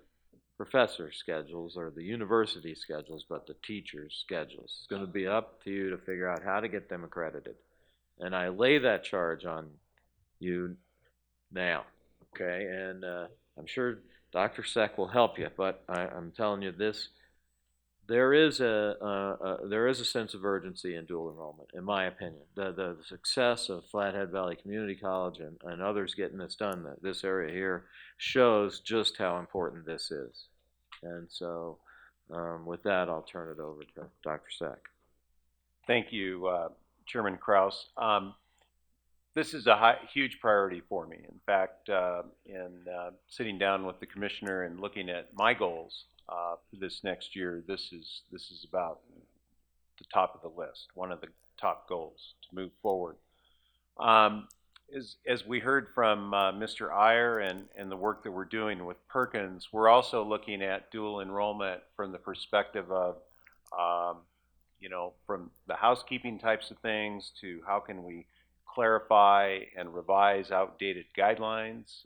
professor schedules or the university schedules, but the teachers' schedules. It's going to be up to you to figure out how to get them accredited. And I lay that charge on you now, okay? And I'm sure Dr. Seck will help you, but I'm telling you this, there is a sense of urgency in dual enrollment, in my opinion. The success of Flathead Valley Community College and others getting this done, this area here, shows just how important this is. And so with that, I'll turn it over to Dr. Seck. Thank you, Chairman Krauss. This is a huge priority for me. In fact, in sitting down with the commissioner and looking at my goals for this next year, this is about the top of the list, one of the top goals to move forward. As we heard from Mr. Iyer and the work that we're doing with Perkins, we're also looking at dual enrollment from the perspective of, from the housekeeping types of things to how can we clarify and revise outdated guidelines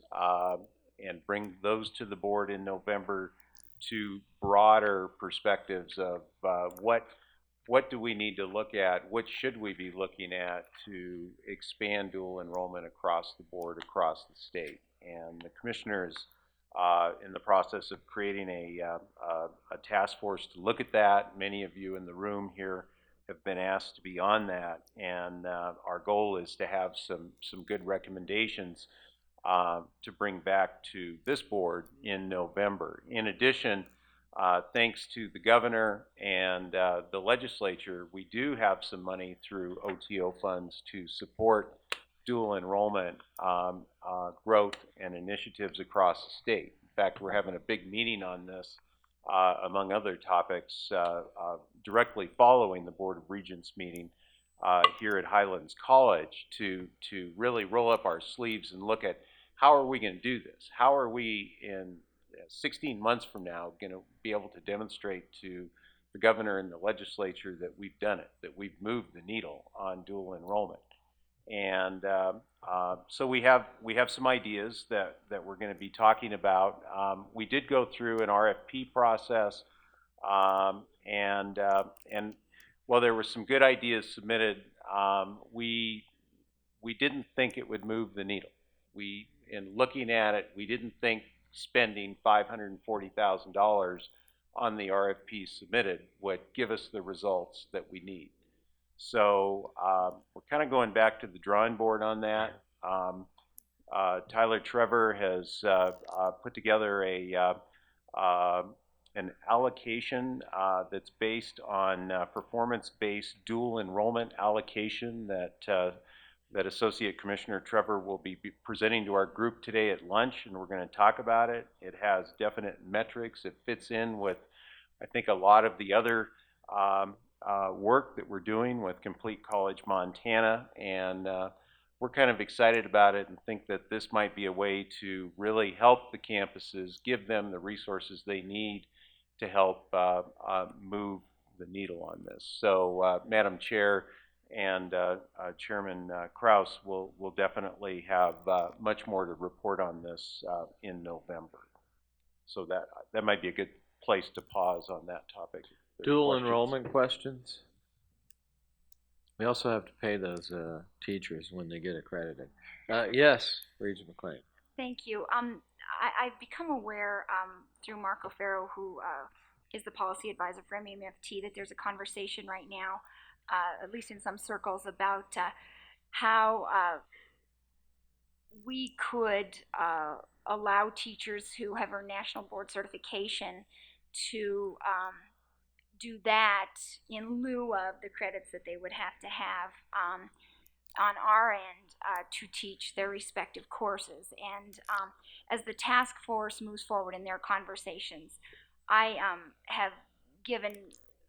and bring those to the board in November, to broader perspectives of what do we need to look at, what should we be looking at to expand dual enrollment across the board, across the state. And the commissioner is in the process of creating a task force to look at that. Many of you in the room here have been asked to be on that, and our goal is to have some good recommendations to bring back to this board in November. In addition, thanks to the governor and the legislature, we do have some money through OTO funds to support dual enrollment growth and initiatives across the state. In fact, we're having a big meeting on this, among other topics, directly following the Board of Regents meeting here at Highlands College to really roll up our sleeves and look at how are we going to do this? How are we in 16 months from now going to be able to demonstrate to the governor and the legislature that we've done it, that we've moved the needle on dual enrollment? And so we have some ideas that we're going to be talking about. We did go through an RFP process, and while there were some good ideas submitted, we didn't think it would move the needle. In looking at it, we didn't think spending $540,000 on the RFP submitted would give us the results that we need. So we're kind of going back to the drawing board on that. Tyler Trevor has put together an allocation that's based on performance-based dual enrollment allocation that Associate Commissioner Trevor will be presenting to our group today at lunch, and we're going to talk about it. It has definite metrics. It fits in with, I think, a lot of the other work that we're doing with Complete College Montana, and we're kind of excited about it and think that this might be a way to really help the campuses, give them the resources they need to help move the needle on this. So, Madam Chair and Chairman Krauss will definitely have much more to report on this in November. So that might be a good place to pause on that topic. Dual enrollment questions? We also have to pay those teachers when they get accredited. Yes, Regent McLean. Thank you. I've become aware through Marco Ferro, who is the policy advisor for MEMFT, that there's a conversation right now, at least in some circles, about how we could allow teachers who have earned national board certification to do that in lieu of the credits that they would have to have on our end to teach their respective courses. And as the task force moves forward in their conversations, I have given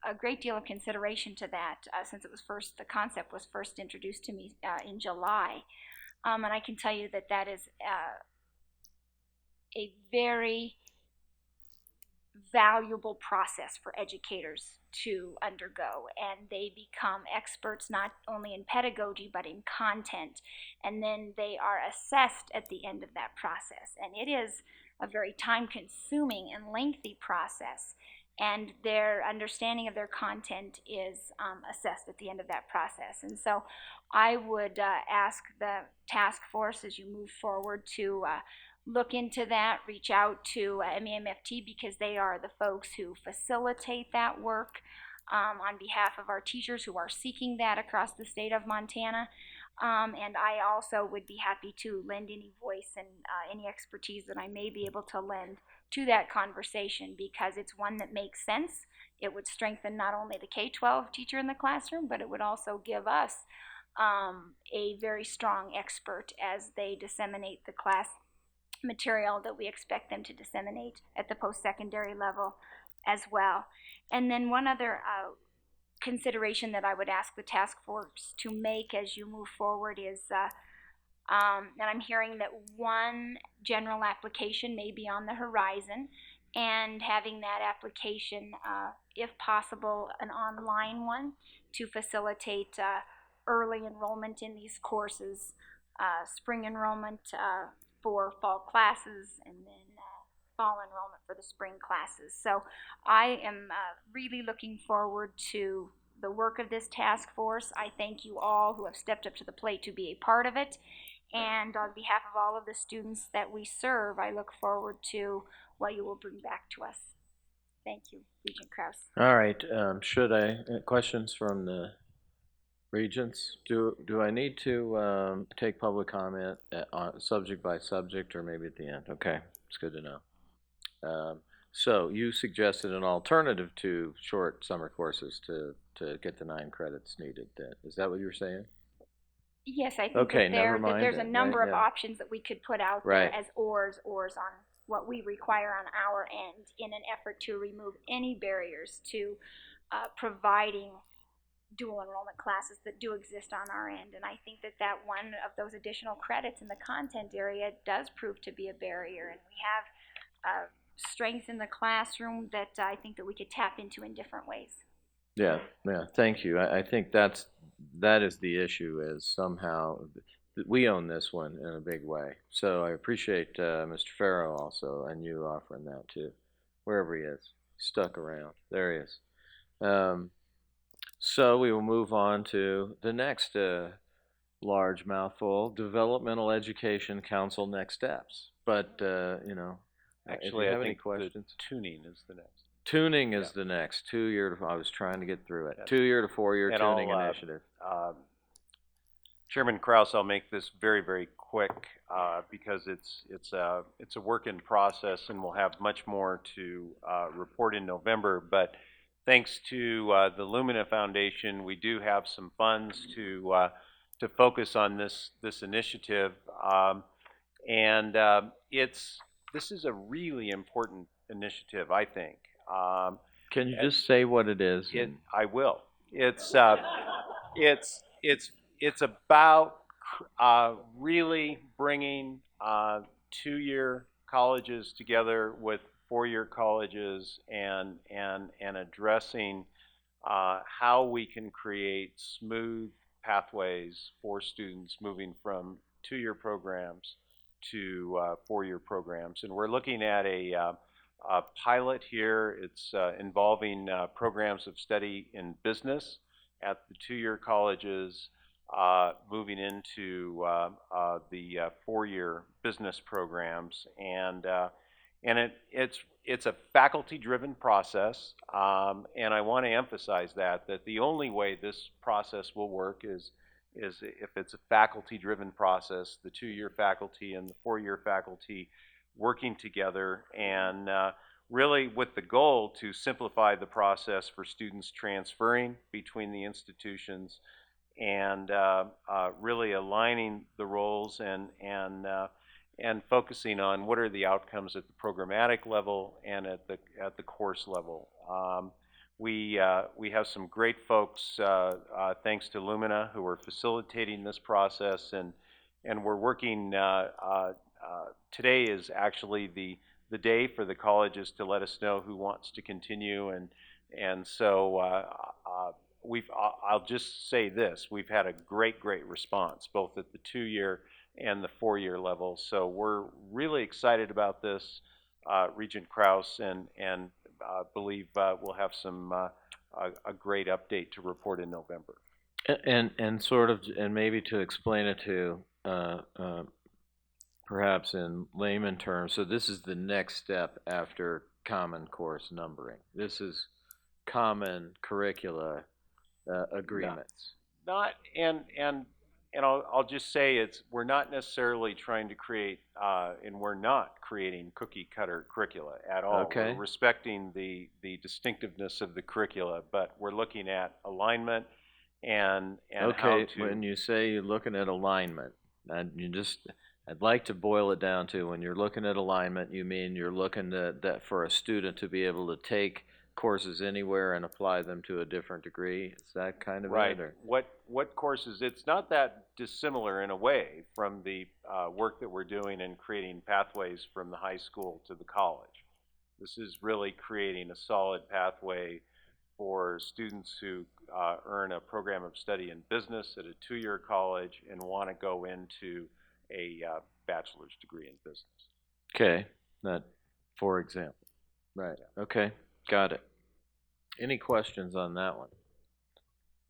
a great deal of consideration to that since the concept was first introduced to me in July. And I can tell you that that is a very valuable process for educators to undergo, and they become experts not only in pedagogy but in content, and then they are assessed at the end of that process. And it is a very time-consuming and lengthy process, and their understanding of their content is assessed at the end of that process. And so I would ask the task force, as you move forward, to look into that, reach out to MEMFT, because they are the folks who facilitate that work on behalf of our teachers who are seeking that across the state of Montana. And I also would be happy to lend any voice and any expertise that I may be able to lend to that conversation, because it's one that makes sense. It would strengthen not only the K-12 teacher in the classroom, but it would also give us a very strong expert as they disseminate the class material that we expect them to disseminate at the post-secondary level as well. And then one other consideration that I would ask the task force to make as you move forward is and I'm hearing that one general application may be on the horizon, and having that application, if possible, an online one to facilitate early enrollment in these courses, spring enrollment for fall classes, and then fall enrollment for the spring classes. So I am really looking forward to the work of this task force. I thank you all who have stepped up to the plate to be a part of it. And on behalf of all of the students that we serve, I look forward to what you will bring back to us. Thank you, Regent Krauss. All right. Questions from the regents? Do I need to take public comment subject by subject, or maybe at the end? Okay, it's good to know. So you suggested an alternative to short summer courses to get the 9 credits needed. Is that what you were saying? Yes, I think okay, that there's a number of options that we could put out there as oars on what we require on our end in an effort to remove any barriers to providing dual enrollment classes that do exist on our end. And I think that one of those additional credits in the content area does prove to be a barrier, and we have strength in the classroom that I think that we could tap into in different ways. Yeah, thank you. I think that is the issue, is somehow we own this one in a big way. So I appreciate Mr. Farrow also, and you offering that too, wherever he is, stuck around. There he is. So we will move on to the next large mouthful, Developmental Education Council next steps. But, actually, if you have I any think questions. the tuning is the next. Tuning is the next 2-year. I was trying to get through it. 2-year to 4-year tuning initiative. Chairman Krauss, I'll make this very, very quick because it's a work in process, and we'll have much more to report in November. But thanks to the Lumina Foundation, we do have some funds to focus on this initiative, and this is a really important initiative, I think. Can you just say what it is? I will. It's about really bringing 2-year colleges together with four-year colleges and addressing how we can create smooth pathways for students moving from two-year programs to four-year programs. And we're looking at a pilot here. It's involving programs of study in business at the two-year colleges, moving into the four-year business programs. And it's a faculty-driven process, and I want to emphasize that the only way this process will work is if it's a faculty-driven process, the two-year faculty and the four-year faculty working together, and really with the goal to simplify the process for students transferring between the institutions, and really aligning the roles and focusing on what are the outcomes at the programmatic level and at the course level. We have some great folks, thanks to Lumina, who are facilitating this process, and we're working. Today is actually the day for the colleges to let us know who wants to continue, and so I'll just say this: we've had a great response both at the two-year and the four-year level. So we're really excited about this, Regent Krauss, and believe we'll have some a great update to report in November. And sort of, and maybe to explain it to perhaps in layman terms, so this is the next step after Common Course numbering. This is common curricula agreements. And I'll just say we're not necessarily trying to create, and we're not creating cookie cutter curricula at all. Okay. We're respecting the distinctiveness of the curricula, but we're looking at alignment and Okay, how to. when you say you're looking at alignment, I'd like to boil it down to, when you're looking at alignment, you mean you're looking at that for a student to be able to take courses anywhere and apply them to a different degree? Is that kind of right? it? Or? What courses? It's not that dissimilar in a way from the work that we're doing in creating pathways from the high school to the college. This is really creating a solid pathway for students who earn a program of study in business at a two-year college and want to go into a bachelor's degree in business. Okay, that, for example. Right, okay, got it. Any questions on that one?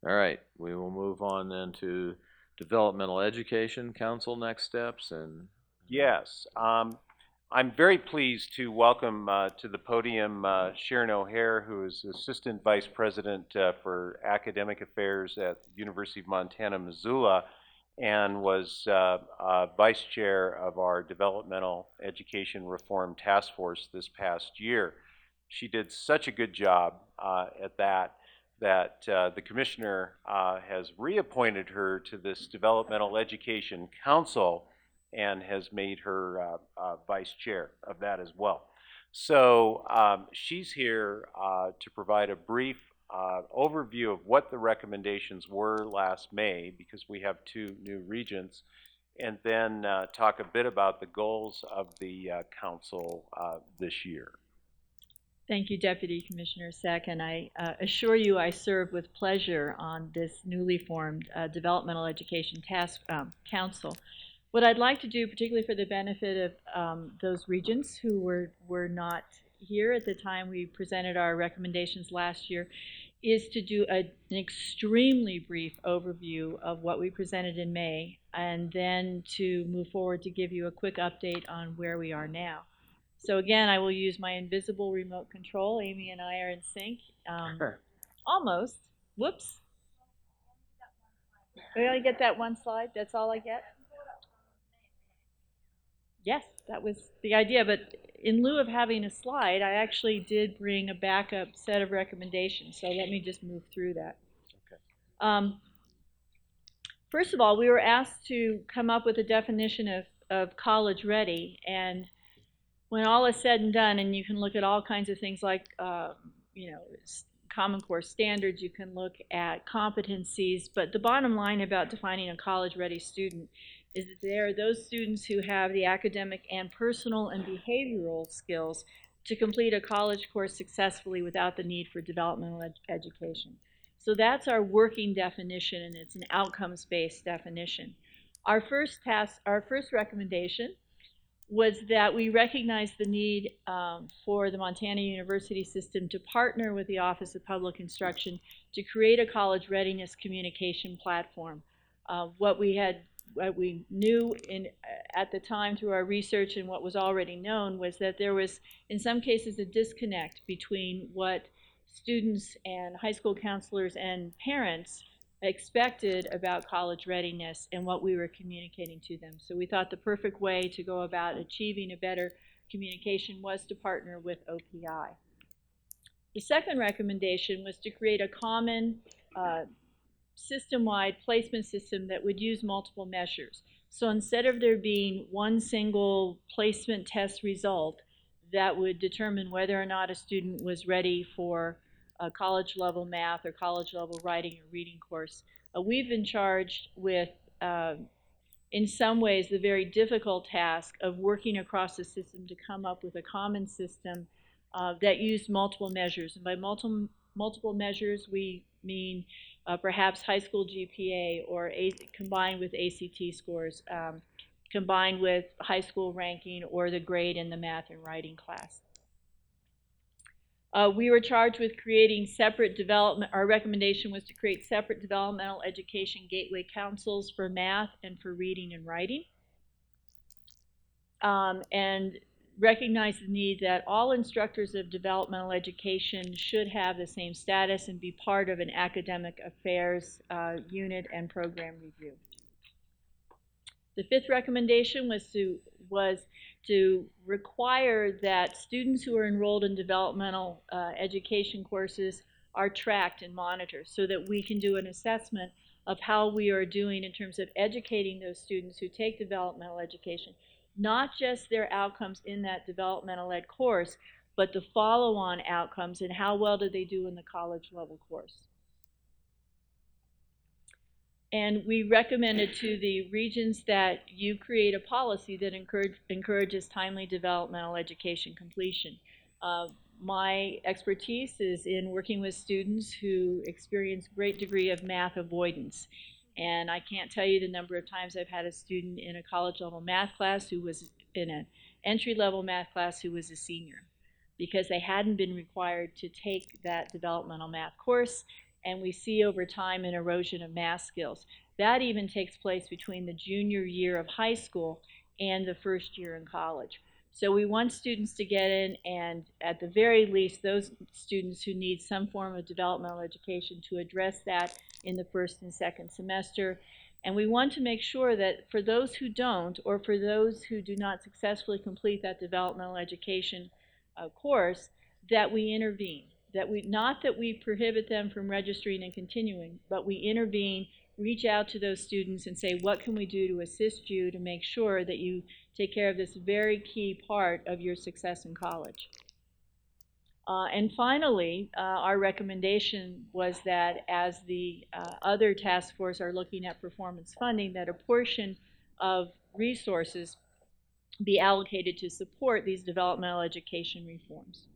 All right, we will move on then to Developmental Education Council next steps. And yes, I'm very pleased to welcome to the podium Sharon O'Hare, who is Assistant Vice President for Academic Affairs at the University of Montana, Missoula, and was Vice Chair of our Developmental Education Reform Task Force this past year. She did such a good job at that the Commissioner has reappointed her to this Developmental Education Council and has made her Vice Chair of that as well. So she's here to provide a brief overview of what the recommendations were last May, because we have two new regents, and then talk a bit about the goals of the council this year. Thank you, Deputy Commissioner Sack, and I assure you I serve with pleasure on this newly formed Developmental Education Task Council. What I'd like to do, particularly for the benefit of those regents who were not here at the time we presented our recommendations last year, is to do an extremely brief overview of what we presented in May, and then to move forward to give you a quick update on where we are now. So again, I will use my invisible remote control. Amy and I are in sync. Almost. Whoops. We only get that one slide? That's all I get? Yes, that was the idea, but in lieu of having a slide, I actually did bring a backup set of recommendations, so let me just move through that. Okay. First of all, we were asked to come up with a definition of college ready, and when all is said and done, and you can look at all kinds of things like, Common Core standards, you can look at competencies, but the bottom line about defining a college-ready student is that they are those students who have the academic and personal and behavioral skills to complete a college course successfully without the need for developmental education. So that's our working definition, and it's an outcomes-based definition. Our first recommendation was that we recognize the need for the Montana University system to partner with the Office of Public Instruction to create a college readiness communication platform. What we knew at the time through our research and what was already known was that there was, in some cases, a disconnect between what students and high school counselors and parents expected about college readiness and what we were communicating to them. So we thought the perfect way to go about achieving a better communication was to partner with OPI. The second recommendation was to create a common system-wide placement system that would use multiple measures. So instead of there being one single placement test result that would determine whether or not a student was ready for a college level math or college level writing or reading course, we've been charged with, in some ways, the very difficult task of working across the system to come up with a common system that used multiple measures. And by multiple measures, we mean perhaps high school GPA or combined with ACT scores, combined with high school ranking or the grade in the math and writing class. We were charged with creating separate development. Our recommendation was to create separate developmental education gateway councils for math and for reading and writing. And recognize the need that all instructors of developmental education should have the same status and be part of an academic affairs unit and program review. The fifth recommendation was to require that students who are enrolled in developmental education courses are tracked and monitored so that we can do an assessment of how we are doing in terms of educating those students who take developmental education, not just their outcomes in that developmental ed course, but the follow-on outcomes and how well do they do in the college level course. And we recommended to the regions that you create a policy that encourages timely developmental education completion. My expertise is in working with students who experience great degree of math avoidance. And I can't tell you the number of times I've had a student in a college level math class who was in an entry level math class who was a senior because they hadn't been required to take that developmental math course. And we see over time an erosion of math skills. That even takes place between the junior year of high school and the first year in college. So we want students to get in, and at the very least, those students who need some form of developmental education to address that in the first and second semester. And we want to make sure that for those who don't, or for those who do not successfully complete that developmental education course, that we intervene. Not that we prohibit them from registering and continuing, but we intervene, reach out to those students and say, what can we do to assist you to make sure that you take care of this very key part of your success in college. And finally, our recommendation was that as the other task force are looking at performance funding, that a portion of resources be allocated to support these developmental education reforms.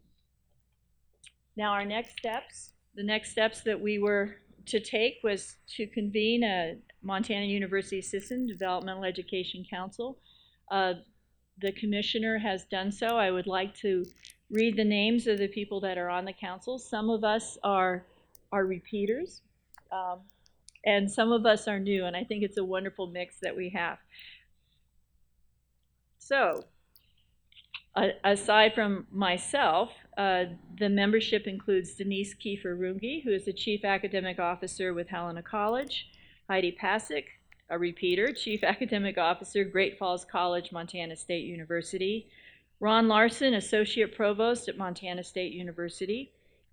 Now our next steps, the next steps that we were to take was to convene a Montana University System Developmental Education Council. The commissioner has done so. I would like to read the names of the people that are on the council. Some of us are repeaters, and some of us are new, and I think it's a wonderful mix that we have. So, aside from myself, the membership includes Denise Kiefer-Runge, who is the Chief Academic Officer with Helena College, Heidi Pasick, a repeater, Chief Academic Officer, Great Falls College, Montana State University, Ron Larson, Associate Provost at Montana State University,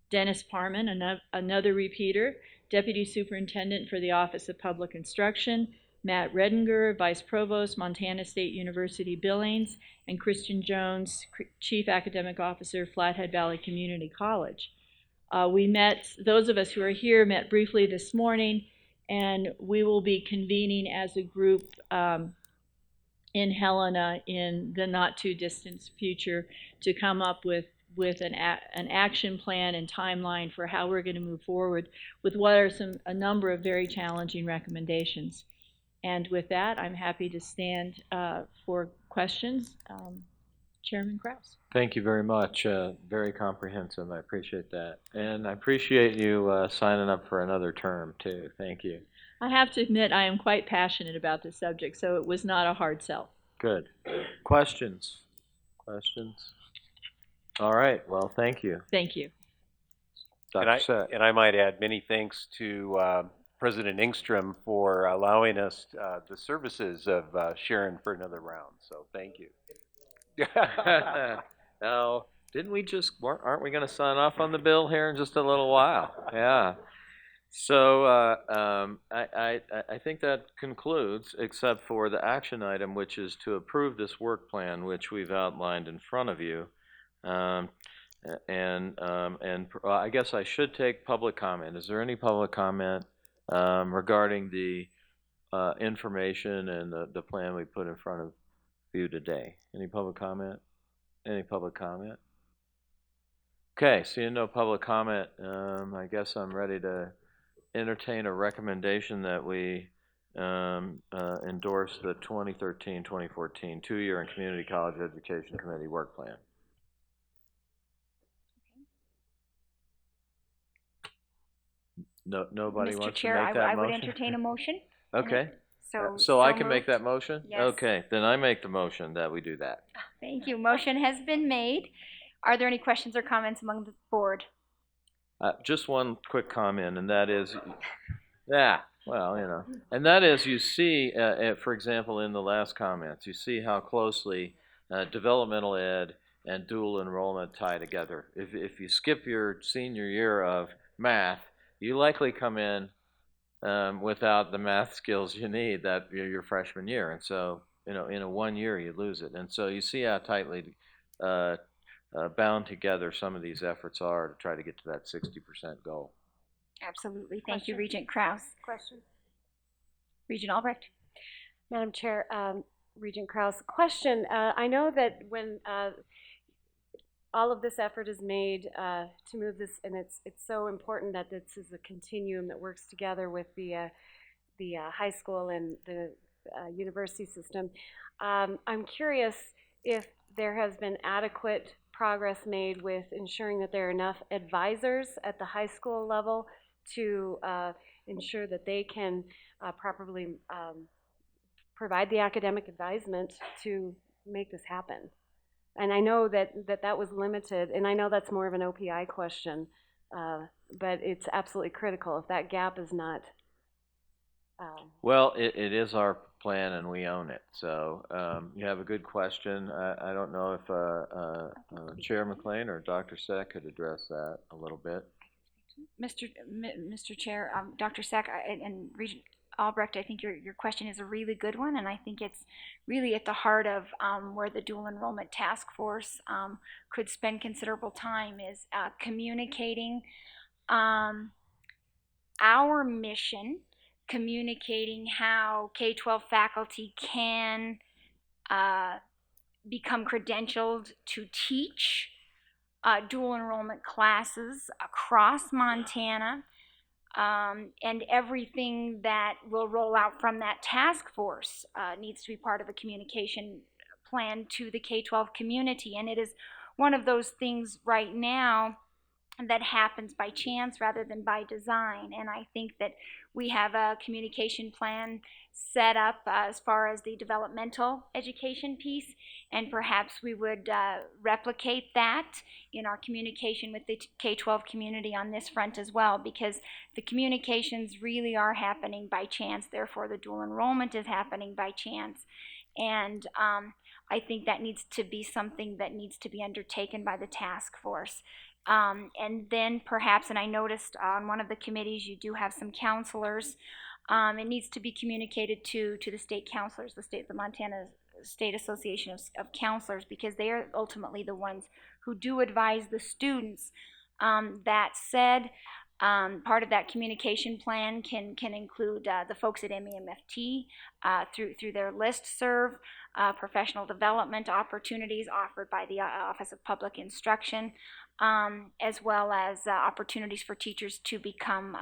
Dennis Parman, another repeater, Deputy Superintendent for the Office of Public Instruction, Matt Redinger, Vice Provost, Montana State University Billings, and Christian Jones, Chief Academic Officer, Flathead Valley Community College. We met, those of us who are here met briefly this morning, and we will be convening as a group in Helena in the not too distant future to come up with with an action plan and timeline for how we're going to move forward with what are a number of very challenging recommendations. And with that, I'm happy to stand for questions. Chairman Krauss. Thank you very much. Very comprehensive. I appreciate that. And I appreciate you signing up for another term, too. Thank you. I have to admit I am quite passionate about this subject, so it was not a hard sell. Good. Questions? Questions? All right. Well, thank you. Thank you. Dr. Sett. And I might add many thanks to President Angstrom for allowing us the services of Sharon for another round. So thank you. Now, didn't we aren't we going to sign off on the bill here in just a little while? Yeah. So I think that concludes, except for the action item, which is to approve this work plan, which we've outlined in front of you. I guess I should take public comment. Is there any public comment regarding the information and the plan we put in front of you today? Any public comment? Any public comment? Okay, seeing no public comment, I guess I'm ready to entertain a recommendation that we endorse the 2013-2014 two-year and community college education committee work plan. No, nobody Mr. wants Chair, to make that I motion? would entertain a motion. Okay. So I can moved. make that motion? Yes. Okay, then I make the motion that we do that. Thank you. Motion has been made. Are there any questions or comments among the board? Just one quick comment, and that is, and that is you see, for example, in the last comments, you see how closely developmental ed and dual enrollment tie together. If you skip your senior year of math, you likely come in without the math skills you need that your freshman year, and so in a 1 year you lose it. And so you see how tightly bound together some of these efforts are to try to get to that 60% goal. Absolutely. Thank you, Regent Krauss. Question. Regent Albrecht. Madam Chair, Regent Krauss, question. I know that when all of this effort is made to move this, and it's so important that this is a continuum that works together with the high school and the university system. I'm curious if there has been adequate progress made with ensuring that there are enough advisors at the high school level to ensure that they can properly provide the academic advisement to make this happen. And I know that was limited, and I know that's more of an OPI question, but it's absolutely critical. If that gap is not... Well, it is our plan, and we own it. So you have a good question. I don't know if Chair McLean or Dr. Sett could address that a little bit. Mr. Chair, Dr. Sett and Regent Albrecht, I think your question is a really good one, and I think it's really at the heart of where the dual enrollment task force could spend considerable time is communicating our mission, communicating how K-12 faculty can become credentialed to teach dual enrollment classes across Montana, and everything that will roll out from that task force needs to be part of a communication plan to the K-12 community. And it is one of those things right now that happens by chance rather than by design. And I think that we have a communication plan set up as far as the developmental education piece, and perhaps we would replicate that in our communication with the K-12 community on this front as well, because the communications really are happening by chance, therefore the dual enrollment is happening by chance. And I think that needs to be something that needs to be undertaken by the task force. And then perhaps, and I noticed on one of the committees you do have some counselors, it needs to be communicated to the state counselors, the Montana State Association of Counselors, because they are ultimately the ones who do advise the students. That said, Part of that communication plan can include the folks at MEMFT through their listserv, professional development opportunities offered by the Office of Public Instruction, as well as opportunities for teachers to become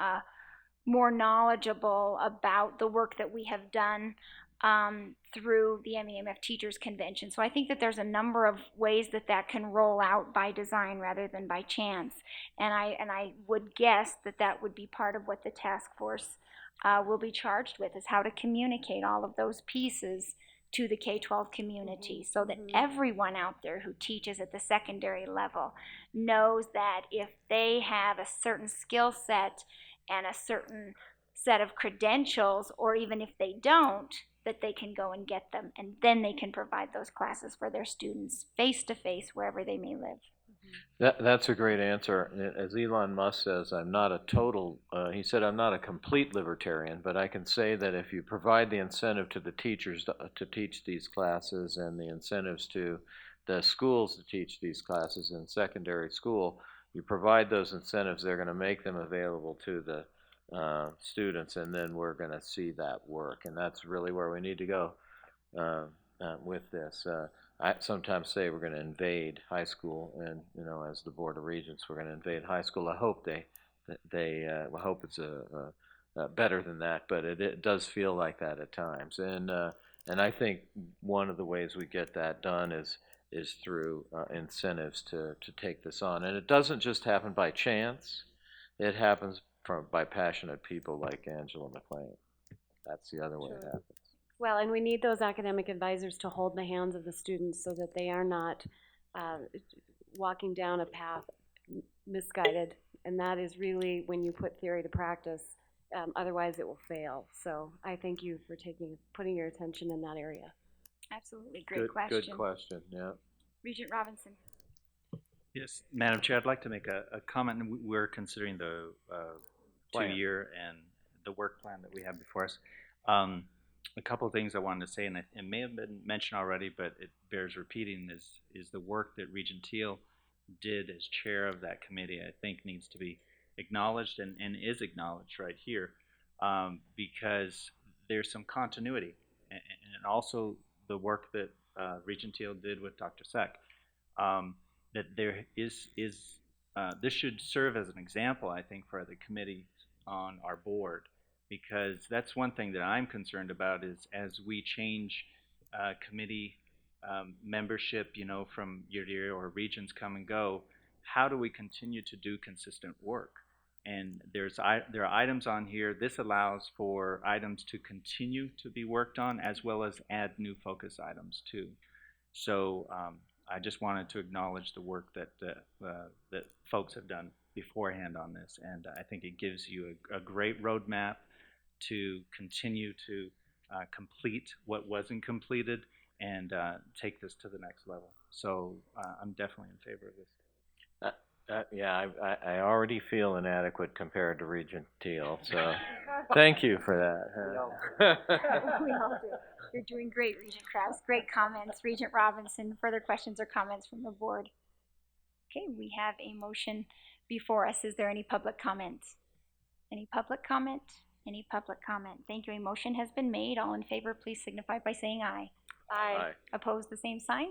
more knowledgeable about the work that we have done through the MEMF Teachers Convention. So I think that there's a number of ways that can roll out by design rather than by chance. And I would guess that would be part of what the task force will be charged with, is how to communicate all of those pieces to the K-12 community, so that everyone out there who teaches at the secondary level knows that if they have a certain skill set and a certain set of credentials, or even if they don't, that they can go and get them, and then they can provide those classes for their students face-to-face wherever they may live. That's a great answer. As Elon Musk says, I'm not a total, he said, I'm not a complete libertarian, but I can say that if you provide the incentive to the teachers to teach these classes, and the incentives to the schools to teach these classes in secondary school, you provide those incentives, they're going to make them available to the students, and then we're going to see that work. And that's really where we need to go with this. I sometimes say we're going to invade high school, and as the Board of Regents, we're going to invade high school. I hope I hope it's better than that, but it does feel like that at times. And I think one of the ways we get that done is through incentives to take this on. And it doesn't just happen by chance. It happens by passionate people like Angela McLean. That's the other way it happens. Well, and we need those academic advisors to hold the hands of the students so that they are not walking down a path misguided. And that is really when you put theory to practice. Otherwise, it will fail. So I thank you for putting your attention in that area. Absolutely. Great question. Good question, yeah. Regent Robinson. Yes, Madam Chair, I'd like to make a comment. We're considering the 2-year and the work plan that we have before us. A couple of things I wanted to say, and it may have been mentioned already, but it bears repeating, is the work that Regent Teal did as chair of that committee, I think needs to be acknowledged, and is acknowledged right here, because there's some continuity, and also the work that Regent Teal did with Dr. Seck, that there is this should serve as an example, I think, for the committee on our board, because that's one thing that I'm concerned about, is as we change committee membership, from year to year, or regions come and go, how do we continue to do consistent work? And there are items on here. This allows for items to continue to be worked on, as well as add new focus items too. So I just wanted to acknowledge the work that folks have done beforehand on this, and I think it gives you a great roadmap to continue to complete what wasn't completed, and take this to the next level. So I'm definitely in favor of this. Yeah, I already feel inadequate compared to Regent Teal, so thank you for that. We all do. You're doing great, Regent Krauss. Great comments. Regent Robinson, further questions or comments from the board? Okay, we have a motion before us. Is there any public comment? Any public comment? Any public comment? Thank you. A motion has been made. All in favor, please signify by saying aye. Aye. Opposed, the same sign.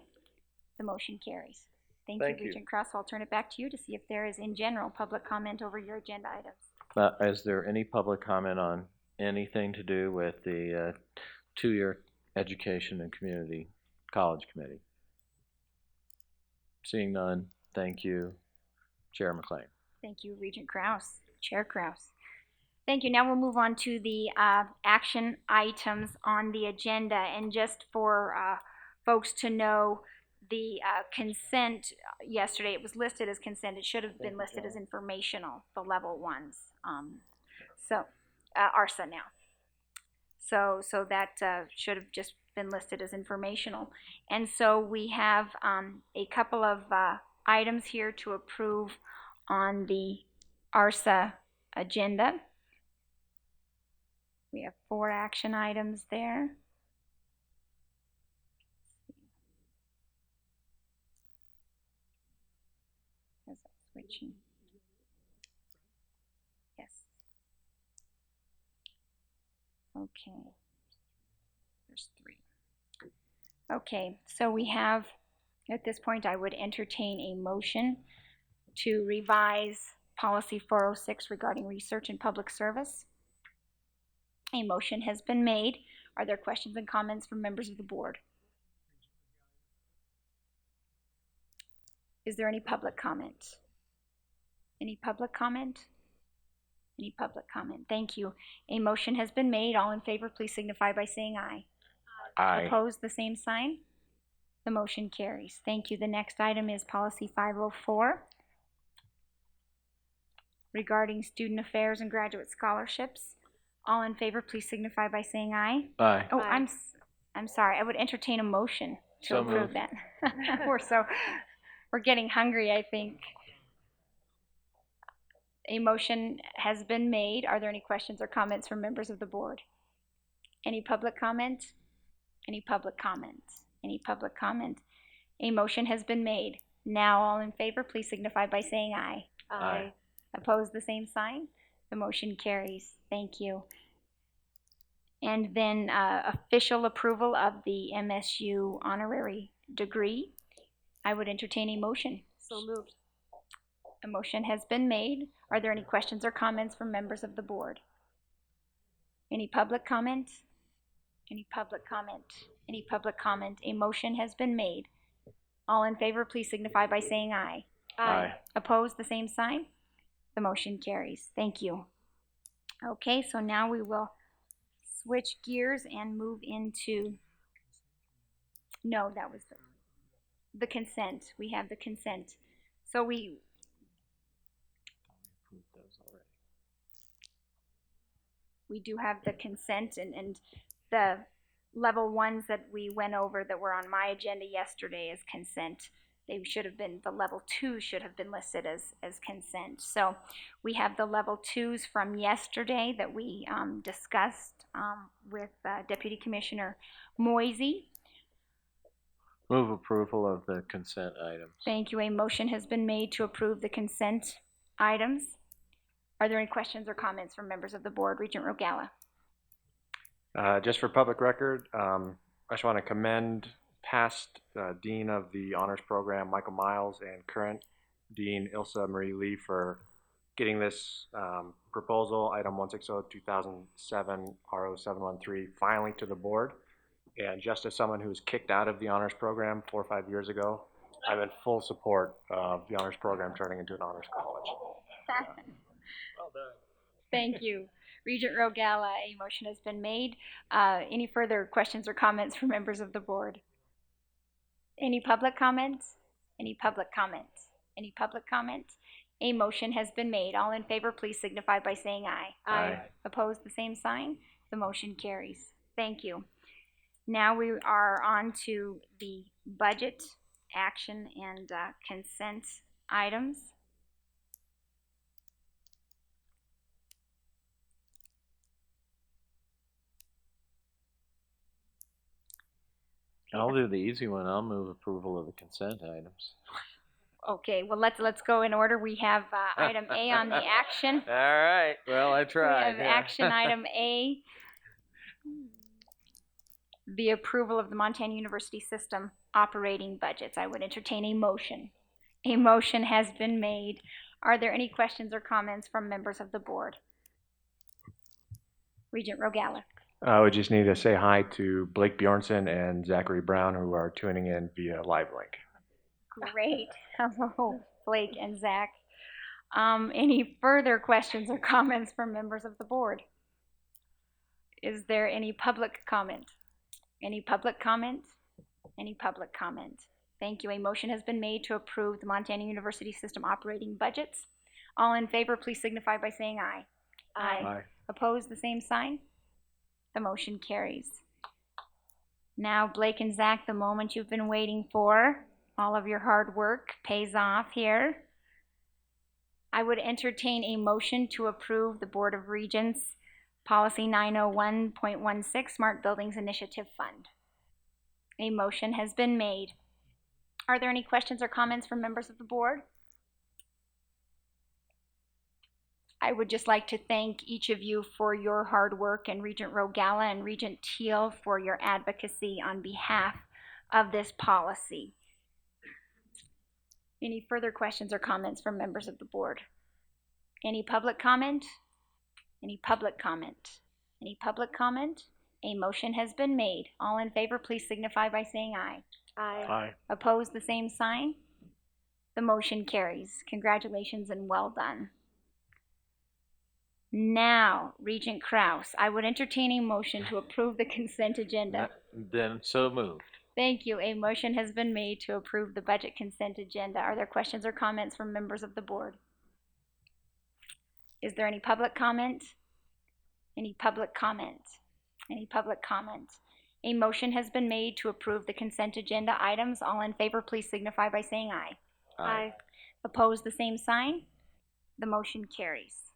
The motion carries. Thank you, Regent Krauss. I'll turn it back to you to see if there is, in general, public comment over your agenda items. Is there any public comment on anything to do with the 2-year Education and Community College Committee? Seeing none, thank you. Chair McLean. Thank you, Regent Krauss. Chair Krauss. Thank you. Now we'll move on to the action items on the agenda. And just for folks to know, the consent yesterday, it was listed as consent. It should have been listed as informational, the level ones. So ARSA now. So that should have just been listed as informational. And so we have a couple of items here to approve on the ARSA agenda. We have 4 action items there. Switching. Okay. There's 3. Okay, so we have, at this point, I would entertain a motion to revise policy 406 regarding research and public service. A motion has been made. Are there questions and comments from members of the board? Is there any public comment? Any public comment? Any public comment? Thank you. A motion has been made. All in favor, please signify by saying aye. Aye. Opposed, the same sign. The motion carries. Thank you. The next item is policy 504 regarding student affairs and graduate scholarships. All in favor, please signify by saying aye. Aye. Oh, I'm sorry. I would entertain a motion to So approve moved. that. We're getting hungry, I think. A motion has been made. Are there any questions or comments from members of the board? Any public comment? Any public comment? Any public comment? A motion has been made. Now, all in favor, please signify by saying aye. Aye. Opposed, the same sign. The motion carries. Thank you. And then official approval of the MSU honorary degree. I would entertain a motion. So moved. A motion has been made. Are there any questions or comments from members of the board? Any public comment? Any public comment? Any public comment? A motion has been made. All in favor, please signify by saying aye. Aye. Opposed, the same sign. The motion carries. Thank you. Okay, so now we will switch gears and move into, no, that was the consent. We have the consent. So we do have the consent and the level ones that we went over that were on my agenda yesterday as consent. They should have been, the level 2 should have been listed as consent. So we have the level 2s from yesterday that we discussed with Deputy Commissioner Moisey. Move approval of the consent items. Thank you. A motion has been made to approve the consent items. Are there any questions or comments from members of the board? Regent Rogala. Just for public record, I just want to commend past Dean of the Honors Program, Michael Miles, and current Dean, Ilsa Marie Lee, for getting this proposal, item 160-2007 RO713, finally to the board. And just as someone who was kicked out of the Honors Program 4 or 5 years ago, I'm in full support of the Honors Program turning into an Honors College. Well done. Thank you. Regent Rogala, a motion has been made. Any further questions or comments from members of the board? Any public comments? Any public comments? Any public comments? A motion has been made. All in favor, please signify by saying aye. Aye. Opposed, the same sign. The motion carries. Thank you. Now we are on to the budget, action, and consent items. I'll do the easy one. I'll move approval of the consent items. Okay, well let's go in order. We have item A on the action. All right. Well, I tried. We have action item A, the approval of the Montana University System operating budgets. I would entertain a motion. A motion has been made. Are there any questions or comments from members of the board? Regent Rogala. We just need to say hi to Blake Bjornson and Zachary Brown, who are tuning in via live link. Great. Hello, Blake and Zach. Any further questions or comments from members of the board? Is there any public comment? Any public comment? Any public comment? Thank you. A motion has been made to approve the Montana University System operating budgets. All in favor, please signify by saying aye. Aye. Opposed, the same sign? The motion carries. Now, Blake and Zach, the moment you've been waiting for. All of your hard work pays off here. I would entertain a motion to approve the Board of Regents Policy 901.16 Smart Buildings Initiative Fund. A motion has been made. Are there any questions or comments from members of the board? I would just like to thank each of you for your hard work, and Regent Rogala and Regent Teal for your advocacy on behalf of this policy. Any further questions or comments from members of the board? Any public comment? Any public comment? Any public comment? A motion has been made. All in favor, please signify by saying aye. Aye. Aye. Opposed, the same sign. The motion carries. Congratulations and well done. Now, Regent Krauss, I would entertain a motion to approve the consent agenda. Then so moved. Thank you. A motion has been made to approve the budget consent agenda. Are there questions or comments from members of the board? Is there any public comment? Any public comment? Any public comment? A motion has been made to approve the consent agenda items. All in favor, please signify by saying aye. Aye. Opposed, the same sign. The motion carries.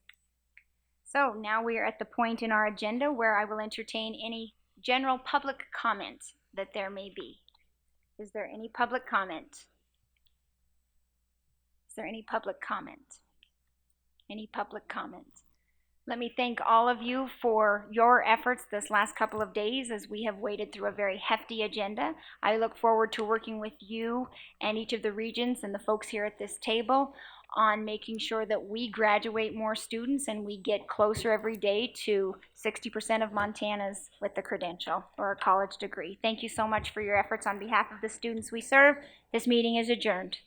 So now we are at the point in our agenda where I will entertain any general public comment that there may be. Is there any public comment? Is there any public comment? Any public comment? Let me thank all of you for your efforts this last couple of days as we have waded through a very hefty agenda. I look forward to working with you and each of the regents and the folks here at this table on making sure that we graduate more students and we get closer every day to 60% of Montanans with a credential or a college degree. Thank you so much for your efforts on behalf of the students we serve. This meeting is adjourned.